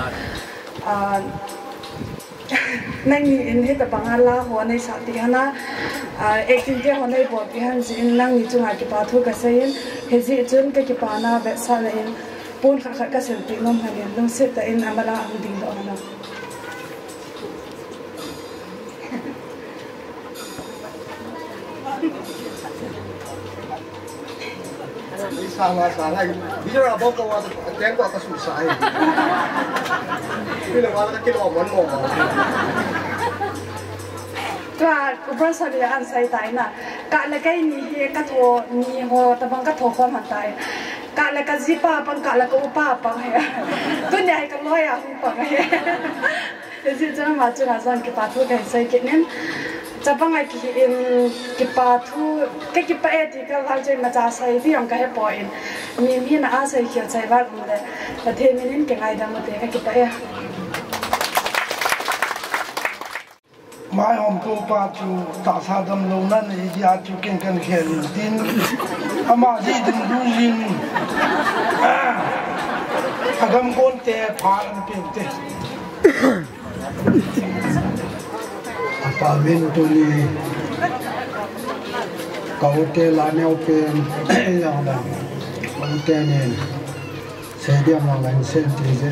nên in hết tập bằng la hoa này sao thì hana activity hoa này bol thì hắn chỉ năng như chung cái bảo thu cái xây hết gì chung cái bảo na về sau này pun khắc cái sự tình nom hay long set ta in amala ang ding do na sang ngay bây giờ là bao câu tiếng gọi cái sụt sai bây giờ là cái lò món mồm và ubra sa dia an sai tai na ka la kai ni he ka tho ni ho ta bang ka tho khom han tai ka la ka zipa pang ka la ka upa pang he tu nya ka loi a hu pang he ji chang ma chu na sang ki pa thu kai sai ke nen cha bang ai ki in ki pa thu ke ki pa e ti ka hal chai ma cha sai ti ong ka he po in mi na a sai khia chai wa kum de la the mi nen ke ngai da mo te ka ki pa e mai hôm cô pa chú ta sa đâm lâu nan này đi chú kinh kinh khéo tin ama gì đừng du linh agam con te phá ăn tiền te apa bên tôi đi cầu te là neo pen yang là cầu te nên sẽ đem vào lần xem thì sẽ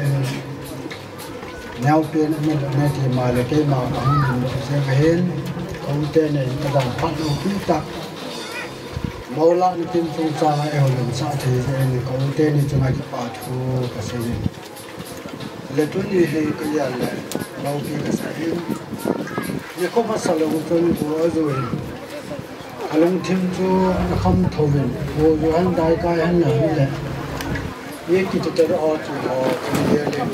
nhau bên mình này thì mà là cái mà mình sẽ phải hết công ty này ta đang phát đầu tư tắc mỗi lần tìm phương xa ở lần sau thì công ty này cho ngay cái bảo thu cái gì là tôi đi hay cái gì là lâu kỳ cái gì như có phát sản lượng tôi của rồi long thêm cho không thầu mình rồi hắn đại cái hắn là như vậy như cái tôi đã ở chỗ họ thì là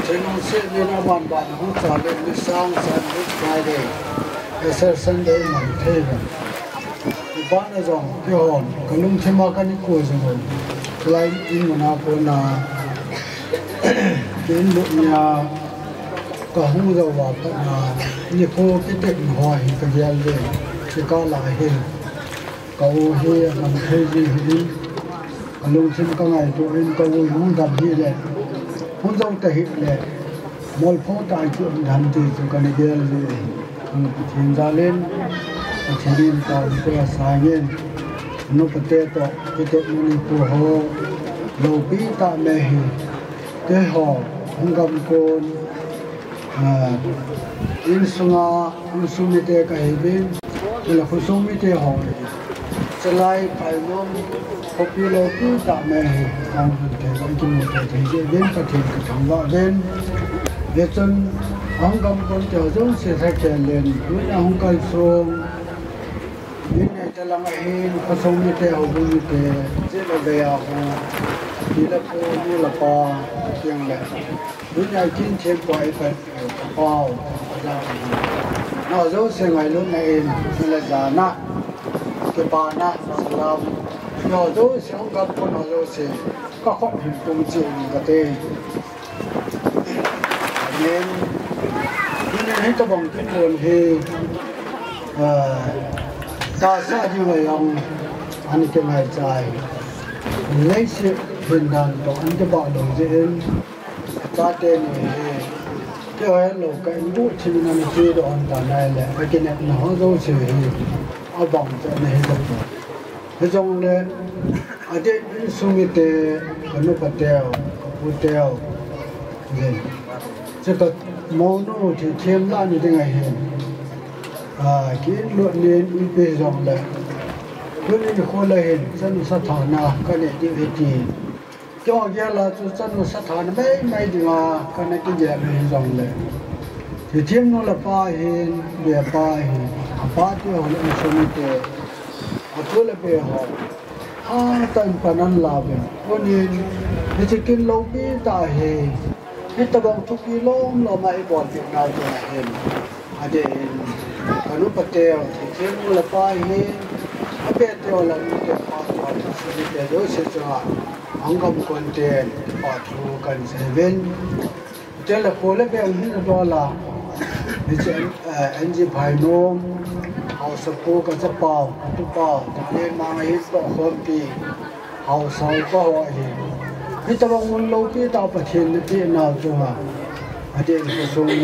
thế nó sẽ như là bạn không trả được sang sang Friday sẽ sinh đến mình thế rồi bạn là rằng cái hồn cái lung thêm bao cái cua rồi lại in một nào của là đến bộ nhà cả hung dầu vào cái là như cô cái tết hỏi cái gì vậy thì có lại hình cậu hi làm thế gì đi cái lung thêm cái ngày tụi em cậu muốn làm gì đấy muốn dâu thể hiện đấy mỗi phố tại chuyện làm gì cho cái này gì thiên gia lên chỉ đi vào cái sai nhiên nó có thể to cái tết mình của họ đầu bí ta mê cái họ không cầm côn in sunga in sumite cái bên là không sumite họ sẽ lại phải nom copy lo bí ta mê không thể làm cái một cái gì bên cái chuyện cái thằng vợ bên để chân không cầm côn chờ giống sẽ thay lên lúc nào không cần xuống những ngày ta làm ai có sống như thế, học như thế, rất là về học, đi là cô như là co, tiếng lệ. Lúc này chín千quay phải bao, nó dấu sẽ ngày lúc này như là giả nát, cái bà nát, làm, nó dấu sẽ không gặp con nó dấu sẽ có khó hình tung chuyện cái thế. Nên hết các bằng cái nguồn thì ta sẽ như vậy ông anh cái ngày dài lấy sự bình đẳng của anh cái bạn đồng diễn ta tên này cái ấy là cái bút thì mình chơi đồ anh ta này là cái này nó rồi sự ở bằng cái này hết rồi cái trong này ở đây sung cái nó bắt đầu bút đầu gì chứ cái món nó thì thêm ra như thế này cái luận lên về dòng là lúc này khôi lên dân sát thản nào cái này đi về thì cho kia là dân sát thản mấy thì mà cái này cái gì về dòng là thì thêm nó là ba hiện về ba hiện ba thì họ lại sống thế họ cứ là về họ tận phần ăn làm vậy nên thì chỉ kinh lâu bí ta hè cái tập đoàn thuốc đi lông là mấy bọn Việt Nam cho hiện để cái lúc bắt đầu thì thêm là phải hết, bây giờ là những cái phát triển sự kiện đó sẽ cho anh cầm quan tiền phát thu cần sẽ bên, thế là cô lấy về những đó là thì anh chỉ phải nôm, họ sẽ cố cái chấp bảo, để mang hết vào hôm thì họ sau có họ thì tập đoàn lâu thì tạo phát triển cái nào cho họ, để cái số này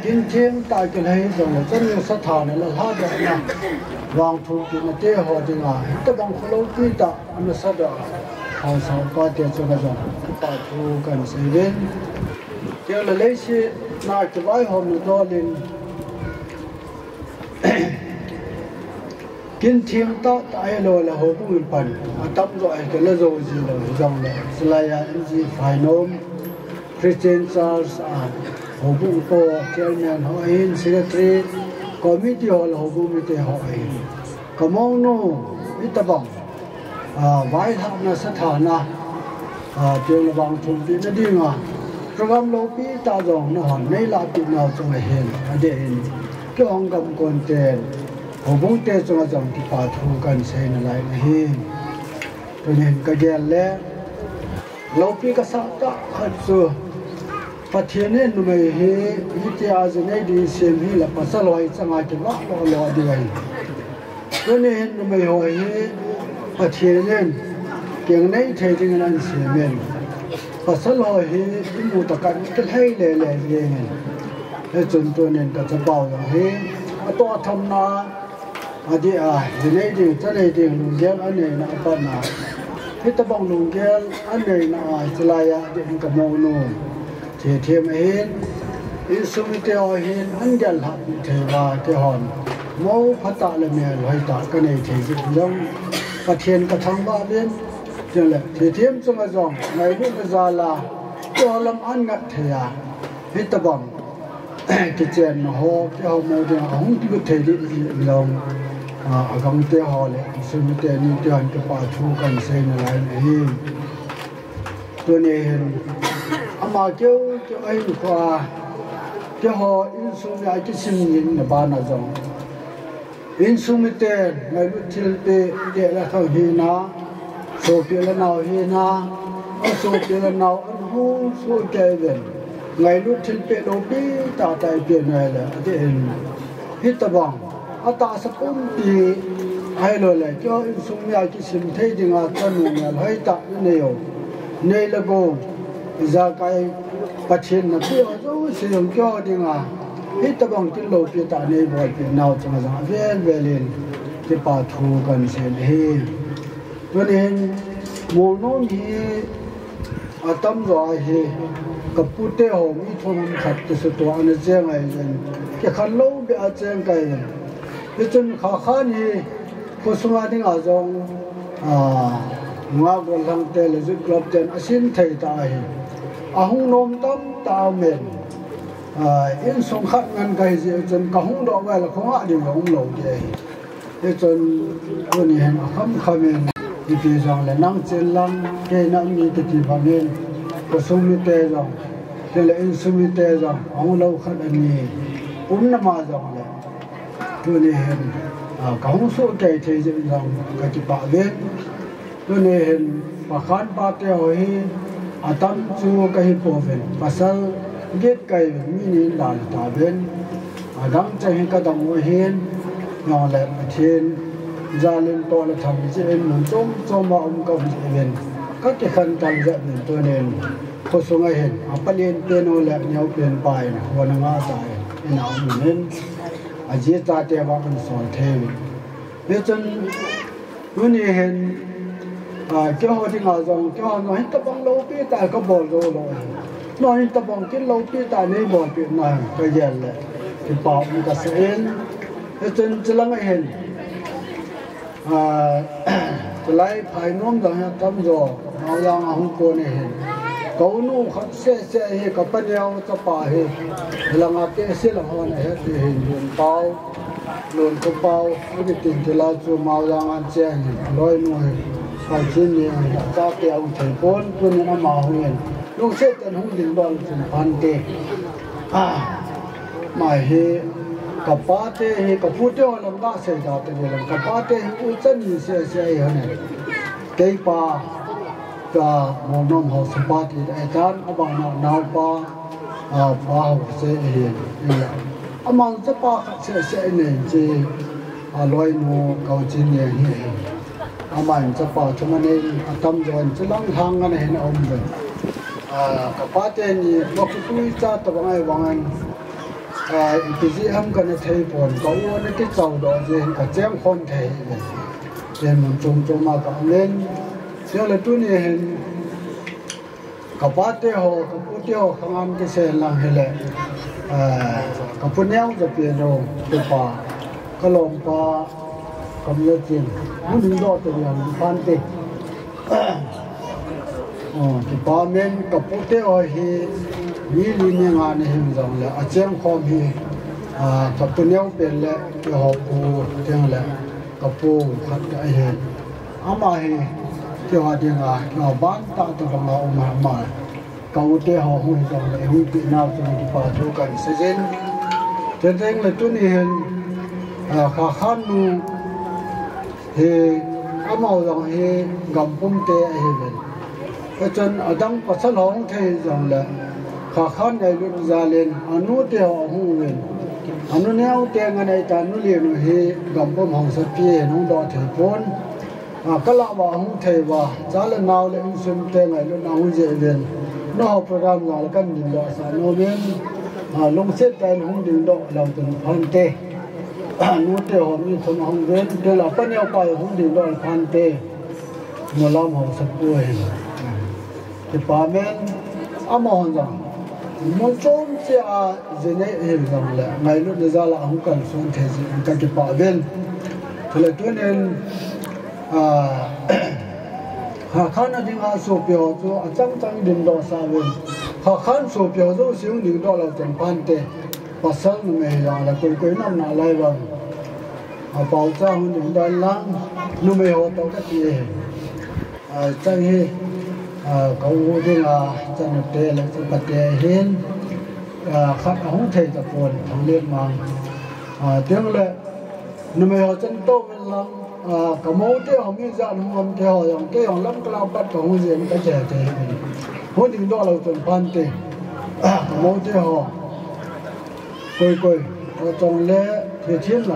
kinh thiên tại cái này rồi rất nhiều sát thảo này là hết rồi nè vàng thu thì nó tiêu họ thì là tất cả các lô kỹ tạ nó sát được họ sau có tiền cho cái rồi phải thu cần xây lên cái là lấy xe này cái vải hôm nó to lên kinh thiên tạo tại rồi là hộp bụi bẩn tập rồi cái là rồi gì rồi dòng này lại anh gì phải nôm Christian Charles hộp bụi to chairman họ in secretary committee họ là hộp bụi họ in có mong nó ít tập bằng vài tháng là sát thản na trường là bằng thông tin nó đi mà program lâu pi ta rồi nó hoàn nay là tiền nào trong ngày hiện để cái ông cầm con tiền hộp bụi tiền trong dòng thì phải thu cần xây lại là hiện cho nên cái gì là lâu pi cái sao ta hết rồi phát hiện nên nó mới hết ít giờ này đi xem hi là phát sinh loại sang ai cũng lo đi vậy cho nên nó mới hỏi phát hiện nên tiếng này thấy tiếng này xem nên phát sinh loại hi cái mù tắc cái hay lệ gì nên chúng tôi nên cái bảo hi to thầm na đi cái này đi cái này đi lùng gel anh này na bắt na cái tập bóng lùng gel anh này na chỉ là đi cái màu nô thì thêm hết in sum tiêu hết anh giờ học thì và cái hòn máu phát tạ là mẹ loại tạ cái này thì giống phát hiện cái thằng ba bên cho là thì thêm cho mà dòng ngày lúc bây giờ là cho làm ăn ngặt thì hết tập bằng cái chuyện họ cái họ mua thì không có thể đi lòng ở công ty họ này sum tiêu như tiêu hành cái bảo thu cần xây lại này tôi này mà kêu anh qua cho họ in in sum ya ki sim yin na ba na jong in sum te ngai lu thil pe te la thau hi na so pe la naw hi na o so pe la naw an hu so ke ven ngai lu thil pe do pi ta tai pe na la de in hit ta bang ata sa pum pi ai lo le cho in sum ya ki sim thei dinga tan nu na hai ta ne yo nei la go za kai pathin na pi o zo se yong kyo dinga hit ta bang ti lo pi ta nei bo pi naw chang za vel velin ti pa thu kan se he to nen mo no ni atam zo ai he kapute ho mi thon khat ti su to an jeng ai jen ke khan lo be a jeng kai jen chen kha kha ni ko sunga ding a zong nga go lang te le zu club ten asin thei ta hi ahung nom tam ta men in song khat ngan kai je chen ka hung do wa la khonga di long lo je te chen ko ni hen kham khamen ti pi jong le nang chen lang ke na mi ti ti ba men ko sum mi te jong te le in sum mi te jong hung lo khat ani na ma jong le tu ni hen ka hung so te te je jong ka ti pa ve tu ni hen pa khan pa te ho hi atam chu ka hi po ven pasal get kai mi ni dal ta ben adang che hi ka dang mo hen no le thin jalin to la tham je en mun chom ma ka ven ka ke khan tal ja ni to nen ko so ngai hen apalien te no le nyau pen pai na wana nga sai ina mi nen a je ta te ba kan so the ve chen ni hen ke ho ding a jong ke ho no hin ta bang lo pi ta ka bol lo lo no hin ta bang kin lo pi ta nei bol pi na ka yel le ki pa mi ka sen ve chen chilang hen lai phai nom da ha tam zo mau yang a hung ko ne hen ko nu khat se he ka pa neo cha pa he langa ke se la ho na he ti hin yun pau lon ko pau ni tin ti la chu mau yang an che ni loi nu he phải trên này ta kéo thành bốn tuần nó màu huyền lúc xét tận hung đình đòn thành pan tê mà he cặp ba tê he cặp phụ tê làm ba xây ra tê làm cặp ba tê he u chân như xe hơn này cây pa cả một năm họ sắm ba thì đại tan ở bằng nào pa pa họ sẽ hiền mang sẽ pa sẽ này chỉ loi nu cầu trên này aman cha pa chuma ne atam jon chilang hang an hen om be ka pa te ni mo ku cha ta bangai wangan ipiji ham kan thei pon ko ne ki chau do je ka chem khon thei chen mon chum ma ka len se le tu ni hen ka pa te ho ka pu te ho khangam ke se lang hele ka pu neu ja pe no te pa ka lom pa cầm nhớ tiền muốn đi đó từ nhà mình phan tê thì ba men cặp bút tê ở hi ní li ní ngàn này hình dòng là ở trên khom hi cặp tu neo bên lệ cái hộp bù tiếng lệ cặp bù khát cái hi ama hi cái hoa tiếng cái hoa bán ta từ trong nào mà cầu tê họ huy dòng lệ huy bị nào từ đi vào thu cảnh xây dựng trên đây là tu ni hình khá khăn nu he amao dong he gam pum te he ben ka chen adang pasal hong the jong la kha khan nei lu za len anu te ho hu wen anu neu te nga nei ta nu le nu he gam pum hong sa pi nu do the pon ka la ba hong the wa za le naw le sum te ngai lu na hu je wen no program la kan din do sa no wen long set ten hong din do la tun phan te nu te ho mi thon hong ven de la pa neo pa hong din do phan te mo lam ho sa pu he te pa men ama hon jang mo chom che a jene he jang la ngai lu de za la hong kan son the ji ka ke pa ven thole tu nen ha khan a ding a so pyo so a chang din do sa ven ha khan so pyo so siung din do la chen phan te pasal me ya la koi nam na lai ba bảo cha hun din dan lang nu me ho to ka ti chang he kau de la chan te la pa te hin khát hóng thầy tập buồn thằng liên mang tiếng lệ nhưng mà họ chân tô bên lắm cả mẫu thế họ nghĩ rằng không thế họ rằng cái họ lắm cái lao bắt của người dân cái trẻ thế hốt những đó là tuần pan tiền cả mẫu thế họ quay họ trong lễ thì thiên là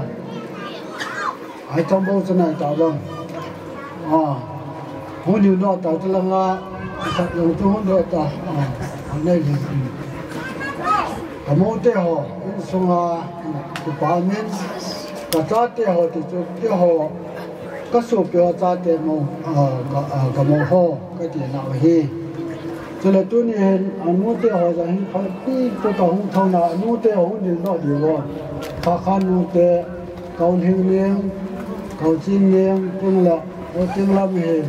ai trong bao giờ này tạo vâng hốt những đó tạo cho là thật lòng tôi hốt đó tạo hôm nay thì cả mẫu thế họ xong cái bao nhiêu cả cha thế họ thì thế họ các số kia cha thế mông cái mông họ cái tiền nào hi cho nên tôi nhìn anh muốn thế họ rằng phải đi tôi không thâu nào anh muốn thế họ không nhìn nó điều đó khó khăn muốn thế cầu hiền niệm cầu chín niệm cũng là ở tiếng lâm hiền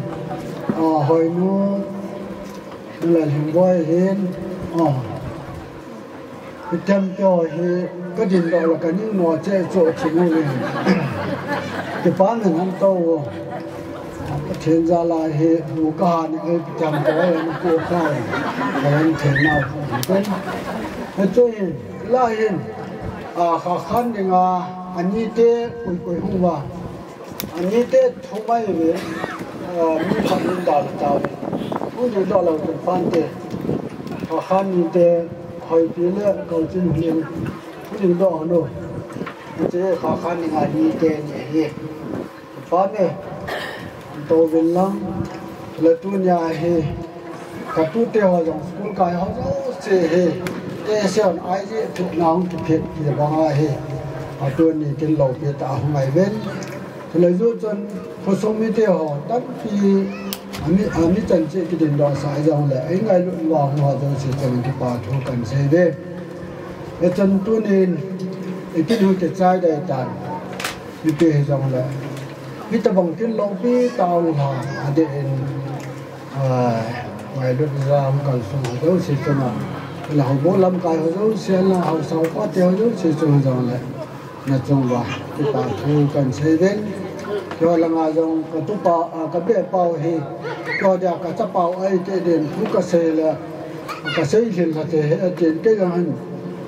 hồi nó là hình voi hiền cái chân cho thì cái điện đó là cái những nó chơi chỗ chỉ nuôi lên cái bán mình ăn tàu cái thiên gia là hệ hủ cá những cái chân đó là nó cua khai và anh thế nào cũng cái chỗ này là hiện khó khăn thì anh như thế quỳ không vào anh như thế không may về mình không nên đào tạo cũng như đó là cái phán thế khó khăn như thế hồi phía lệ cầu chân hiền cái điều đó nữa cái khó khăn thì ngày đi tiền nhẹ phát này tôi bên lắm là tu nhà he cả tu tiêu trong school cái họ rất he cái xem ai gì thuộc nào cũng thực hiện thì bằng ai he họ tu này trên lầu phía tạo ngày bên thì lấy giúp chân họ sống với tiêu họ tất khi anh chân chỉ cái điện đó sai rằng là anh ngay luận vòng họ rồi sẽ chân cái bà thu cần xe về cái chân tu nên cái hướng cái trái đầy tàn như thế rằng là cái tập bằng cái lâu bi tàu là điện ngoài luận ra không cần xuống đâu sẽ cho nó là họ bố lâm cái họ đâu sẽ là họ sau quá tiêu đâu sẽ cho rằng là trong và cái bà thu cần xe về cho là ngài dòng cái tu bảo cái bể bảo thì cho ra cái chấp bảo ấy cái điện phú cái xe là cái xe hiện là thế trên cái rằng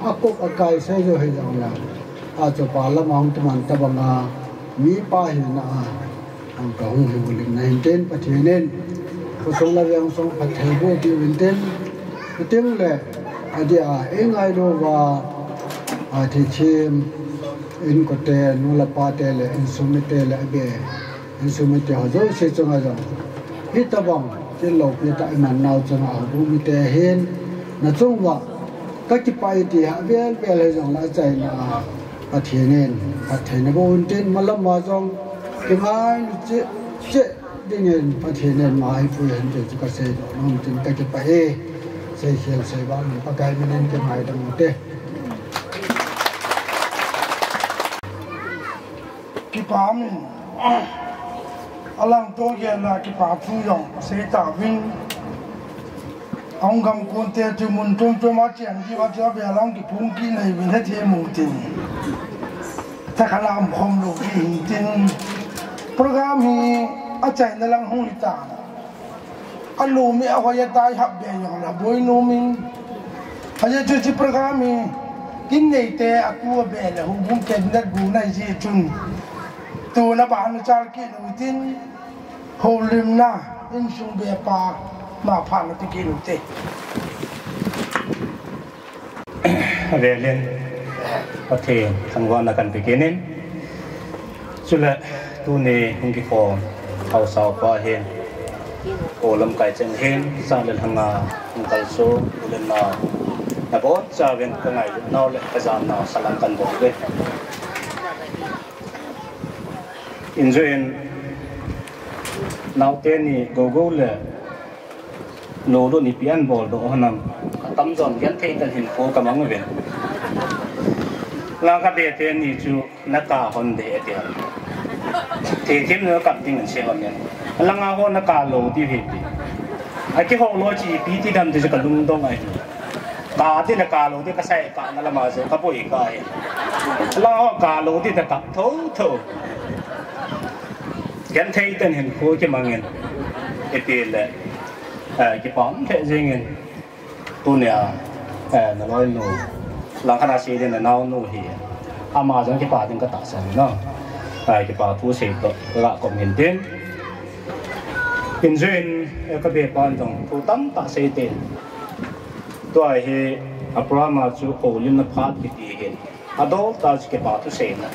aku cái xe rồi thì rằng là cho bà làm ông tụi mình ta bằng mỹ ba hiện là ông cả ông hiểu lịch này tên và thế nên có số là ông số phải thấy vô thì mình tên cái tiếng là đi anh ai đâu và thì chim in có thể nó là ba thể là in số mấy thể là bề in số mấy thể họ rất sẽ cho ngay rồi hít ta bằng trên lầu phía tại màn nào cho họ cũng bị thể hiện là chung vậy các cái bài thì họ biết là rằng là chạy là phát hiện nên bốn trên mà lâm mà trong cái mai chết đi nên phát hiện nên mà ai phụ hiện để cho các xe đó nó trên các cái bài xe khiêu xe bao nhiêu các cái nên cái mai đang một thế cái bà mình alang tôi kia là cái bà thu dòng sẽ tạo vinh ông cầm cuốn tiền từ muốn trông mà chuyện gì mà cho bé alang cái phung kia này mình hết thêm một tiềnถ้าขนาดผมรู้จริงโปรแกรมนี้อาจารย์นั่งห้องตาอันนู้นมีอะไรตายหับเบียงละบอยนู้มินอาจารย์ช่วยโปรแกรมนี้กินในเตะตัวเบลหุ่นบุ้งเก่งนักบุญในจีจุนตัวนับานจาร์กินอุทินโฮลิมน่าอินซุงเบียปามาผ่านติกินอุติเรียนโอเคทั้งวันนักการไปกินนี่สุดละตัวนี้หุ่นกี่ฟองเอาสาวปลาเห็นโอลำไก่เจงเห็นสร้างเรื่องงาหุ่นไก่โซ่เรื่องนาแต่พอจะเป็นยังไงน่าเล่นกระจายน่าสลับกันบอกเลยอินโซเอ็นน่าเต้นนี่โกโก้เลยโน้ตนี่เปลี่ยนบอลดูหันน้ำตั้มจอมยันเทกันเห็นโฟกัสมั่งไม่เป็นลางกับเดทนี่จูนักการฮอนเดทเดียวทีมเนื้อกับจริงเหมือนเชื่อเนี่ยลางฮอนนักการโลที่เห็นไอ้ที่หกโลจีปีที่ดำจะกระดุมตรงไงกาที่นักการโลที่ก็ใส่กานั่นละมาเสียกับปุ๋ยกายลางฮอนการโลที่จะกับทุ่ยันเทกันเห็นโฟจะมั่งเงินเอเปียเลยกี่ปอนเทจริงเงินตัวเนี่ย na loi nu lang khana se den na nau nu hi ama jong ki pa ding ka ta san no ai ki pa thu se to la kom hin tin in zen ka be pan dong thu tam ta se ten to ai hi aprama chu ko lim na phat ki ti hin ado ta ki pa thu se na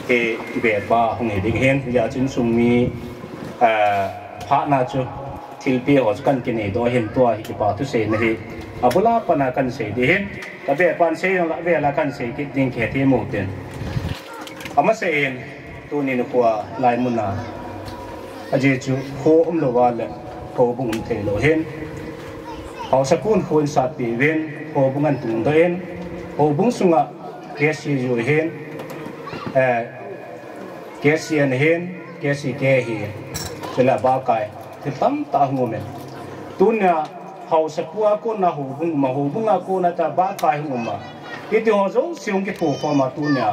ke be ba hong he ding hen ya chin sum mi phat na chu thil pi ho kan ki nei do hen to hi ki pa thu se na hi abula pana kan se di hen ka be pan se yong la be la kan se ki ding ke thi mu ten ama se en tu ni no kwa lai mun na aje chu ho lo wa le ho bung the lo hen ho sa kun khun sa pi ven ho bung an tung do en ho bung sunga ke si ju hen ke si an hen ke si ke hi chela ba kai thì tắm ta ngô men tunia hậu sa qua cô na hồ bung a cô na ta ba kai ngô mà cái điều họ giống siêu cái thủ khoa mà tunia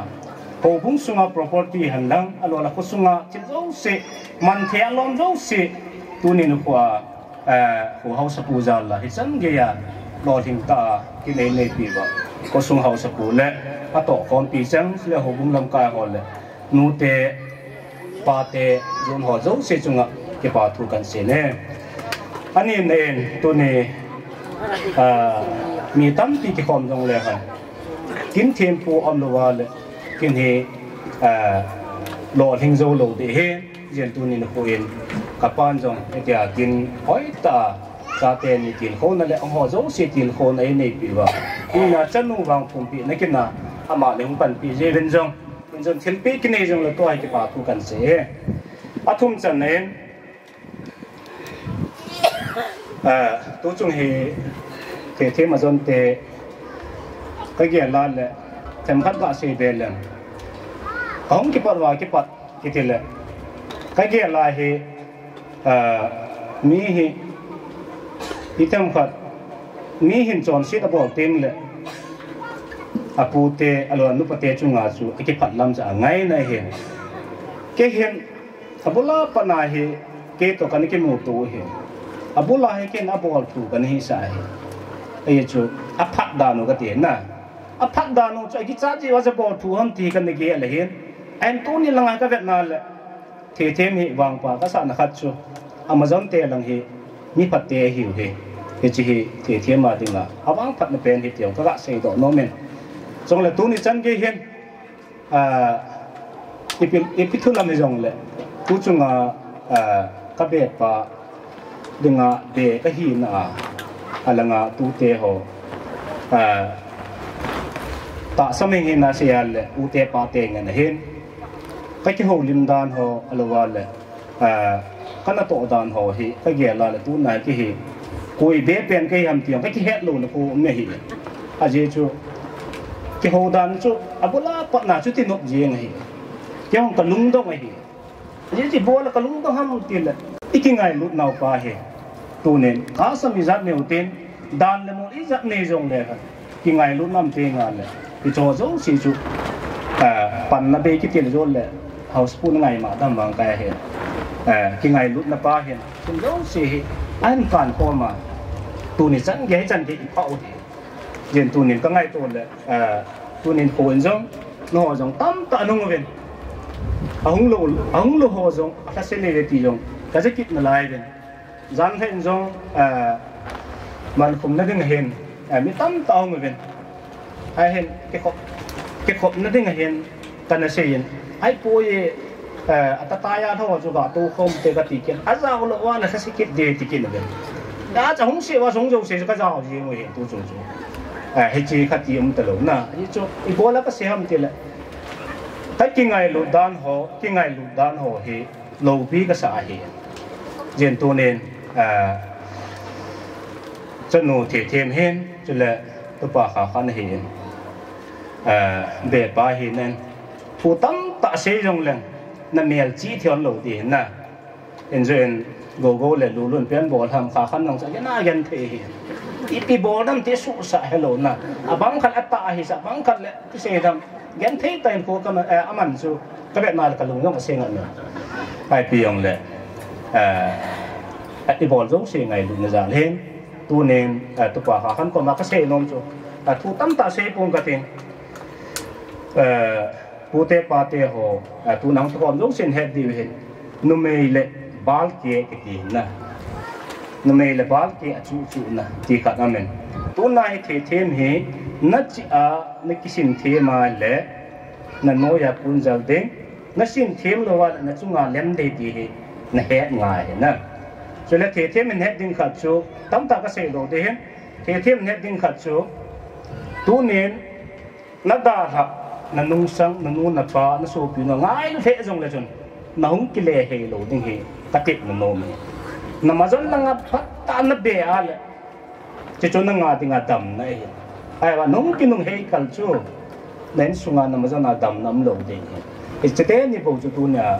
hồ bung sunga property hành lang alo là có sunga chỉ giống se man thea lom giống se tunia nó qua hồ hậu sa pu ra là hết sẵn cái à lo thình ta cái này bị vậy có sung hậu sa pu lệ à tổ con pi sẵn là hồ bung làm kai họ lệ nu te pa te dùng họ giống se sunga cái bảo thủ cần xe nè anh em này tôi này mi tâm thì cái phòng trong lề hả kín thêm phụ âm đồ vào lệ kín hệ lọ hình dâu lẩu để hết diện tôi này nó phụ yên các bạn trong cái kín hỏi ta ra tiền thì tiền khôn là ông họ dấu xe tiền khôn ấy này bị vào nhưng mà chân nu vàng phùng bị này cái nào mà nếu không cần bị dễ bên trong thiên bị cái này trong là tôi cái bảo thủ cần xe thùng chân này tôi chung thì thế mà dân thế cái gì là lệ thèm khát gạo xì bề lần không cái bát cái thế lệ cái gì là thì mi thì thèm khát mi hình tròn xí đã bỏ tiền lệ pu te alo nu pate chung ngã chu cái phát làm ra ngay này hiện cái hiện abula pana hi cái to cái mù tu hiện abula he ken abol tu kan hi sa he ai chu aphat da no ka te na aphat da no chu ki cha ji wa bol tu ham ti kan ge la hen an tu ni langa ka vet na le the them hi wang pa ka sa na khat chu amazon te lang hi mi phat te hi he chi hi the them ma ding la awang phat na pen hi tiang ka ga sei do no men jong le tu ni chan ge hen ipithul lam jong le tu chunga ka bet pa dengan be kahina alanga tu te ho ta sameng hina sial u te pa te ngan hen cái ho lim dan ho alawal kana to dan ho hi ka ge la tu nai ki hi koi be pen cái ham tiang cái het lo na ko me hi a je chu cái ho dan chu abula pa na chu ti nok je ngai cái hong ka lung do ngai hi je ti bo la ka lung do ham ti la ikingai lut nau pa he tu nen ka sam izat ne uten dan le mo izat ne jong le ha kingai lut nam te nga le ti cho zo si chu pan na be ki ti le zo le house pu ngai ma dam wang ka he kingai lut na pa he chung zo si hi an kan ko ma tu ni chan ge chan ti pau jen tu nen ka ngai to le tu nen ko en jong no jong tam ta no ven ông lo ho jong ka se le ti jong ka je kit na lai den zan hen jong man khum na ding hen mi tam ta ong ven ai hen ke khop na ding hen kan na se yin ai po ye atata ya tho ju ga tu khom te ka ti ken aza lo wa na se kit de ti ken ven da cha hong se wa song jo se ka za ji ngo hen tu ju ju he chi kha ti ta lo na ni cho I bola ka se ham ti la cái ngày lụt đan hồ thì lâu bí cái xã hi diện tu nên chân nụ thể thêm hen cho là tôi bảo khả khăn hi về ba hi nên phụ tâm tạ xây trong lần nằm mèo chỉ theo lâu thì na hiện giờ go là lù luôn bên bộ làm khả khăn nông sản na gần thế hi ipi bộ đam thế sụ sa hello na băng khăn tạ hi sa băng khăn lệ cái xe đam gen thế tay cô cái aman su cái việc nào là cái lùng nó sẽ ngẩn nữa ai piong lệ cái bol giống xe ngày lùng ra lên tu nen tu pa khan ko ma ka se nom chu thu tam ta se pung ka tin pu te pa te ho tu nang thom jong sin het di he nu mei le bal ke ti na nu mei le bal ke chu chu na ti ka amen tu nai the them he na chi a na kisin the ma le na no ya pun jal de na sin them lo wa na chu nga lem de ti he na he ngai na cho nên thế thêm mình hết đinh khát chú tấm ta cái xe đồ đấy thế thêm hết đinh khát chú tu nên nó đa học nó nung sang nó nuôn nó phá nó sụp nó ngay nó thế giống là chun nó không cái lệ hệ đồ đinh hệ cắt tiết nó nôm nó mà dân nó ngập phát tan nó bể à lệ chỉ cho nó ngã thì ngã đầm này ai mà nung cái nung hệ khát chú đến xuống ngã nó mà dân ngã đầm nắm lẩu đấy thì chỉ thế như bộ chú tu nè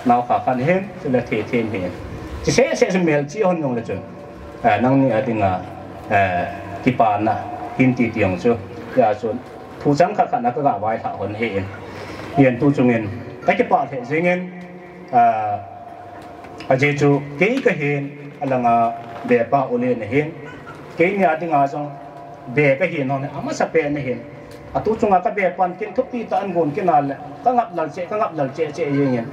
nào khả khăn hết cho nên thế thêm hết chỉ sẽ mel chỉ hơn nhau là chun năng ni ading kipan na hinti tiang chu ya chun thu chang kha khana ka ga wai tha hon he hiền tu chungen cái pa the jingen je chu ke ka hen alanga be pa ole ne hen ke ni ading a jong be ka hen non ama sa pe ne hen atu chunga ka be pan kin thupi ta an gon kinal ka ngap lal che yen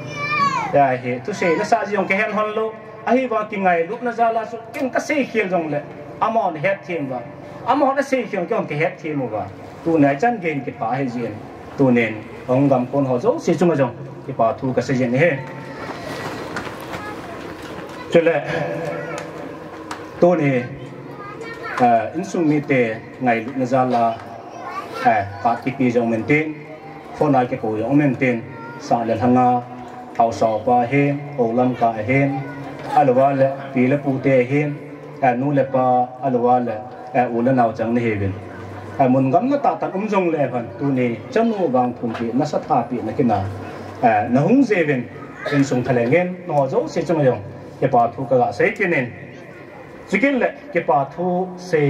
ya he tu se na sa jong ke hen hon lo ahi wa ki ngai lup na zala su ken ka sei khiel jong le amon het thiem wa amon na sei khiel jong ke het thiem wa tu nai chan gen ki pa he jien tu nen ong gam kon ho zo se chung jong ki pa thu ka se jien he chele tu ne in sung mi te ngai lup na zala ka ki pi jong men tin phone ai ke ko yong men tin sa le hanga thau so pa he olam ka he alwala pila pute hen nu le pa alwala ula naw chang ne hevin mun gam na ta tan jong le phan tu ne chanu wang thum pi na sa tha pi na kina na hung zeven en sung thalengen no zo se chung yong ke pa thu ka se kinen chikin le ke pa thu se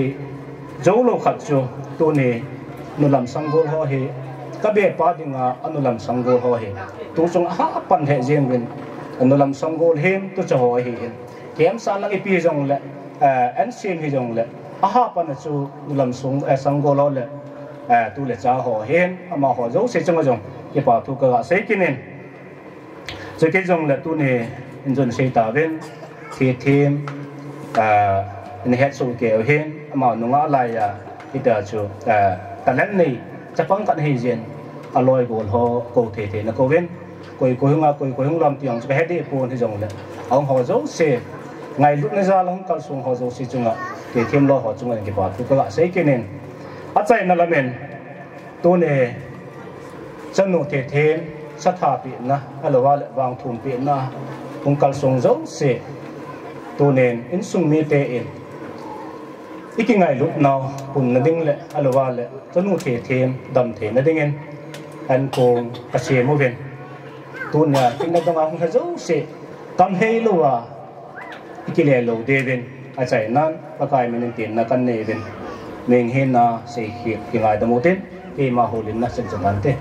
zo lo khat chu tu ne nu lam sang go ho he ka be pa dinga anu lam sang go ho he tu chung ha pan he jen win nó làm xong gol hen tôi cho hỏi hiện kém sao là cái pi dòng lệ anh xem cái dòng lệ ha pan chú làm xong gol lệ tôi lệ cho hỏi hen mà hỏi dấu sẽ trong cái dòng cái bảo thu cơ sẽ cái nên rồi cái dòng lệ tôi này dần sẽ tạo lên thì thêm anh hết số kéo hen mà nó ngã lại cái đó chú ta lên này chắc chắn cần hay diện alloy gol ho cầu thể nó cầu bên coi hung làm tiếng cho cái hết đi buồn thì giống là ông họ dấu xe ngày lúc này ra là không cần xuống họ dấu xe chung ạ để thêm lo họ chung là cái bảo thì các bạn sẽ cái nên ở đây là mình tôi này chân nụ thể thêm sát thả biển na alo vàng thùng biển na không cần xuống dấu xe tôi nên in sung mi tê in cái ngày lúc nào cũng là đinh lệ alo chân nụ thể thêm đầm thể là đinh in anh cùng cái xe mua về tu nhà chính là trong ông hay dấu sẽ cầm hay luôn à cái lẽ lâu đề bên à chạy nan và cái mình tiền là căn này bên mình hiện là sẽ hiện cái ngày đó một tết thì mà hồ lên là sẽ chẳng hạn thế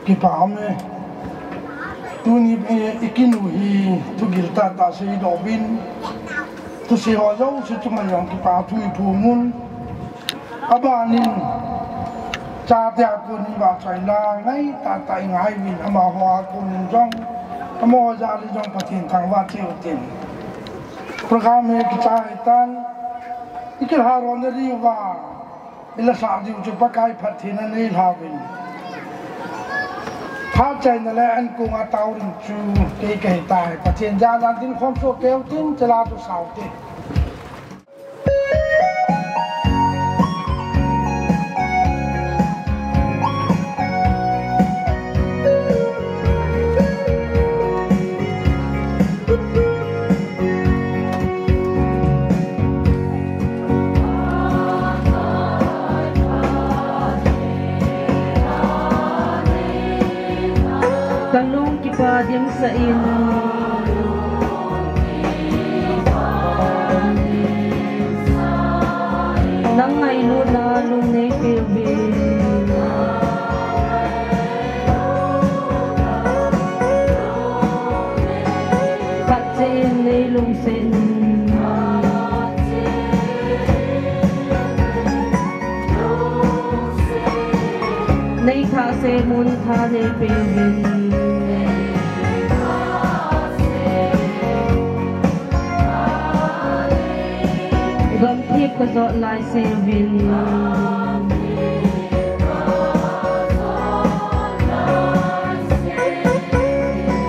cái bảo này tu ni ikin uhi tu gilta ta se do bin tu se ho dấu se chung là cái bảo tu ipu mun abanin cha tia kun wa chai la ngai ta tai ngai win ama hoa kun jong amo ja li jong pathin thang wa chiu tin program me ki chai tan ikil ha ron ri wa ila sa ji chu pakai pathin ani la win pha chai na le an ku nga tau rin chu ke ke tai pathin ja dan tin khom so keu tin chala tu sau tin Kalung kipa diyang sa in sen nay tha se mun tha ne pelvin gom thiếp có dọ lại se vin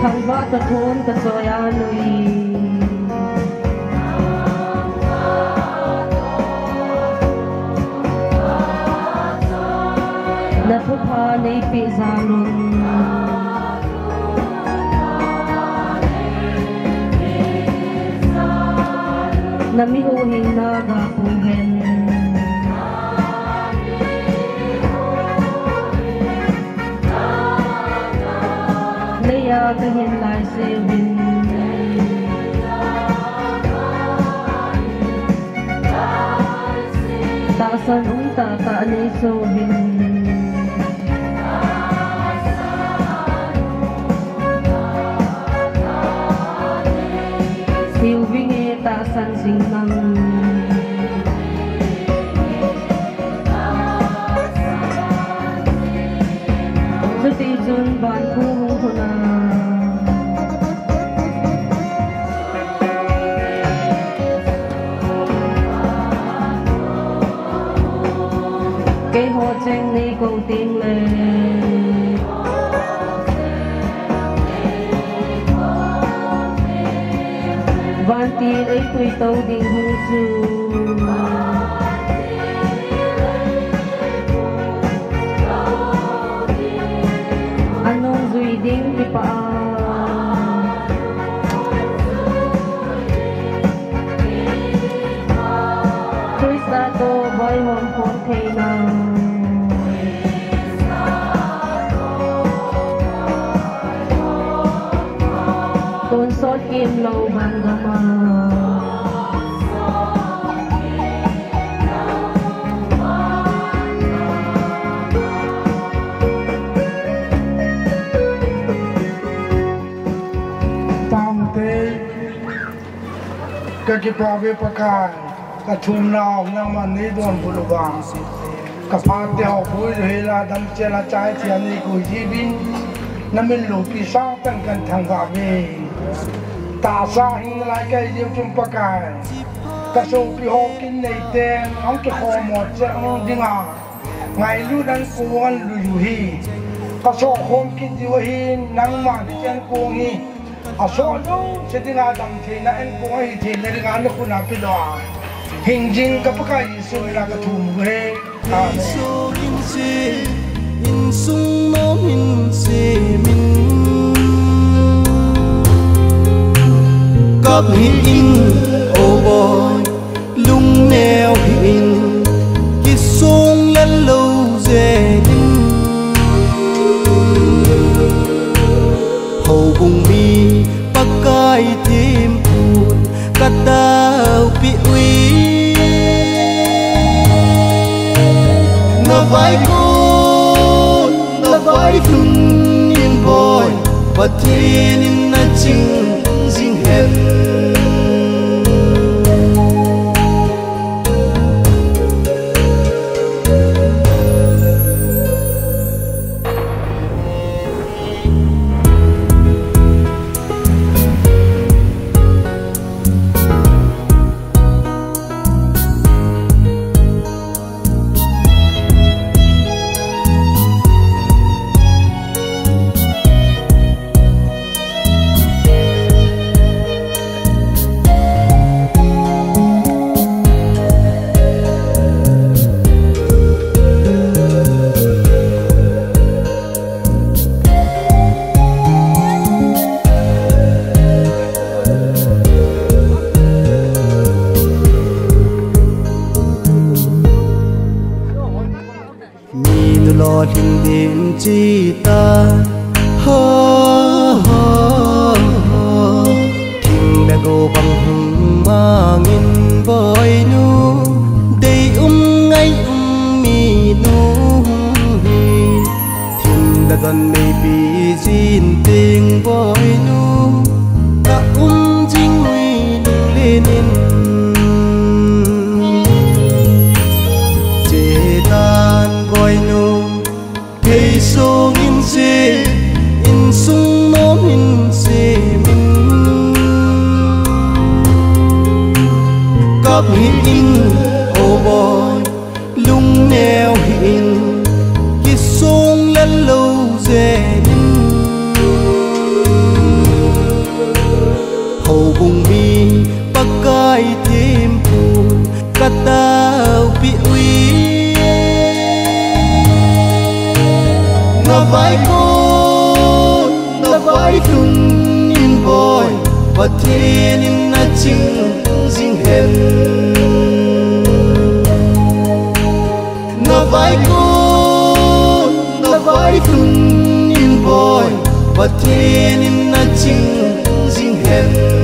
thằng vợ ta thôn ta dọ ya lui na thu pha nei pi zalun na mi ho hin na ga pu hen le ya ta hin lai se vin ta san ta nei so vin siêu vinh ta san sinh năng rất tiêu chuẩn bản khu hùng thôn cái hồ tranh này cầu tiếng lên van tin ấy quy tâu đình hung su anong duy ding di pa Krista to boy home home thay na tôn sót kim lâu bằng gama tam te cái pravi pakai cái thum nào nang man ni don buluwa cái pha tiêu bui rồi là đâm chơi là trái tiền này của gì bin nằm bên lục kỳ sang tăng cần thằng vợ về ta sa hình lại cái điều chung pakai cái số bị họ kinh này tên ông cái kho một trận đi ngà ngày lúc đang cuốn lùi hi cái số hôm kinh điều hi nang mà đi chân cuốn hi à số đâu sẽ đi ngà đầm thì na anh cuốn hi thì na đi ngà nó cũng nạp đi đó hình dung cái pakai số là cái thùng về à in sung nom in se min cấp in oh boy lung neo in ki sung lên lâu dễ hầu bùng mi bắc cai thêm buồn cắt đau bị uy na vai vai phun in boy but in na ching jing hen lo thình đến chi ta thình đã go bằng hùng mà nghìn voi nu đây ngay mi nu thình đã gần này bị xin tình voi nu ta chính nguy nu nín chế tan gọi nô cây sông in xe in sung nón in xe mình cặp in ô bòi lung neo in cái sông lên lâu dễ hầu bùng mi bắc cai thêm phù cắt tao bị uy na vai con na vai thun in boy và thiên in na chinh dinh hen na vai con na vai thun in boy và thiên in na chinh dinh hen